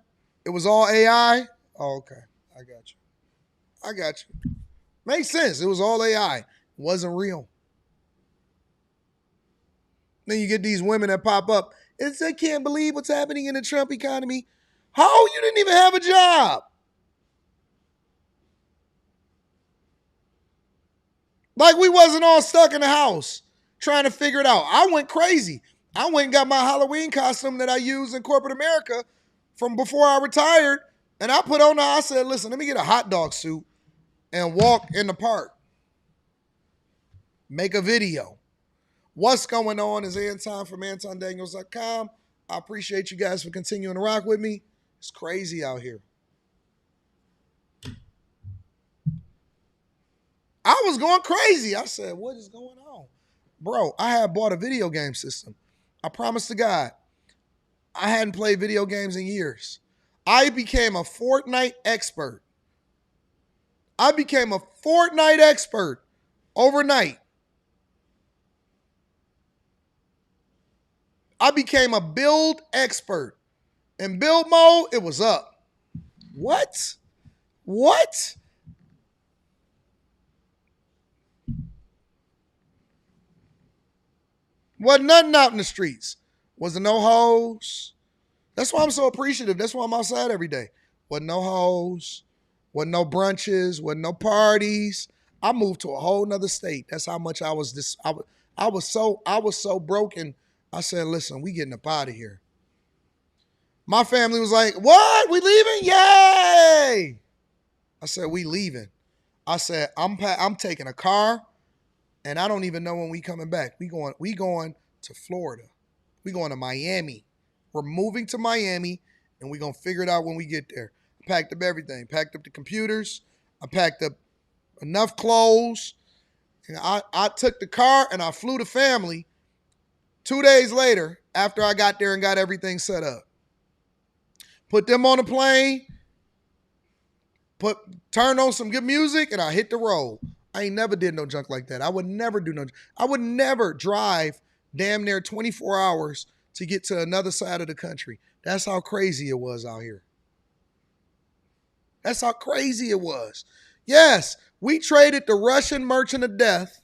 It was all AI. Oh, okay. I got you. Makes sense. It was all AI. It wasn't real. Then you get these women that pop up. I can't believe what's happening in the Trump economy. How? You didn't even have a job. Like we wasn't all stuck in the house. trying to figure it out. I went crazy. I went and got my Halloween costume that I used in corporate America from before I retired, and I put on. I said, listen, let me get a hot dog suit and walk in the park. Make a video. What's going on is Anton from AntonDaniels.com. I appreciate you guys for continuing to rock with me. It's crazy out here. I was going crazy. I said, what is going on? Bro, I had bought a video game system. I promise to God, I hadn't played video games in years. I became a Fortnite expert. I became a Fortnite expert overnight. I became a build expert. In build mode, it was up. What? What? Wasn't nothing out in the streets. Wasn't no hoes. That's why I'm so appreciative. That's why I'm outside every day. Wasn't no hoes. Wasn't no brunches. Wasn't no parties. I moved to a whole nother state. That's how much I was I was so broken. I said, listen, we getting up out of here. My family was like, what? We leaving? Yay! I said, we leaving. I said, I'm taking a car, and I don't even know when we coming back. We going to Florida. We going to Miami. We're moving to Miami, and we're going to figure it out when we get there. I packed up everything. Packed up the computers. I packed up enough clothes. And I took the car, and I flew the family 2 days later after I got there and got everything set up. Put them on a plane, turned on some good music, and I hit the road. I ain't never did no junk like that. I would never do no junk. I would never drive damn near 24 hours to get to another side of the country. That's how crazy it was out here. That's how crazy it was. Yes, we traded the Russian merchant of death.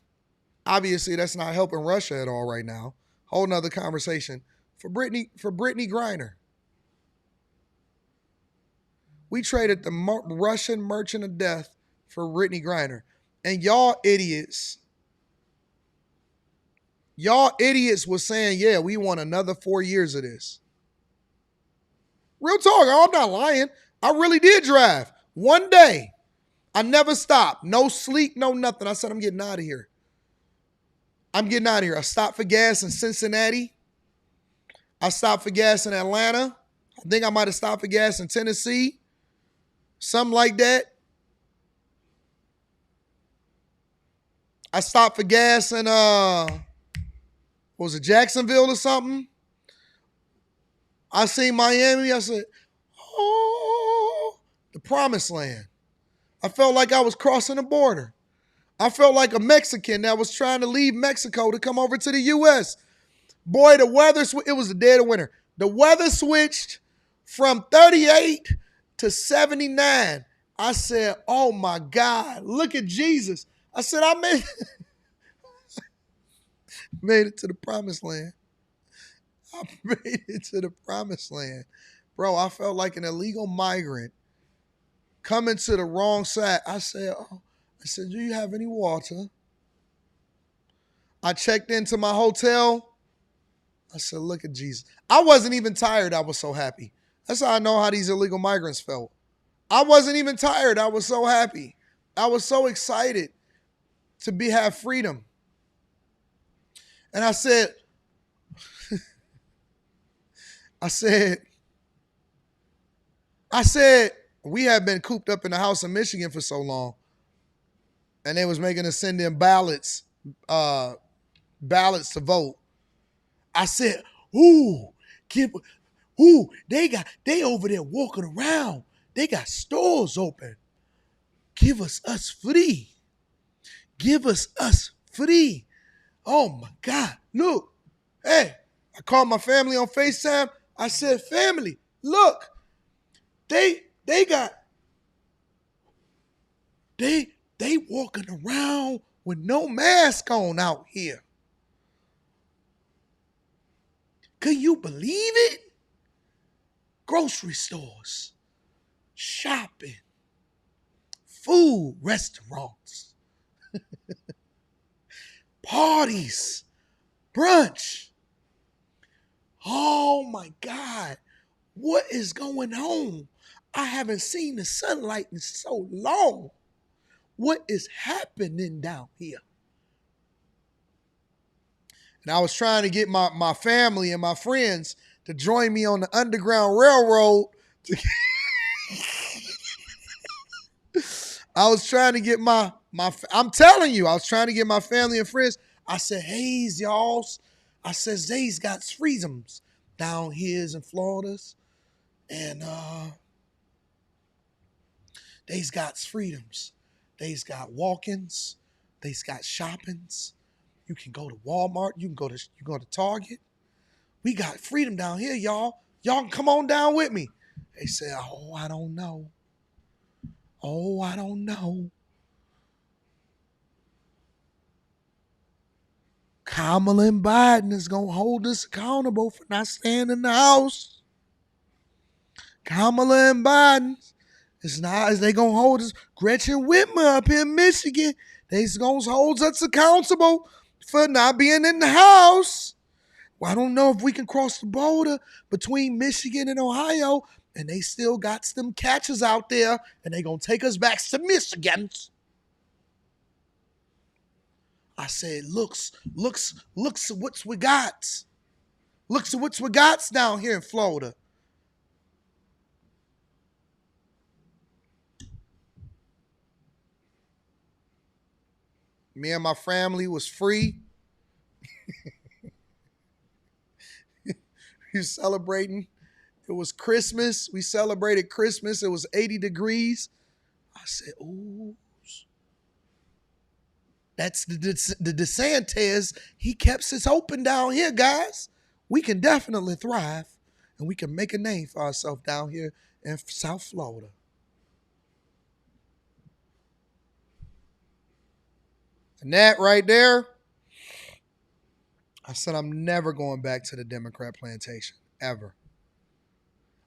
Obviously, that's not helping Russia at all right now. Whole nother conversation. For Brittany Griner. We traded the Russian merchant of death for Brittany Griner. And y'all idiots was saying, yeah, we want another 4 years of this. Real talk, I'm not lying. I really did drive. One day, I never stopped. No sleep, no nothing. I said, I'm getting out of here. I'm getting out of here. I stopped for gas in Cincinnati. I stopped for gas in Atlanta. I think I might have stopped for gas in Tennessee. Something like that. I stopped for gas in, was it Jacksonville or something? I seen Miami. I said, oh, the promised land. I felt like I was crossing the border. I felt like a Mexican that was trying to leave Mexico to come over to the U.S. Boy, the weather, it was the dead of winter. The weather switched from 38 to 79. I said, oh my God, look at Jesus. I said, I made it to the promised land. I made it to the promised land. Bro, I felt like an illegal migrant coming to the wrong side. I said, do you have any water? I checked into my hotel. I said, look at Jesus. I wasn't even tired. I was so happy. That's how I know how these illegal migrants felt. I wasn't even tired. I was so happy. I was so excited to have freedom. And I said, we have been cooped up in the house in Michigan for so long. And they was making us send in ballots to vote. I said, they over there walking around. They got stores open. Give us free. Give us free. Oh my God, look. Hey, I called my family on FaceTime. I said, family, look. They walking around with no mask on out here. Can you believe it? Grocery stores, shopping, food, restaurants, parties. brunch. Oh my God, what is going on? I haven't seen the sunlight in so long. What is happening down here? And I was trying to get my family and my friends to join me on the Underground Railroad. I was trying to get I'm telling you, I was trying to get my family and friends. I said, hey, y'all. I said, they's got freedoms down here in Florida. And they's got freedoms. They's got walk-ins. They's got shoppings. You can go to Walmart. You can go to Target. We got freedom down here, y'all. Y'all can come on down with me. They said, oh, I don't know. Oh, I don't know. Kamala and Biden is going to hold us accountable for not staying in the house. Kamala and Biden is they going to hold us. Gretchen Whitmer up here in Michigan, they's going to hold us accountable for not being in the house. Well, I don't know if we can cross the border between Michigan and Ohio, and they still got some catches out there, and they going to take us back to Michigan. I said, looks at what we got. Looks at what we got down here in Florida. Me and my family was free. We were celebrating. It was Christmas. We celebrated Christmas. It was 80 degrees. I said, ooh. That's the DeSantis. He kept us open down here, guys. We can definitely thrive, and we can make a name for ourselves down here in South Florida. And that right there, I said I'm never going back to the Democrat plantation, ever.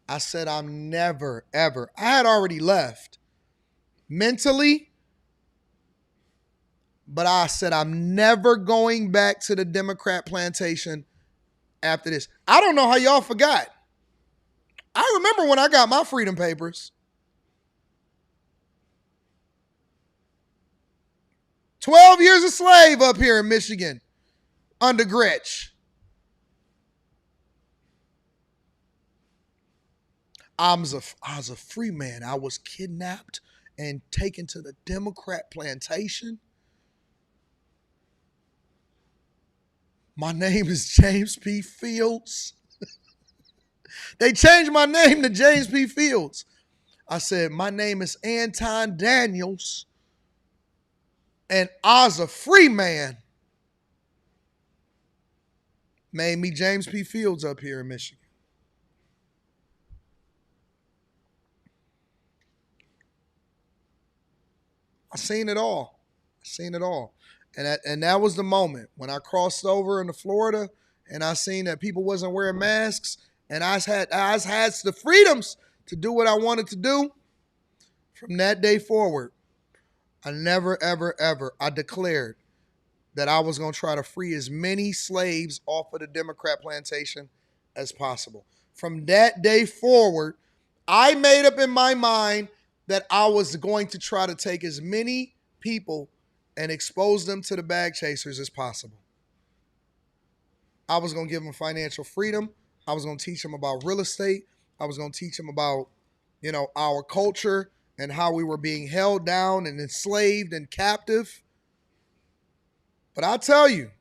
I said I'm never, ever. I had already left mentally, but I said I'm never going back to the Democrat plantation after this. I don't know how y'all forgot. I remember when I got my freedom papers. 12 years a slave up here in Michigan under Gretch. I was a free man. I was kidnapped and taken to the Democrat plantation. My name is James P. Fields. They changed my name to James P. Fields. I said, my name is Anton Daniels, and I was a free man. Made me James P. Fields up here in Michigan. I seen it all. And that was the moment when I crossed over into Florida and I seen that people wasn't wearing masks, and I had the freedoms to do what I wanted to do. From that day forward, I never, ever, ever, I declared that I was going to try to free as many slaves off of the Democrat plantation as possible. From that day forward, I made up in my mind that I was going to try to take as many people and expose them to the bag chasers as possible. I was going to give them financial freedom. I was going to teach them about real estate. I was going to teach them about, our culture and how we were being held down and enslaved and captive. But I tell you,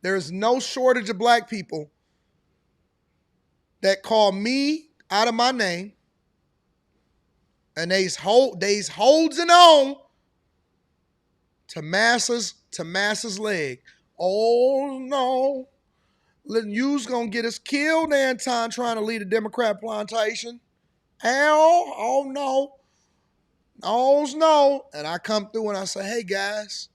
there is no shortage of black people that call me out of my name, and they's holding on to Massa's leg. Oh no, you's gonna get us killed, Anton, trying to lead a Democrat plantation. Hell, oh no, no. And I come through and I say, hey guys,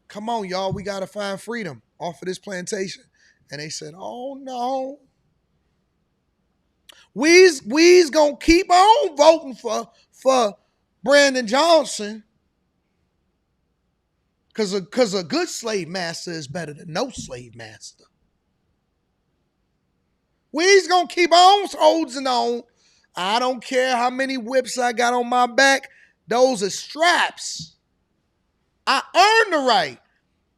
come on, y'all, we gotta find freedom off of this plantation. And they said, oh no. We's gonna keep on voting for Brandon Johnson, Because a good slave master is better than no slave master. We's going to keep on holding on. I don't care how many whips I got on my back. Those are straps. I earned the right.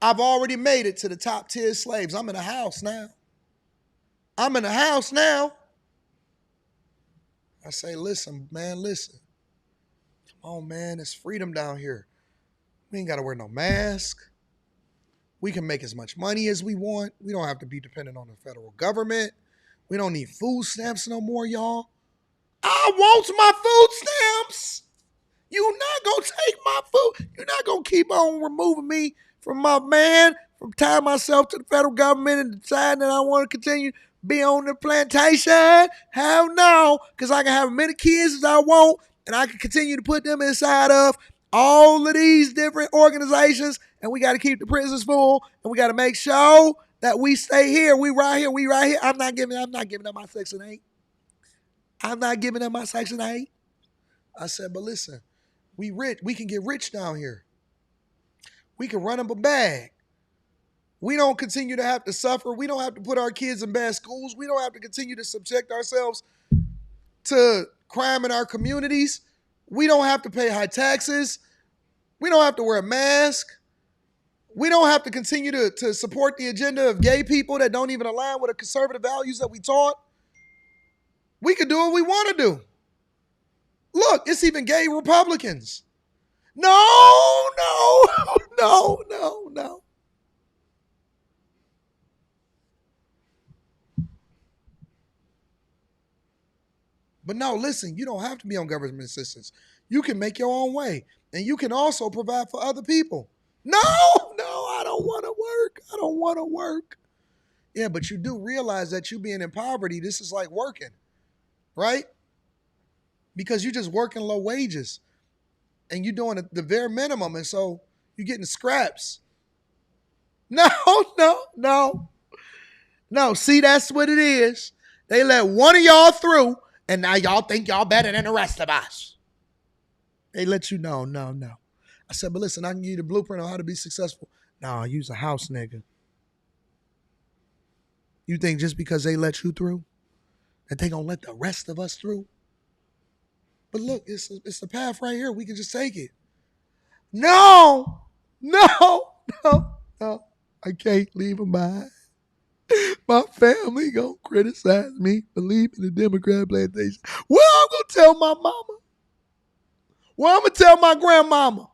I've already made it to the top tier slaves. I'm in a house now. I'm in a house now. I say, listen, man, listen. Come on, man, it's freedom down here. We ain't got to wear no mask. We can make as much money as we want. We don't have to be dependent on the federal government. We don't need food stamps no more, y'all. I want my food stamps. You're not going to take my food. You're not going to keep on removing me from my man, from tying myself to the federal government and deciding that I want to continue to be on the plantation. Hell no, because I can have as many kids as I want, and I can continue to put them inside of all of these different organizations, and we got to keep the prisons full, and we got to make sure that we stay here. We right here. I'm not giving up my Section 8. I'm not giving up my Section 8. I said, but listen, we rich. We can get rich down here. We can run up a bag. We don't continue to have to suffer. We don't have to put our kids in bad schools. We don't have to continue to subject ourselves to crime in our communities. We don't have to pay high taxes. We don't have to wear a mask. We don't have to continue to support the agenda of gay people that don't even align with the conservative values that we taught. We can do what we want to do. Look, it's even gay Republicans. No. But no, listen, you don't have to be on government assistance. You can make your own way. And you can also provide for other people. No, I don't want to work. Yeah, but you do realize that you being in poverty, this is like working, right? Because you're just working low wages and you're doing the bare minimum. And so you're getting scraps. No. See, that's what it is. They let one of y'all through and now y'all think y'all better than the rest of us. They let you know, no. I said, but listen, I can give you the blueprint on how to be successful. No, use a house nigga. You think just because they let you through, that they gonna let the rest of us through? But look, it's the path right here. We can just take it. No. I can't leave them behind. My family gonna criticize me for leaving the Democrat plantation. Well, I'm gonna tell my mama. Well, I'm gonna tell my grandmama.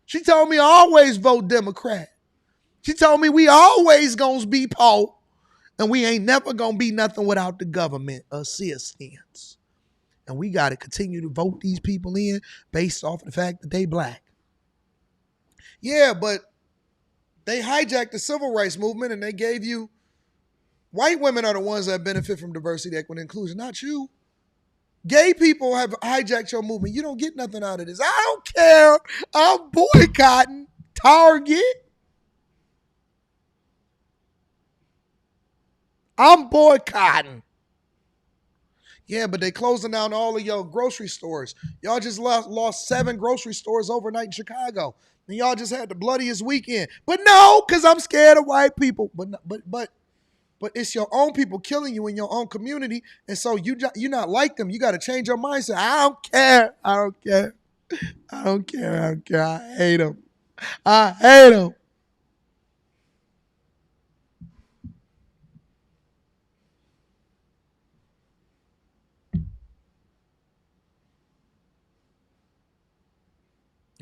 She told me always vote Democrat. She told me we always gonna be poor, and we ain't never gonna be nothing without the government assistance. And we got to continue to vote these people in based off of the fact that they black. Yeah, but they hijacked the civil rights movement and they gave you, white women are the ones that benefit from diversity, equity, and inclusion, not you. Gay people have hijacked your movement. You don't get nothing out of this. I don't care. I'm boycotting Target. I'm boycotting. Yeah, but they closing down all of your grocery stores. Y'all just lost 7 grocery stores overnight in Chicago. And y'all just had the bloodiest weekend. But no, because I'm scared of white people. But it's your own people killing you in your own community. And so you're not like them. You got to change your mindset. I don't care. I hate them.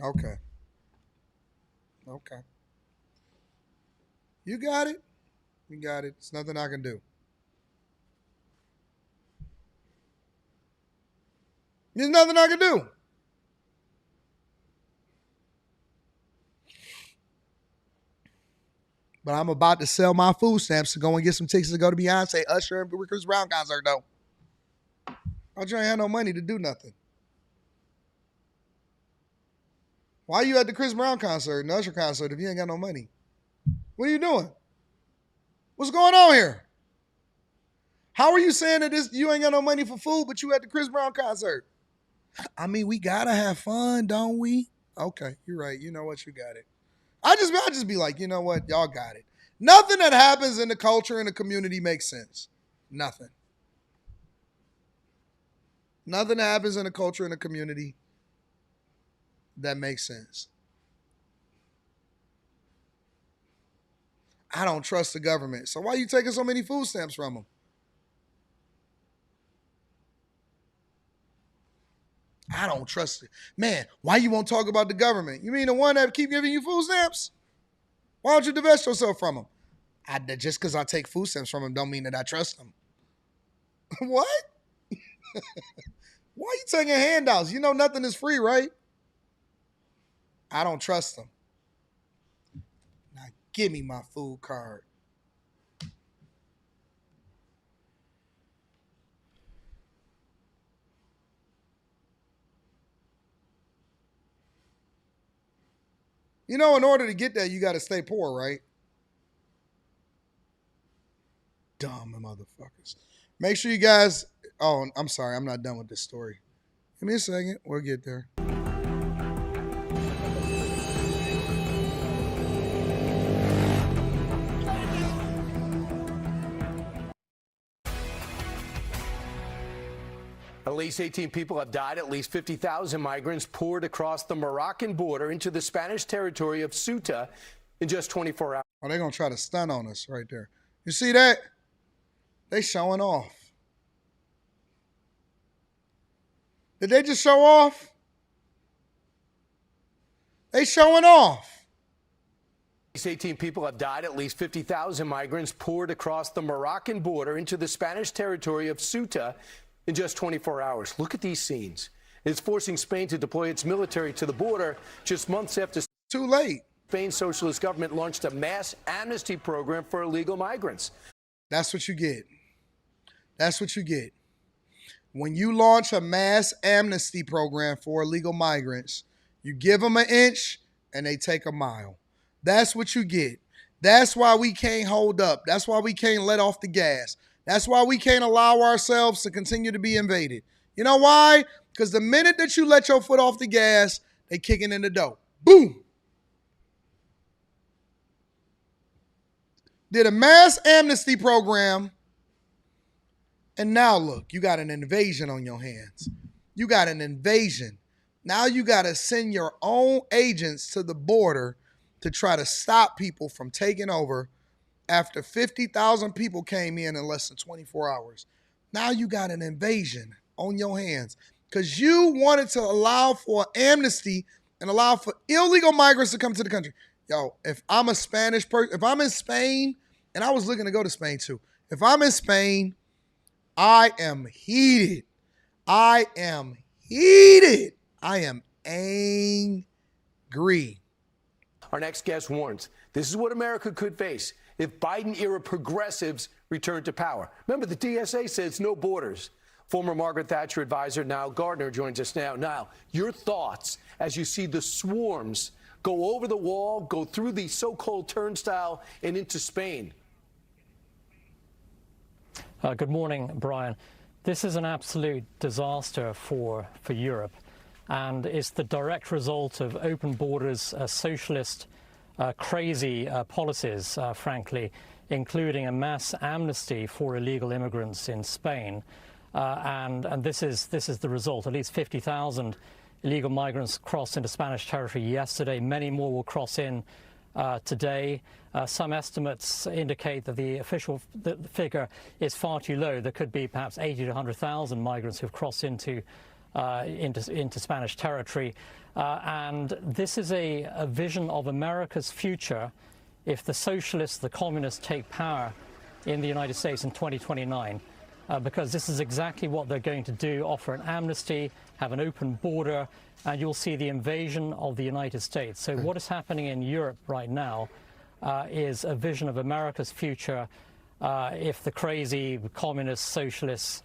Okay. You got it. There's nothing I can do. There's nothing I can do. But I'm about to sell my food stamps to go and get some tickets to go to Beyonce, Usher, and Chris Brown concert, though. I ain't have no money to do nothing. Why you at the Chris Brown concert and Usher concert if you ain't got no money? What are you doing? What's going on here? How are you saying that you ain't got no money for food, but you at the Chris Brown concert? I mean, we gotta have fun, don't we? Okay, you're right. You know what? You got it. I just be like, you know what? Y'all got it. Nothing that happens in the culture and the community makes sense. Nothing. Nothing that happens in the culture and the community that makes sense. I don't trust the government. So why are you taking so many food stamps from them? I don't trust it. Man, why you won't talk about the government? You mean the one that keep giving you food stamps? Why don't you divest yourself from them? Just because I take food stamps from them don't mean that I trust them. What? Why are you taking handouts? You know nothing is free, right? I don't trust them. Now give me my food card. You know, in order to get that, you got to stay poor, right? Dumb motherfuckers. Make sure you guys... Oh, I'm sorry. I'm not done with this story. Give me a second. We'll get there. At least 18 people have died. At least 50,000 migrants poured across the Moroccan border into the Spanish territory of Ceuta in just 24 hours. Oh, they're going to try to stun on us right there. You see that? They showing off. Did they just show off? They showing off. At least 18 people have died. At least 50,000 migrants poured across the Moroccan border into the Spanish territory of Ceuta in just 24 hours. Look at these scenes. It's forcing Spain to deploy its military to the border just months after too late. Spain's socialist government launched a mass amnesty program for illegal migrants. That's what you get. That's what you get. When you launch a mass amnesty program for illegal migrants, you give them an inch and they take a mile. That's what you get. That's why we can't hold up. That's why we can't let off the gas. That's why we can't allow ourselves to continue to be invaded. You know why? Because the minute that you let your foot off the gas, they kicking in the door. Boom. Did a mass amnesty program, and now look, you got an invasion on your hands. You got an invasion. Now you got to send your own agents to the border to try to stop people from taking over after 50,000 people came in less than 24 hours. Now you got an invasion on your hands because you wanted to allow for amnesty and allow for illegal migrants to come to the country. Yo, if I'm a Spanish person, if I'm in Spain, and I was looking to go to Spain too. If I'm in Spain, I am heated. I am heated. I am angry. Our next guest warns this is what America could face if Biden-era progressives return to power. Remember, the TSA says no borders. Former Margaret Thatcher advisor Niall Gardner joins us now. Niall, your thoughts as you see the swarms go over the wall, go through the so-called turnstile and into Spain. Good morning, Brian. This is an absolute disaster for Europe, and it's the direct result of open borders, socialist, crazy policies, frankly, including a mass amnesty for illegal immigrants in Spain. And this is the result. At least 50,000 illegal migrants crossed into Spanish territory yesterday. Many more will cross in today. Some estimates indicate that the official figure is far too low. There could be perhaps 80 to 100,000 migrants who've crossed into Spanish territory. And this is a vision of America's future if the socialists, the communists take power in the United States in 2029. Because this is exactly what they're going to do, offer an amnesty, have an open border, and you'll see the invasion of the United States. So what is happening in Europe right now is a vision of America's future if the crazy communists, socialists,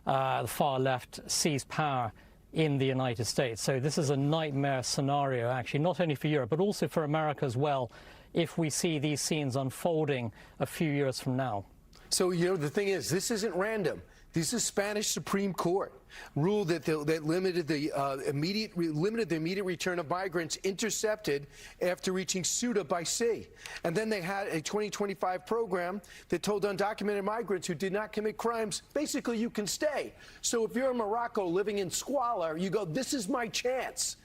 the far left seize power in the United States. So this is a nightmare scenario, actually, not only for Europe, but also for America as well, if we see these scenes unfolding a few years from now. So, you know, the thing is, this isn't random. This is Spanish Supreme Court ruled that limited the immediate return of migrants intercepted after reaching Ceuta by sea. And then they had a 2025 program that told undocumented migrants who did not commit crimes, basically you can stay. So if you're in Morocco living in squalor, you go, this is my chance.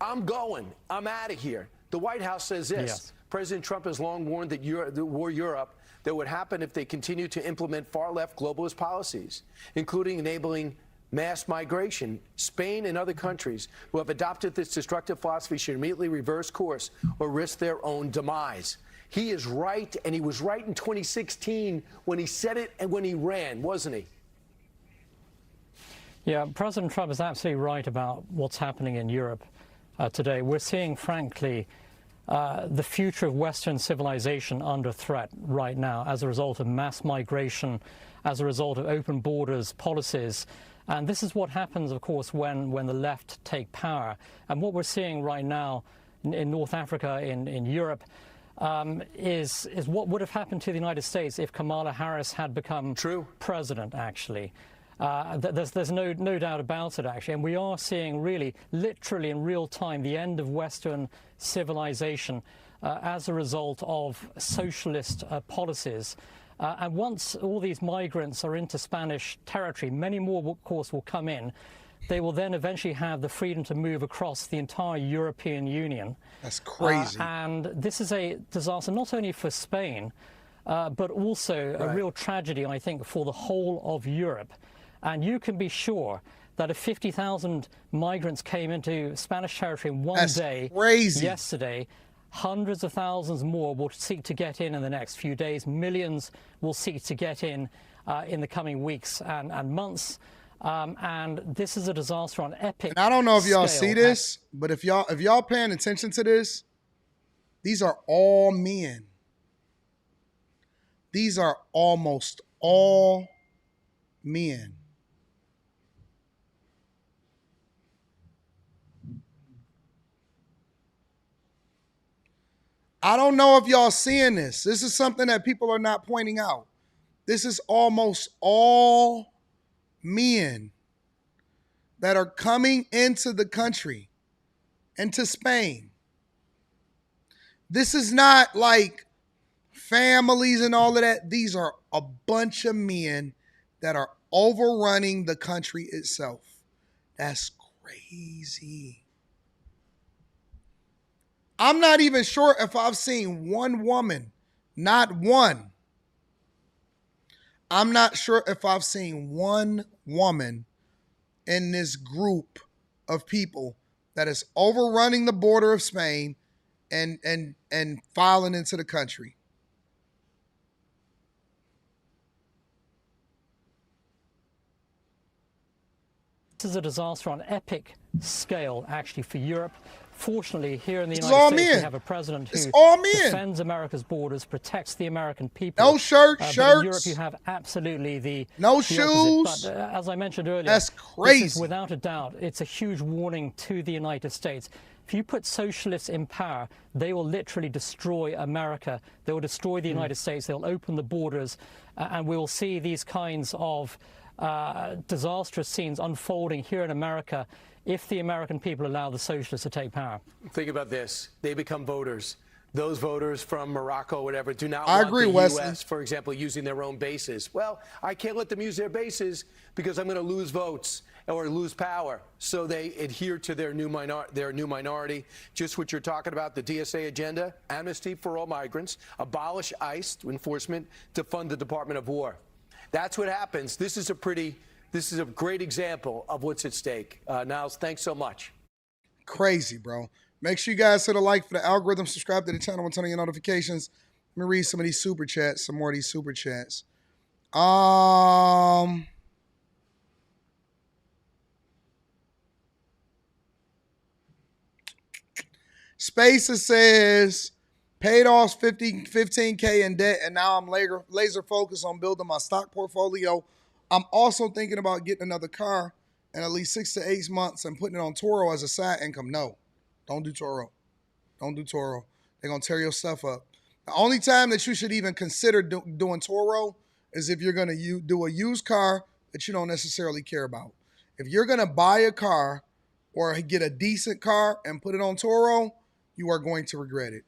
I'm going. I'm out of here. The White House says this. Yes. President Trump has long warned that Europe that would happen if they continue to implement far-left globalist policies, including enabling mass migration. Spain and other countries who have adopted this destructive philosophy should immediately reverse course or risk their own demise. He is right, and he was right in 2016 when he said it and when he ran, wasn't he? Yeah, President Trump is absolutely right about what's happening in Europe today. We're seeing, frankly, the future of Western civilization under threat right now as a result of mass migration, as a result of open borders policies. And this is what happens, of course, when the left take power. And what we're seeing right now in North Africa, in Europe, is what would have happened to the United States if Kamala Harris had become president, actually. There's no doubt about it, actually. And we are seeing really, literally in real time, the end of Western civilization as a result of socialist policies. And once all these migrants are into Spanish territory, many more, of course, will come in. They will then eventually have the freedom to move across the entire European Union. That's crazy. And this is a disaster not only for Spain, but also a real tragedy, I think, for the whole of Europe. And you can be sure that if 50,000 migrants came into Spanish territory in one day yesterday, hundreds of thousands more will seek to get in the next few days. Millions will seek to get in the coming weeks and months. And this is a disaster on epic And I don't know if y'all scale. see this, but if y'all paying attention to this, these are all men. These are almost all men. I don't know if y'all seeing this. This is something that people are not pointing out. This is almost all men that are coming into the country, into Spain. This is not like families and all of that. These are a bunch of men that are overrunning the country itself. That's crazy. I'm not even sure if I've seen one woman, not one. I'm not sure if I've seen one woman in this group of people that is overrunning the border of Spain and filing into the country. This is a disaster on epic scale, actually, for Europe. Fortunately, here in the It's United all States, men. we have a president who It's all men. defends America's borders, protects the American people. No shirts. But in Shirts. Europe, you have absolutely the No the shoes. opposite. But as I mentioned earlier, That's this crazy. is, without a doubt, it's a huge warning to the United States. If you put socialists in power, they will literally destroy America. They will destroy the United States. They'll open the borders, and we will see these kinds of disastrous scenes unfolding here in America if the American people allow the socialists to take power. Think about this. They become voters. Those voters from Morocco, whatever, do not I want agree, the Wesley. U.S., for example, using their own bases. Well, I can't let them use their bases because I'm going to lose votes or lose power. So they adhere to their new minority. Just what you're talking about, the DSA agenda, amnesty for all migrants, abolish ICE enforcement to fund the Department of War. That's what happens. This is a great example of what's at stake. Niles, thanks so much. Crazy, bro. Make sure you guys hit a like for the algorithm, subscribe to the channel, and turn on your notifications. Let me read some of these super chats, some more of these super chats. Spacer says, paid off $15K in debt, and now I'm laser focused on building my stock portfolio. I'm also thinking about getting another car in at least 6 to 8 months and putting it on Turo as a side income. No, don't do Turo. Don't do Turo. They're going to tear your stuff up. The only time that you should even consider doing Turo is if you're going to do a used car that you don't necessarily care about. If you're going to buy a car or get a decent car and put it on Turo, you are going to regret it.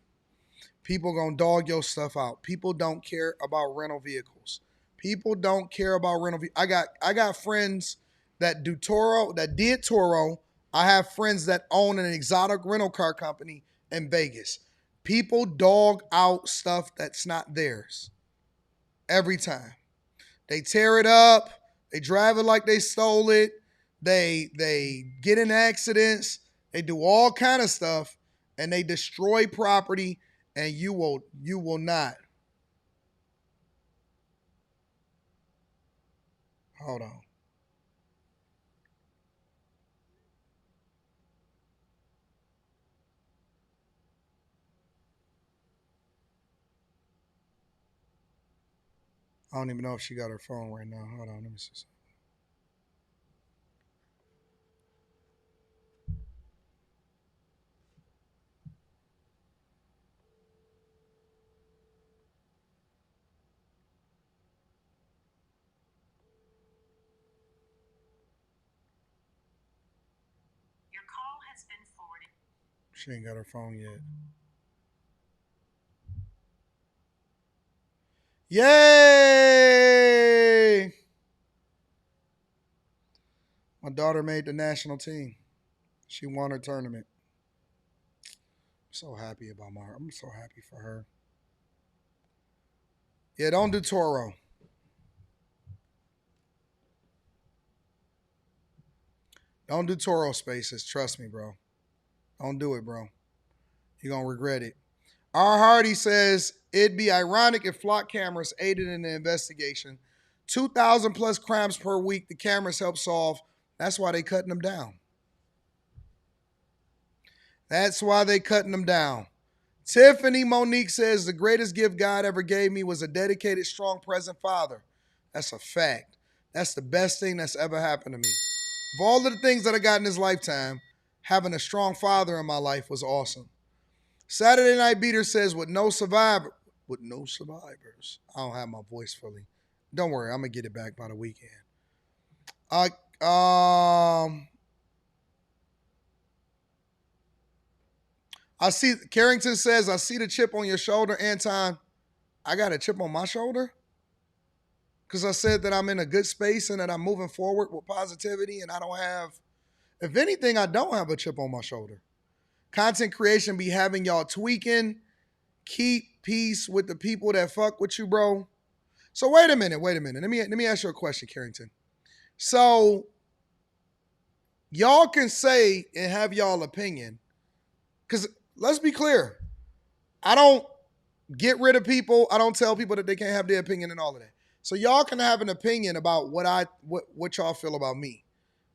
People going to dog your stuff out. People don't care about rental vehicles. People don't care about rental vehicles. I got friends that do Turo, that did Turo. I have friends that own an exotic rental car company in Vegas. People dog out stuff that's not theirs every time. They tear it up. They drive it like they stole it. They get in accidents. They do all kind of stuff, and they destroy property. And you will not. Hold on. I don't even know if she got her phone right now. Hold on, let me see something. Your call has been forwarded. She ain't got her phone yet. Yay! My daughter made the national team. She won her tournament. I'm so happy about I'm so happy for her. Yeah, don't do Toro. Don't do Toro Spaces. Trust me, bro. Don't do it, bro. You're going to regret it. R. Hardy says, it'd be ironic if flock cameras aided in the investigation. 2,000 plus crimes per week the cameras help solve. That's why they cutting them down. That's why they cutting them down. Tiffany Monique says, the greatest gift God ever gave me was a dedicated, strong, present father. That's a fact. That's the best thing that's ever happened to me. Of all of the things that I got in this lifetime, having a strong father in my life was awesome. Saturday Night Beater says, with no survivors. I don't have my voice fully. Don't worry, I'm going to get it back by the weekend. I see, Carrington says, I see the chip on your shoulder, Anton. I got a chip on my shoulder? Because I said that I'm in a good space and that I'm moving forward with positivity and I don't have, if anything, I don't have a chip on my shoulder. Content creation be having y'all tweaking. Keep peace with the people that fuck with you, bro. So wait a minute. Let me ask you a question, Carrington. So y'all can say and have y'all opinion. Because let's be clear. I don't get rid of people. I don't tell people that they can't have their opinion and all of that. So y'all can have an opinion about what y'all feel about me.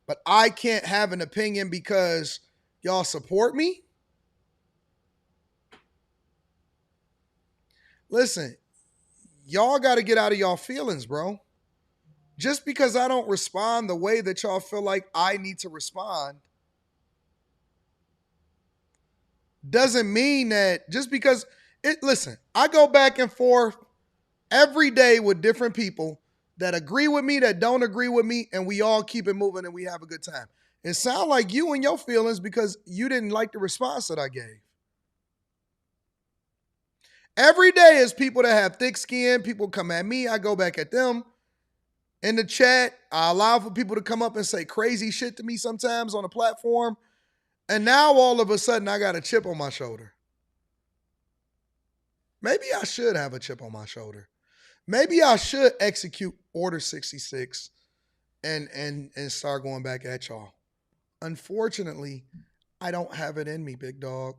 But I can't have an opinion because y'all support me. Listen, y'all got to get out of y'all feelings, bro. Just because I don't respond the way that y'all feel like I need to respond doesn't mean that just because listen, I go back and forth every day with different people that agree with me, that don't agree with me, and we all keep it moving and we have a good time. It sounds like you and your feelings because you didn't like the response that I gave. Every day is people that have thick skin. People come at me. I go back at them. In the chat, I allow for people to come up and say crazy shit to me sometimes on the platform. And now all of a sudden I got a chip on my shoulder. Maybe I should have a chip on my shoulder. Maybe I should execute Order 66 and start going back at y'all. Unfortunately, I don't have it in me, big dog.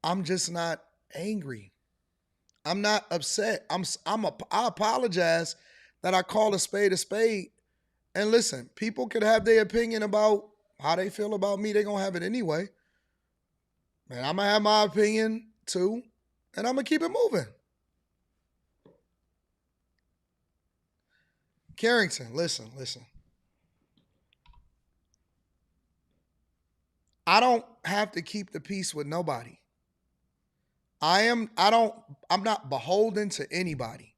I'm just not angry. I'm not upset. I apologize that I call a spade a spade. And listen, people could have their opinion about how they feel about me. They're going to have it anyway. And I'm going to have my opinion too. And I'm going to keep it moving. Carrington, listen. I don't have to keep the peace with nobody. I'm not beholden to anybody.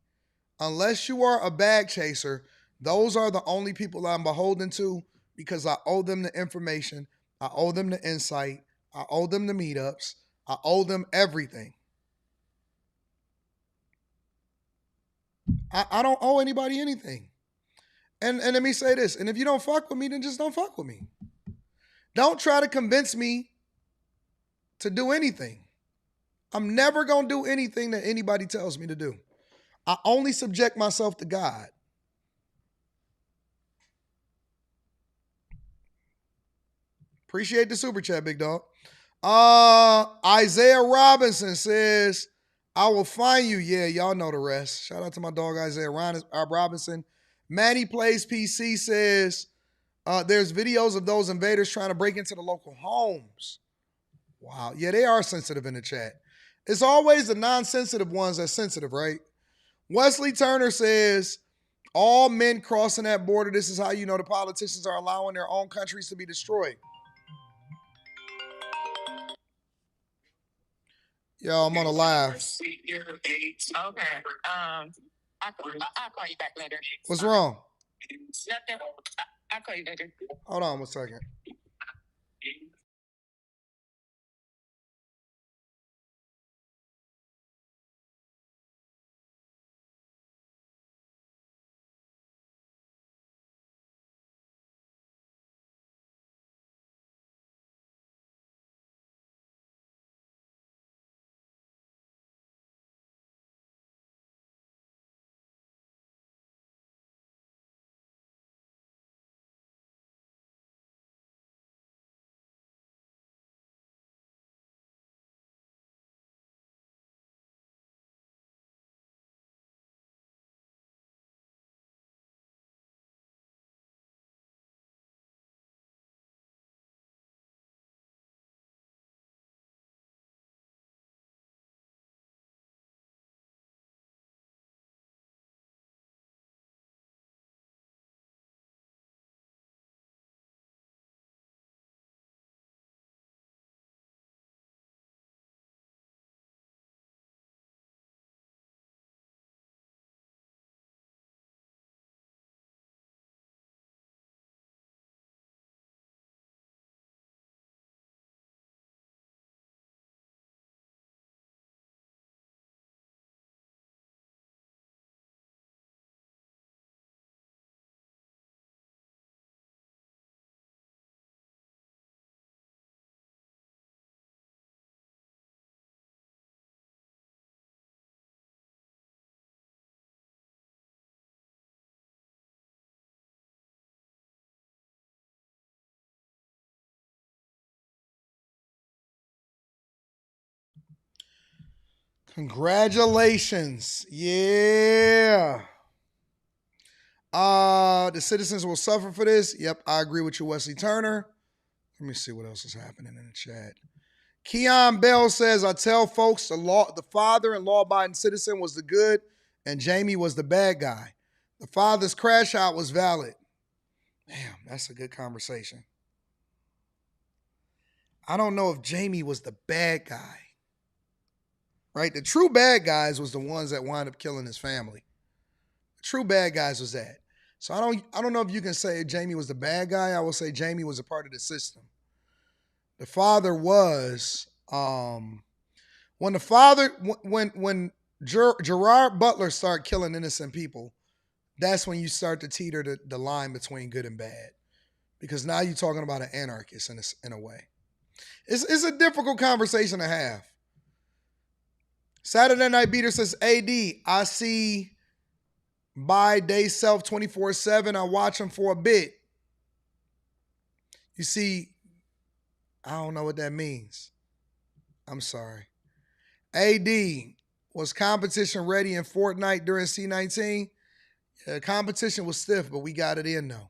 Unless you are a bag chaser, Those are the only people I'm beholden to because I owe them the information. I owe them the insight. I owe them the meetups. I owe them everything. I don't owe anybody anything. And let me say this. And if you don't fuck with me, then just don't fuck with me. Don't try to convince me to do anything. I'm never going to do anything that anybody tells me to do. I only subject myself to God. Appreciate the super chat, big dog. Isaiah Robinson says, I will find you. Yeah, y'all know the rest. Shout out to my dog, Isaiah Robinson. Manny Plays PC says, there's videos of those invaders trying to break into the local homes. Wow. Yeah, they are sensitive in the chat. It's always the non-sensitive ones that's sensitive, right? Wesley Turner says, all men crossing that border, this is how you know the politicians are allowing their own countries to be destroyed. Yo, I'm on a live. Okay. I'll call you back later. What's wrong? Nothing. I'll call you later. Hold on 1 second. Congratulations. Yeah. The citizens will suffer for this. Yep, I agree with you, Wesley Turner. Let me see what else is happening in the chat. Keon Bell says, I tell folks the father and law-abiding citizen was the good and Jamie was the bad guy. The father's crash out was valid. Damn, that's a good conversation. I don't know if Jamie was the bad guy. Right? The true bad guys was the ones that wound up killing his family. The true bad guys was that. So I don't know if you can say Jamie was the bad guy. I will say Jamie was a part of the system. The father was when Gerard Butler started killing innocent people, that's when you start to teeter the line between good and bad. Because now you're talking about an anarchist in a way. It's a difficult conversation to have. Saturday Night Beater says, AD, I see by day self 24/7. I watch him for a bit. You see, I don't know what that means. I'm sorry. AD, was competition ready in Fortnite during C19? Yeah, competition was stiff, but we got it in though.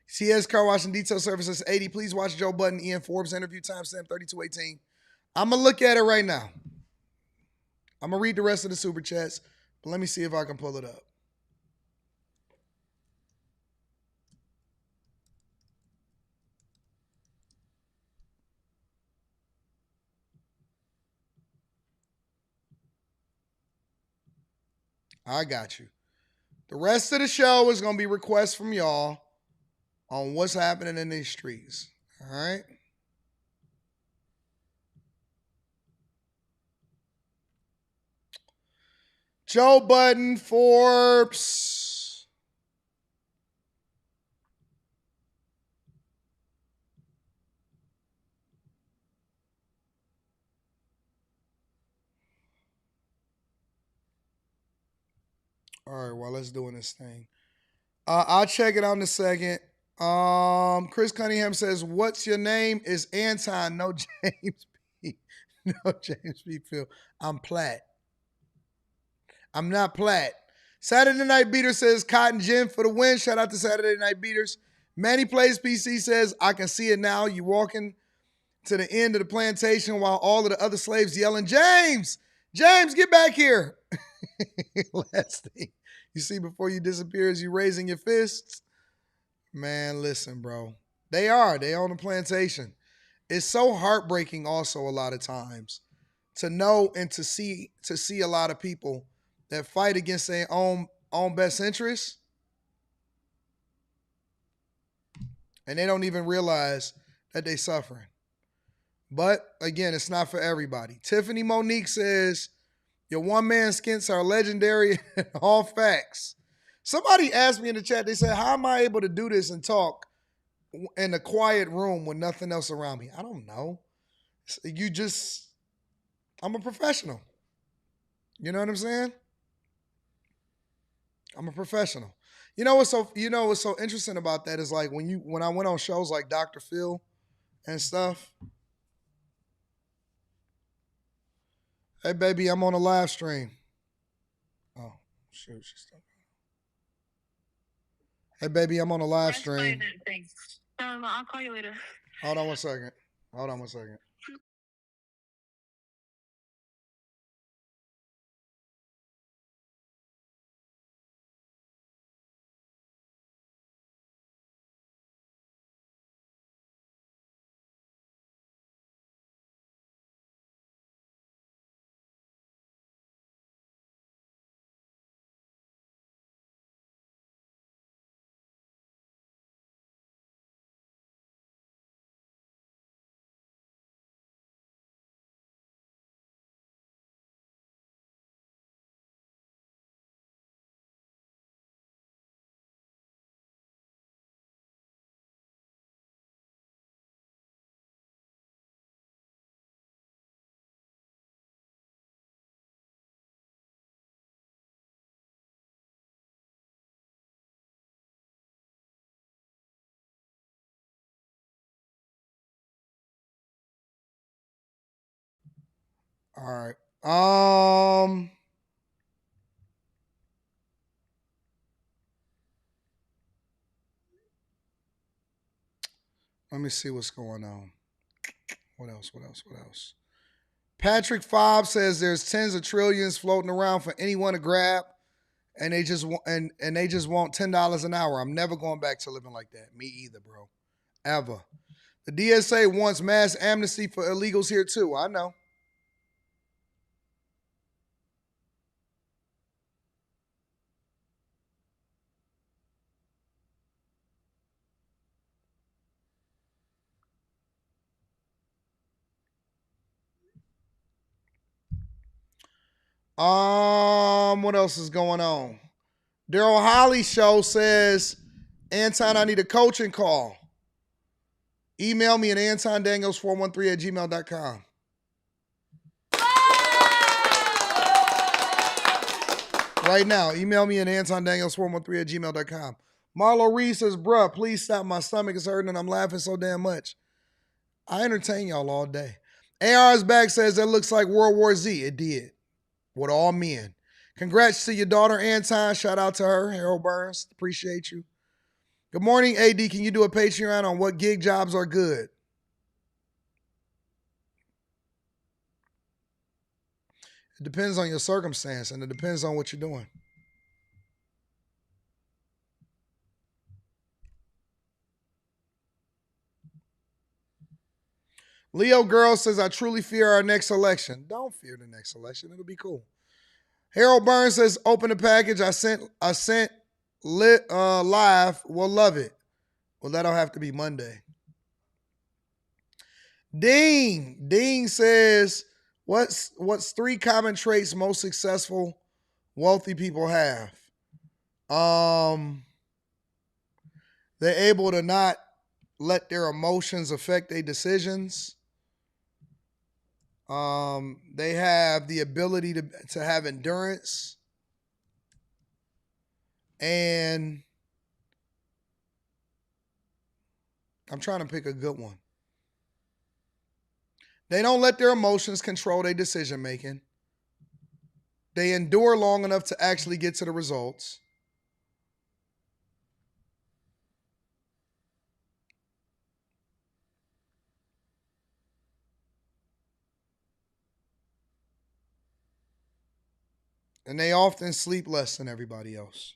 CS Car Wash and Detail Services 80. Please watch Joe Budden, Ian Forbes interview, timestamp 3218. I'm going to look at it right now. I'm going to read the rest of the super chats, but let me see if I can pull it up. I got you. The rest of the show is going to be requests from y'all on what's happening in these streets. All right? Joe Budden, Forbes. All right, well, let's do this thing. I'll check it out in a second. Chris Cunningham says, "What's your name?" Is Anton, no James B. No James B. Phil. I'm Platt. I'm not Platt. Saturday Night Beater says, "Cotton Gin for the win." Shout out to Saturday Night Beaters. Manny Plays PC says, "I can see it now. You walking to the end of the plantation while all of the other slaves yelling, 'James! James, get back here!'" Last thing you see before you disappear is you raising your fists. Man, listen, bro. They on the plantation. It's so heartbreaking also a lot of times to know and to see a lot of people that fight against their own best interests, and they don't even realize that they're suffering. But again, it's not for everybody. Tiffany Monique says, "Your one-man skits are legendary and all facts." Somebody asked me in the chat, they said, "How am I able to do this and talk in a quiet room with nothing else around me?" I don't know. I'm a professional. You know what I'm saying? I'm a professional. You know what's so interesting about that is like when I went on shows like Dr. Phil and stuff. Hey baby, I'm on a live stream. Oh, shoot, she's still. Hey baby, I'm on a live stream. I'll call you later. Hold on one second. All right. Let me see what's going on. What else? Patrick Fobb says there's tens of trillions floating around for anyone to grab, and they just want $10 an hour. I'm never going back to living like that. Me either, bro. Ever. The DSA wants mass amnesty for illegals here too. I know. What else is going on? Daryl Holly show says, "Anton, I need a coaching call. Email me at AntonDaniels413@gmail.com. Right now, email me at AntonDaniels413@gmail.com. Marlo Reed says, "Bruh, please stop. My stomach is hurting and I'm laughing so damn much." I entertain y'all all day. AR's back says, "That looks like World War Z." It did. With all men. Congrats to your daughter, Anton. Shout out to her, Harold Burns. Appreciate you. Good morning, AD. Can you do a Patreon on what gig jobs are good? It depends on your circumstance, and it depends on what you're doing. Leo Girl says, "I truly fear our next election." Don't fear the next election. It'll be cool. Harold Burns says, "Open the package. I sent live will love it. Well, that'll have to be Monday. Dean says, what's 3 common traits most successful wealthy people have? They're able to not let their emotions affect their decisions. They have the ability to have endurance. And I'm trying to pick a good one. They don't let their emotions control their decision making. They endure long enough to actually get to the results. And they often sleep less than everybody else.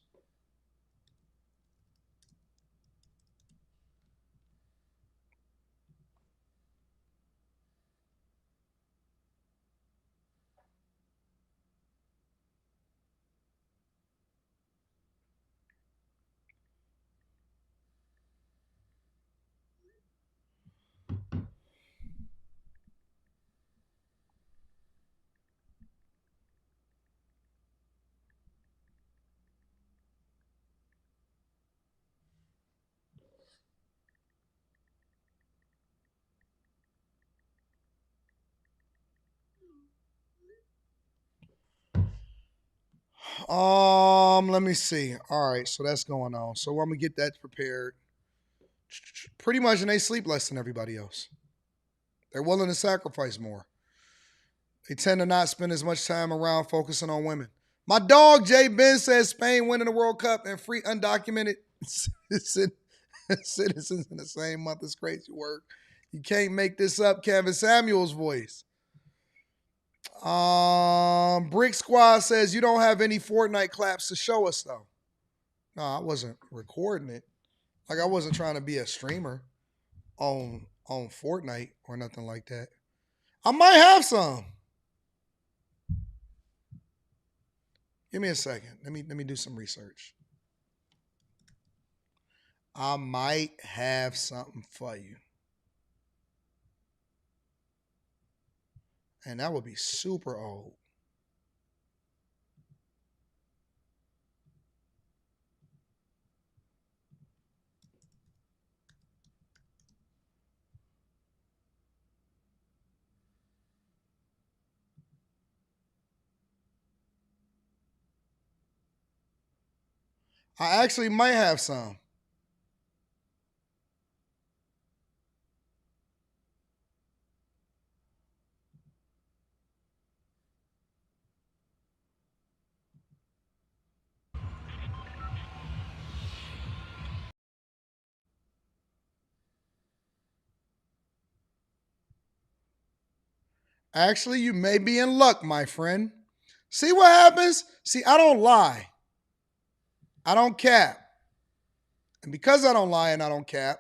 Let me see. All right, so that's going on. So I'm gonna get that prepared. Pretty much, and they sleep less than everybody else. They're willing to sacrifice more. They tend to not spend as much time around focusing on women. My dog Jay Ben says Spain winning the World Cup and free undocumented citizens in the same month is crazy work. You can't make this up. Kevin Samuel's voice. Brick Squad says you don't have any Fortnite claps to show us though. No, I wasn't recording it. Like I wasn't trying to be a streamer on Fortnite or nothing like that. I might have some. Give me a second. Let me do some research. I might have something for you. And that would be super old. I actually might have some. Actually, you may be in luck, my friend. See what happens? See, I don't lie. I don't cap. And because I don't lie and I don't cap,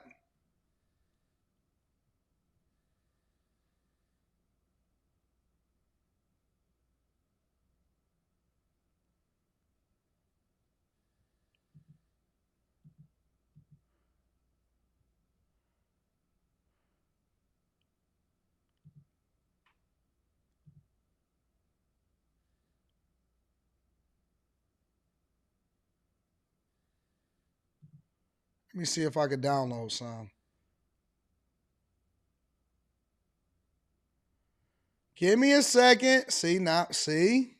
let me see if I could download some. Give me a second. See, now, see?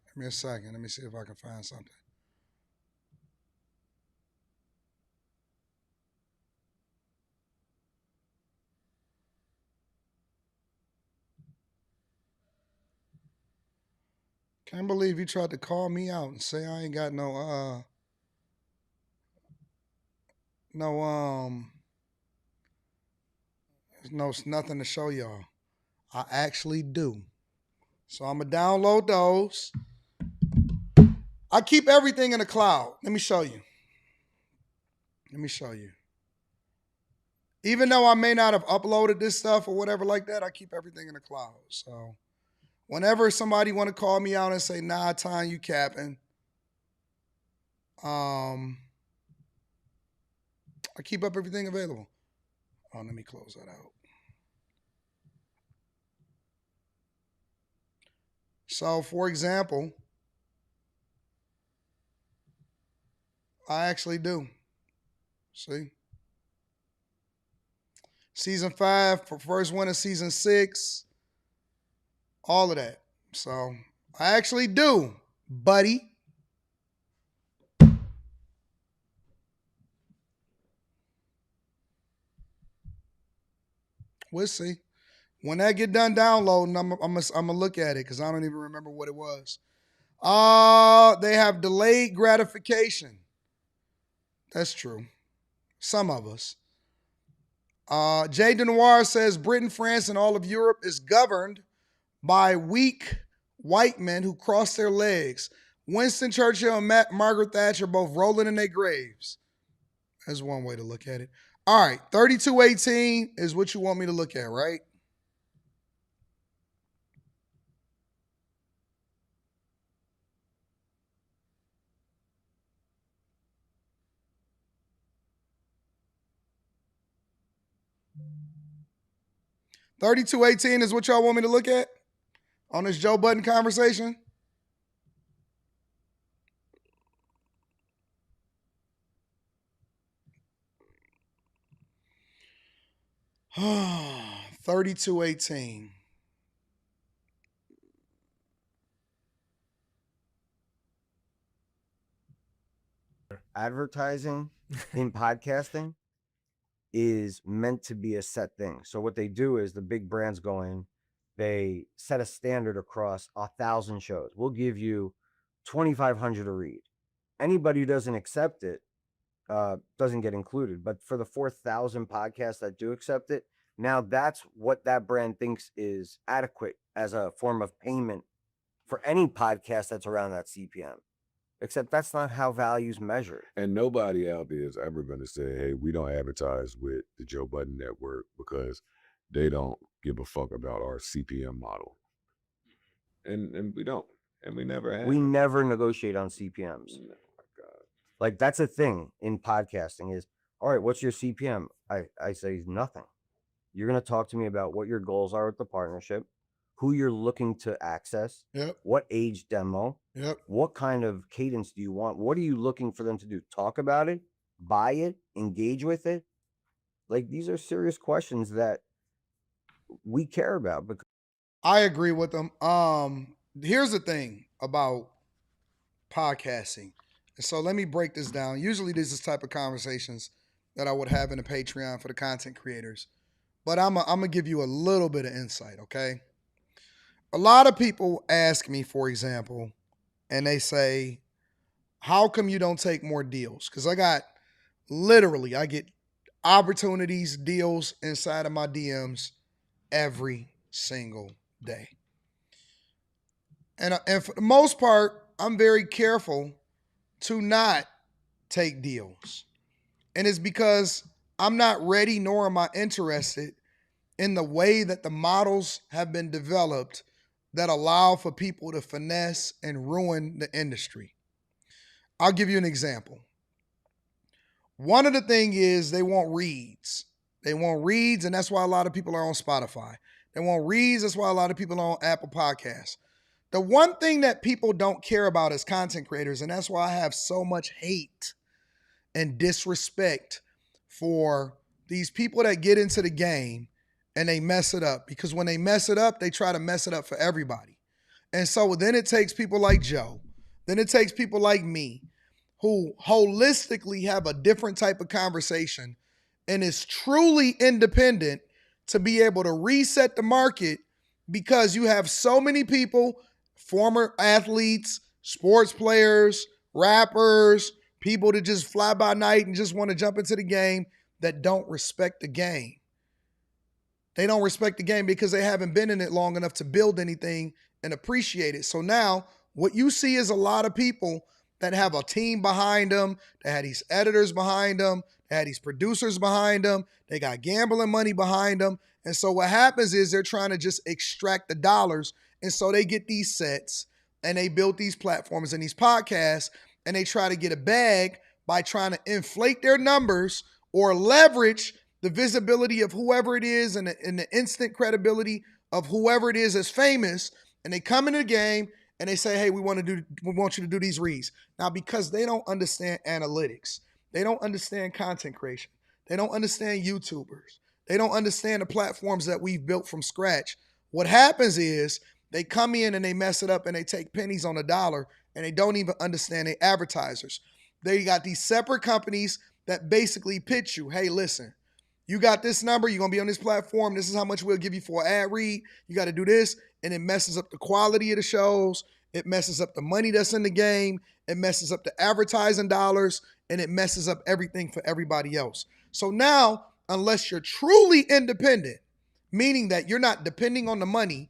Give me a second. Let me see if I can find something. Can't believe you tried to call me out and say I ain't got no nothing to show y'all. I actually do. So I'm gonna download those. I keep everything in the cloud. Let me show you. Even though I may not have uploaded this stuff or whatever like that, I keep everything in the cloud. So whenever somebody want to call me out and say, nah, Ty, you capping, I keep up everything available. Oh, let me close that out. So, for example, I actually do. See? Season 5, for first one of season 6, all of that. So, I actually do, buddy. We'll see. When that get done downloading, I'm gonna look at it because I don't even remember what it was. They have delayed gratification. That's true. Some of us. Jay Denoir says Britain, France, and all of Europe is governed by weak white men who cross their legs. Winston Churchill and Margaret Thatcher both rolling in their graves. That's one way to look at it. All right, 3218 is what you want me to look at, right? $32.18 is what y'all want me to look at on this Joe Budden conversation? $32.18. Advertising in podcasting is meant to be a set thing. So what they do is the big brands go in, they set a standard across 1,000 shows. We'll give you 2,500 to read. Anybody who doesn't accept it doesn't get included. But for the 4,000 podcasts that do accept it, now that's what that brand thinks is adequate as a form of payment for any podcast that's around that CPM. Except that's not how value's measured. And nobody out there is ever going to say, hey, we don't advertise with the Joe Budden Network because they don't give a fuck about our CPM model. And we don't. And we never have. We never negotiate on CPMs. Oh my God. Like, that's a thing in podcasting is, all right, what's your CPM? I say nothing. You're going to talk to me about what your goals are with the partnership, who you're looking to access, what age demo, what kind of cadence do you want? What are you looking for them to do? Talk about it, buy it, engage with it? Like, these are serious questions that we care about. Because I agree with them. Here's the thing about podcasting. So let me break this down. Usually this is the type of conversations that I would have in a Patreon for the content creators. But I'm going to give you a little bit of insight, okay? A lot of people ask me, for example, and they say, how come you don't take more deals? Because I get opportunities, deals inside of my DMs every single day. And for the most part, I'm very careful to not take deals. And it's because I'm not ready, nor am I interested in the way that the models have been developed that allow for people to finesse and ruin the industry. I'll give you an example. One of the things is they want reads. They want reads, and that's why a lot of people are on Spotify. They want reads, that's why a lot of people are on Apple Podcasts. The one thing that people don't care about as content creators, and that's why I have so much hate and disrespect for these people that get into the game and they mess it up, because when they mess it up, they try to mess it up for everybody. And so then it takes people like Joe, then it takes people like me, who holistically have a different type of conversation and is truly independent to be able to reset the market, because you have so many people, former athletes, sports players, rappers, people that just fly by night and just want to jump into the game, that don't respect the game. They don't respect the game because they haven't been in it long enough to build anything and appreciate it. So now what you see is a lot of people that have a team behind them, that had these editors behind them, that had these producers behind them. They got gambling money behind them. And so what happens is they're trying to just extract the dollars. And so they get these sets and they build these platforms and these podcasts, and they try to get a bag by trying to inflate their numbers or leverage the visibility of whoever it is and the instant credibility of whoever it is that's famous. And they come into the game and they say, hey, we want you to do these reads. Now, because they don't understand analytics, they don't understand content creation, they don't understand YouTubers, they don't understand the platforms that we've built from scratch. What happens is they come in and they mess it up and they take pennies on the dollar, and they don't even understand the advertisers. They got these separate companies that basically pitch you, hey, listen, you got this number, you're going to be on this platform, this is how much we'll give you for an ad read, you got to do this, and it messes up the quality of the shows, it messes up the money that's in the game, it messes up the advertising dollars, and it messes up everything for everybody else. So now, unless you're truly independent, meaning that you're not depending on the money,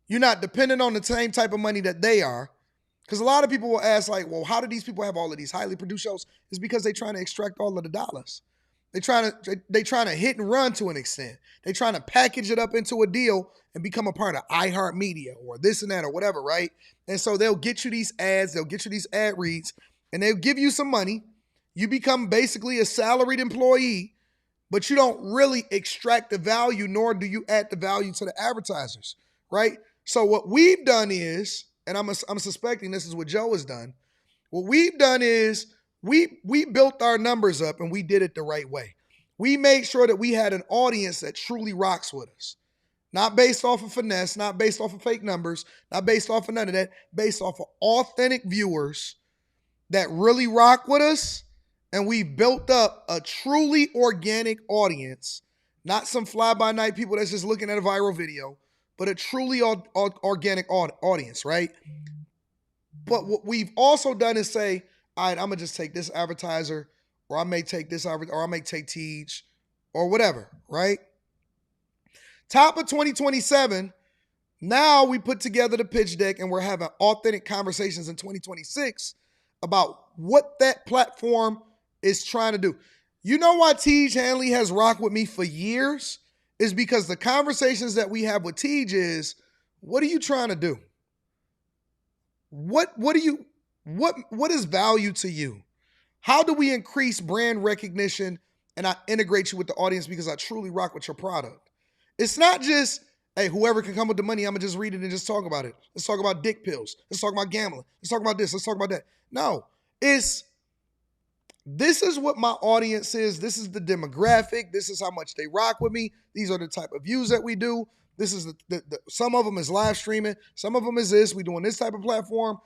you're not dependent on the same type of money that they are, because a lot of people will ask, like, well, how do these people have all of these highly produced shows? It's because they're trying to extract all of the dollars. They're trying to hit and run to an extent. They're trying to package it up into a deal and become a part of iHeartMedia or this and that or whatever, right? And so they'll get you these ads, they'll get you these ad reads, and they'll give you some money. You become basically a salaried employee, but you don't really extract the value, nor do you add the value to the advertisers, right? So what we've done is, and I'm suspecting this is what Joe has done, what we've done is we built our numbers up and we did it the right way. We made sure that we had an audience that truly rocks with us. Not based off of finesse, not based off of fake numbers, not based off of none of that, based off of authentic viewers that really rock with us. And we built up a truly organic audience, not some fly-by-night people that's just looking at a viral video, but a truly organic audience, right? But what we've also done is say, all right, I'm going to just take this advertiser, or I may take this, or I may take Teach, or whatever, right? Top of 2027, now we put together the pitch deck and we're having authentic conversations in 2026 about what that platform is trying to do. You know why Tej Hanley has rocked with me for years? Is because the conversations that we have with Tej is, what are you trying to do? What is value to you? How do we increase brand recognition and I integrate you with the audience because I truly rock with your product? It's not just, hey, whoever can come with the money, I'm going to just read it and just talk about it. Let's talk about dick pills. Let's talk about gambling. Let's talk about this. Let's talk about that. No, this is what my audience is. This is the demographic. This is how much they rock with me. These are the type of views that we do. This is some of them is live streaming. Some of them is this. We're doing this type of platform.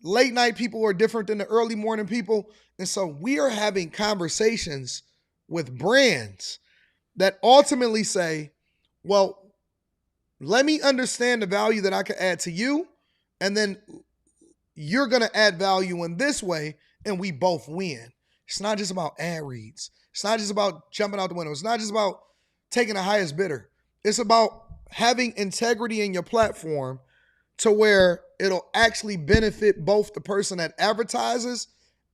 Late night people are different than the early morning people. And so we are having conversations with brands that ultimately say, well, let me understand the value that I can add to you, and then you're going to add value in this way, and we both win. It's not just about ad reads. It's not just about jumping out the window. It's not just about taking the highest bidder. It's about having integrity in your platform to where it'll actually benefit both the person that advertises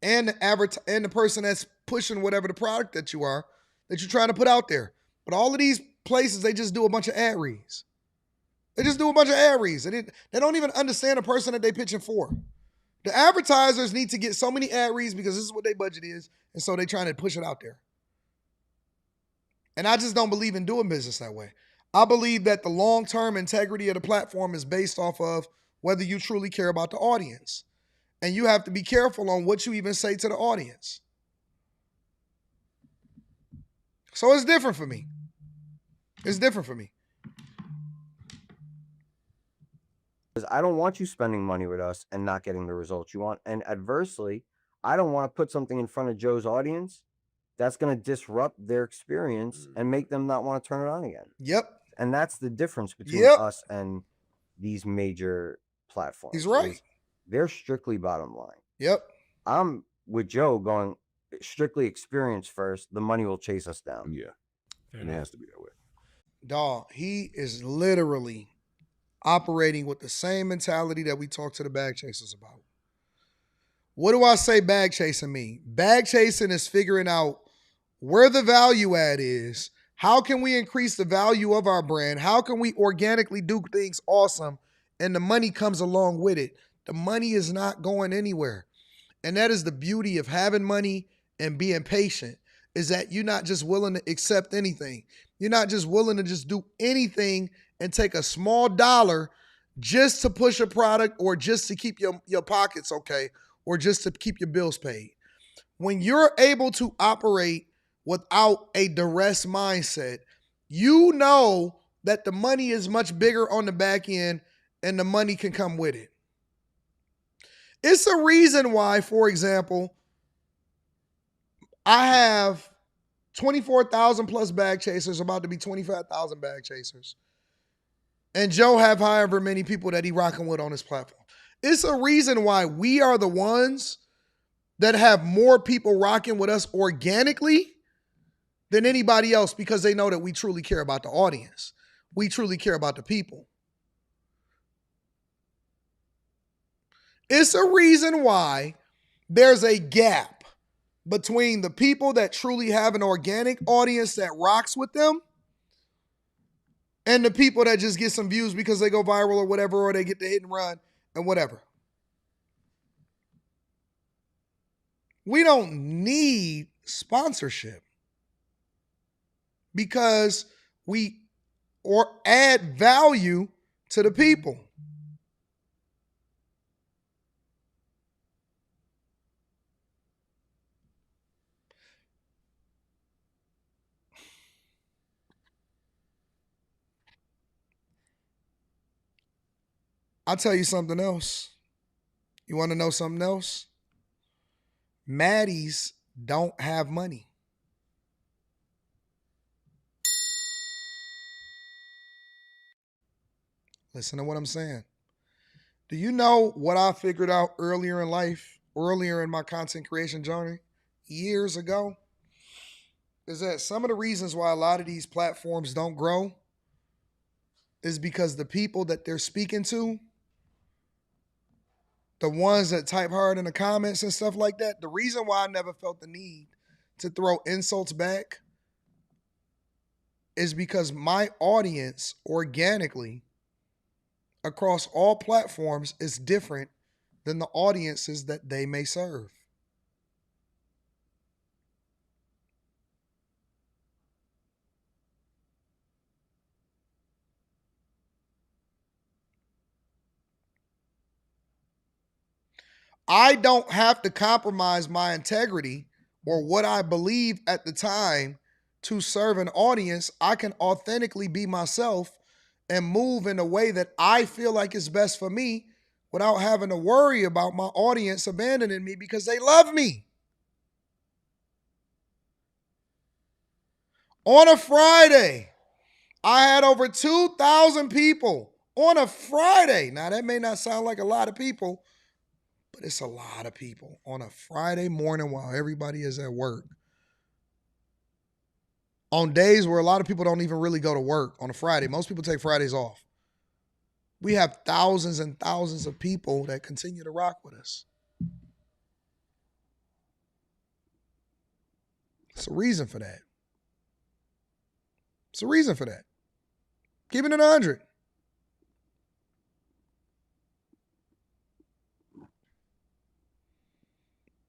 and the person that's pushing whatever the product that you're trying to put out there. But all of these places, they just do a bunch of ad reads. They just do a bunch of ad reads. They don't even understand the person that they're pitching for. The advertisers need to get so many ad reads because this is what their budget is, and so they're trying to push it out there. And I just don't believe in doing business that way. I believe that the long-term integrity of the platform is based off of whether you truly care about the audience. And you have to be careful on what you even say to the audience. So it's different for me. It's different for me. Because I don't want you spending money with us and not getting the results you want. And adversely, I don't want to put something in front of Joe's audience that's going to disrupt their experience and make them not want to turn it on again. Yep. And that's the difference between us and these major platforms. He's right. They're strictly bottom line. Yep. I'm with Joe going strictly experience first. The money will chase us down. Yeah. And it has to be that way. Dawg, he is literally operating with the same mentality that we talk to the bag chasers about. What do I say bag chasing mean? Bag chasing is figuring out where the value add is. How can we increase the value of our brand? How can we organically do things awesome? And the money comes along with it. The money is not going anywhere. And that is the beauty of having money and being patient, is that you're not just willing to accept anything. You're not just willing to just do anything and take a small dollar just to push a product or just to keep your pockets okay or just to keep your bills paid. When you're able to operate without a duress mindset, you know that the money is much bigger on the back end and the money can come with it. It's a reason why, for example, I have 24,000 plus bag chasers, about to be 25,000 bag chasers. And Joe have however many people that he rocking with on his platform. It's a reason why we are the ones that have more people rocking with us organically than anybody else, because they know that we truly care about the audience. We truly care about the people. It's a reason why there's a gap between the people that truly have an organic audience that rocks with them and the people that just get some views because they go viral or whatever, or they get the hit and run and whatever. We don't need sponsorship because we add value to the people. I'll tell you something else. You want to know something else? Maddies don't have money. Listen to what I'm saying. Do you know what I figured out earlier in life, earlier in my content creation journey, years ago? Is that some of the reasons why a lot of these platforms don't grow is because the people that they're speaking to, the ones that type hard in the comments and stuff like that, the reason why I never felt the need to throw insults back is because my audience organically across all platforms is different than the audiences that they may serve. I don't have to compromise my integrity or what I believe at the time to serve an audience. I can authentically be myself and move in a way that I feel like is best for me without having to worry about my audience abandoning me because they love me. On a Friday, I had over 2,000 people on a Friday. Now, that may not sound like a lot of people, but it's a lot of people on a Friday morning while everybody is at work. On days where a lot of people don't even really go to work on a Friday. Most people take Fridays off. We have thousands and thousands of people that continue to rock with us. It's a reason for that. It's a reason for that. Keeping it 100.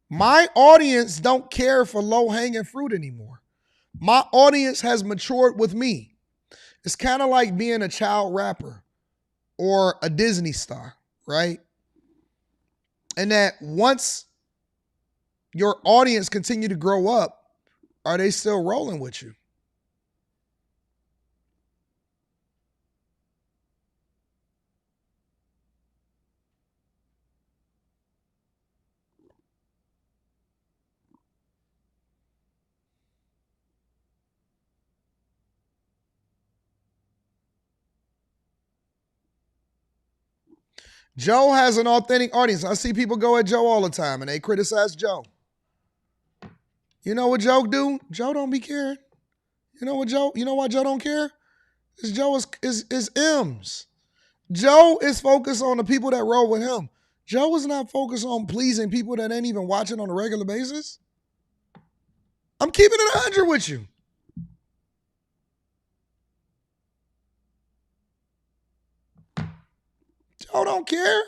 My audience don't care for low-hanging fruit anymore. My audience has matured with me. It's kind of like being a child rapper or a Disney star, right? And that once your audience continue to grow up, are they still rolling with you? Joe has an authentic audience. I see people go at Joe all the time and they criticize Joe. You know what Joe do? Joe don't be caring. You know why Joe don't care? Because Joe is M's. Joe is focused on the people that roll with him. Joe was not focused on pleasing people that ain't even watching on a regular basis. I'm keeping it 100 with you. Joe don't care.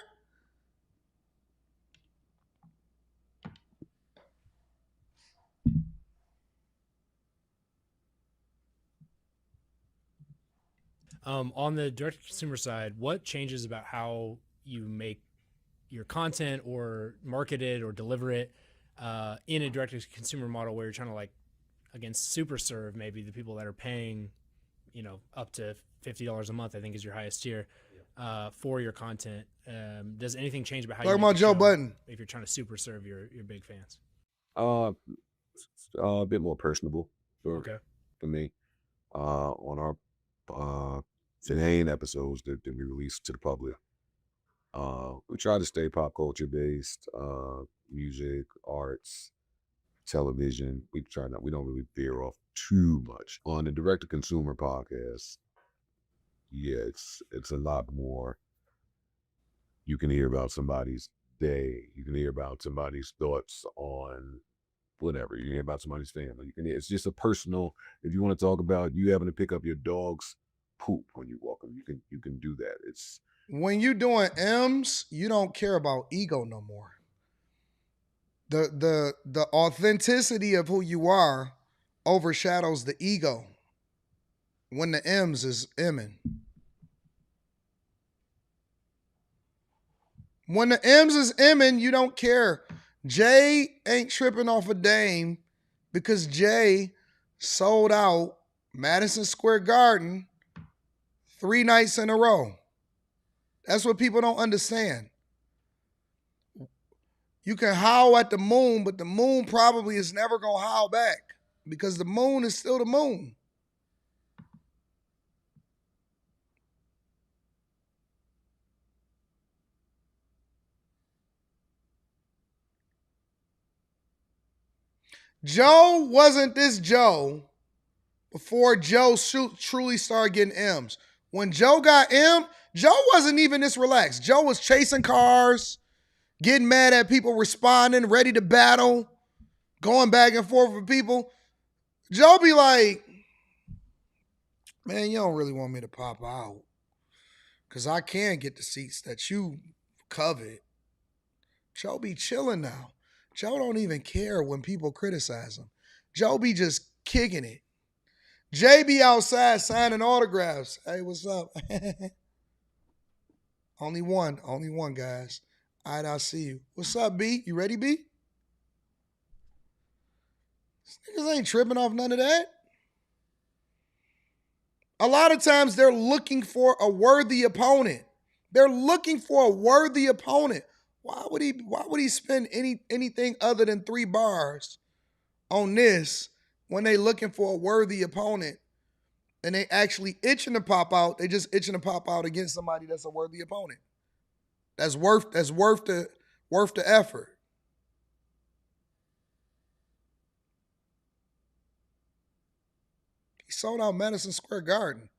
On the direct-to-consumer side, what changes about how you make your content or market it or deliver it in a direct-to-consumer model where you're trying to, like, again, super serve maybe the people that are paying, up to $50 a month, I think is your highest tier, for your content. Does anything change about how Talking you make about the Joe show Budden. if you're trying to super serve your big fans? A bit more personable for me. On our Finane episodes that we released to the public, we try to stay pop culture based, music, arts, television. We don't really veer off too much. On the direct to consumer podcast, yeah, it's a lot more. You can hear about somebody's day. You can hear about somebody's thoughts on whatever. You hear about somebody's family. It's just a personal. If you want to talk about you having to pick up your dog's poop when you walk them, you can do that. It's When you doing M's, you don't care about ego no more. The authenticity of who you are overshadows the ego when the M's is M'ing. When the M's is M'ing, you don't care. Jay ain't tripping off a Dame because Jay sold out Madison Square Garden 3 nights in a row. That's what people don't understand. You can howl at the moon, but the moon probably is never going to howl back because the moon is still the moon. Joe wasn't this Joe before Joe truly started getting M's. When Joe got M, Joe wasn't even this relaxed. Joe was chasing cars, getting mad at people, responding, ready to battle, going back and forth with people. Joe be like, man, you don't really want me to pop out because I can get the seats that you covet. Joe be chilling now. Joe don't even care when people criticize him. Joe be just kicking it. Jay be outside signing autographs. Hey, what's up? Only one, guys. All right, I'll see you. What's up, B? You ready, B? These niggas ain't tripping off none of that. A lot of times they're looking for a worthy opponent. They're looking for a worthy opponent. Why would he spend anything other than 3 bars on this when they looking for a worthy opponent and they actually itching to pop out? They just itching to pop out against somebody that's a worthy opponent. That's worth the effort. He sold out Madison Square Garden.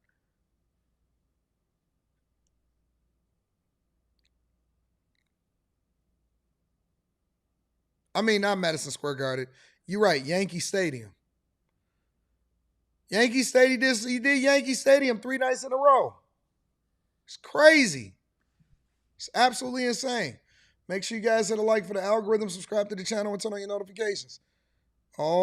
I mean, not Madison Square Garden. You're right, Yankee Stadium. Yankee Stadium, he did Yankee Stadium 3 nights in a row. It's crazy. It's absolutely insane. Make sure you guys hit a like for the algorithm, subscribe to the channel, and turn on your notifications. Oh.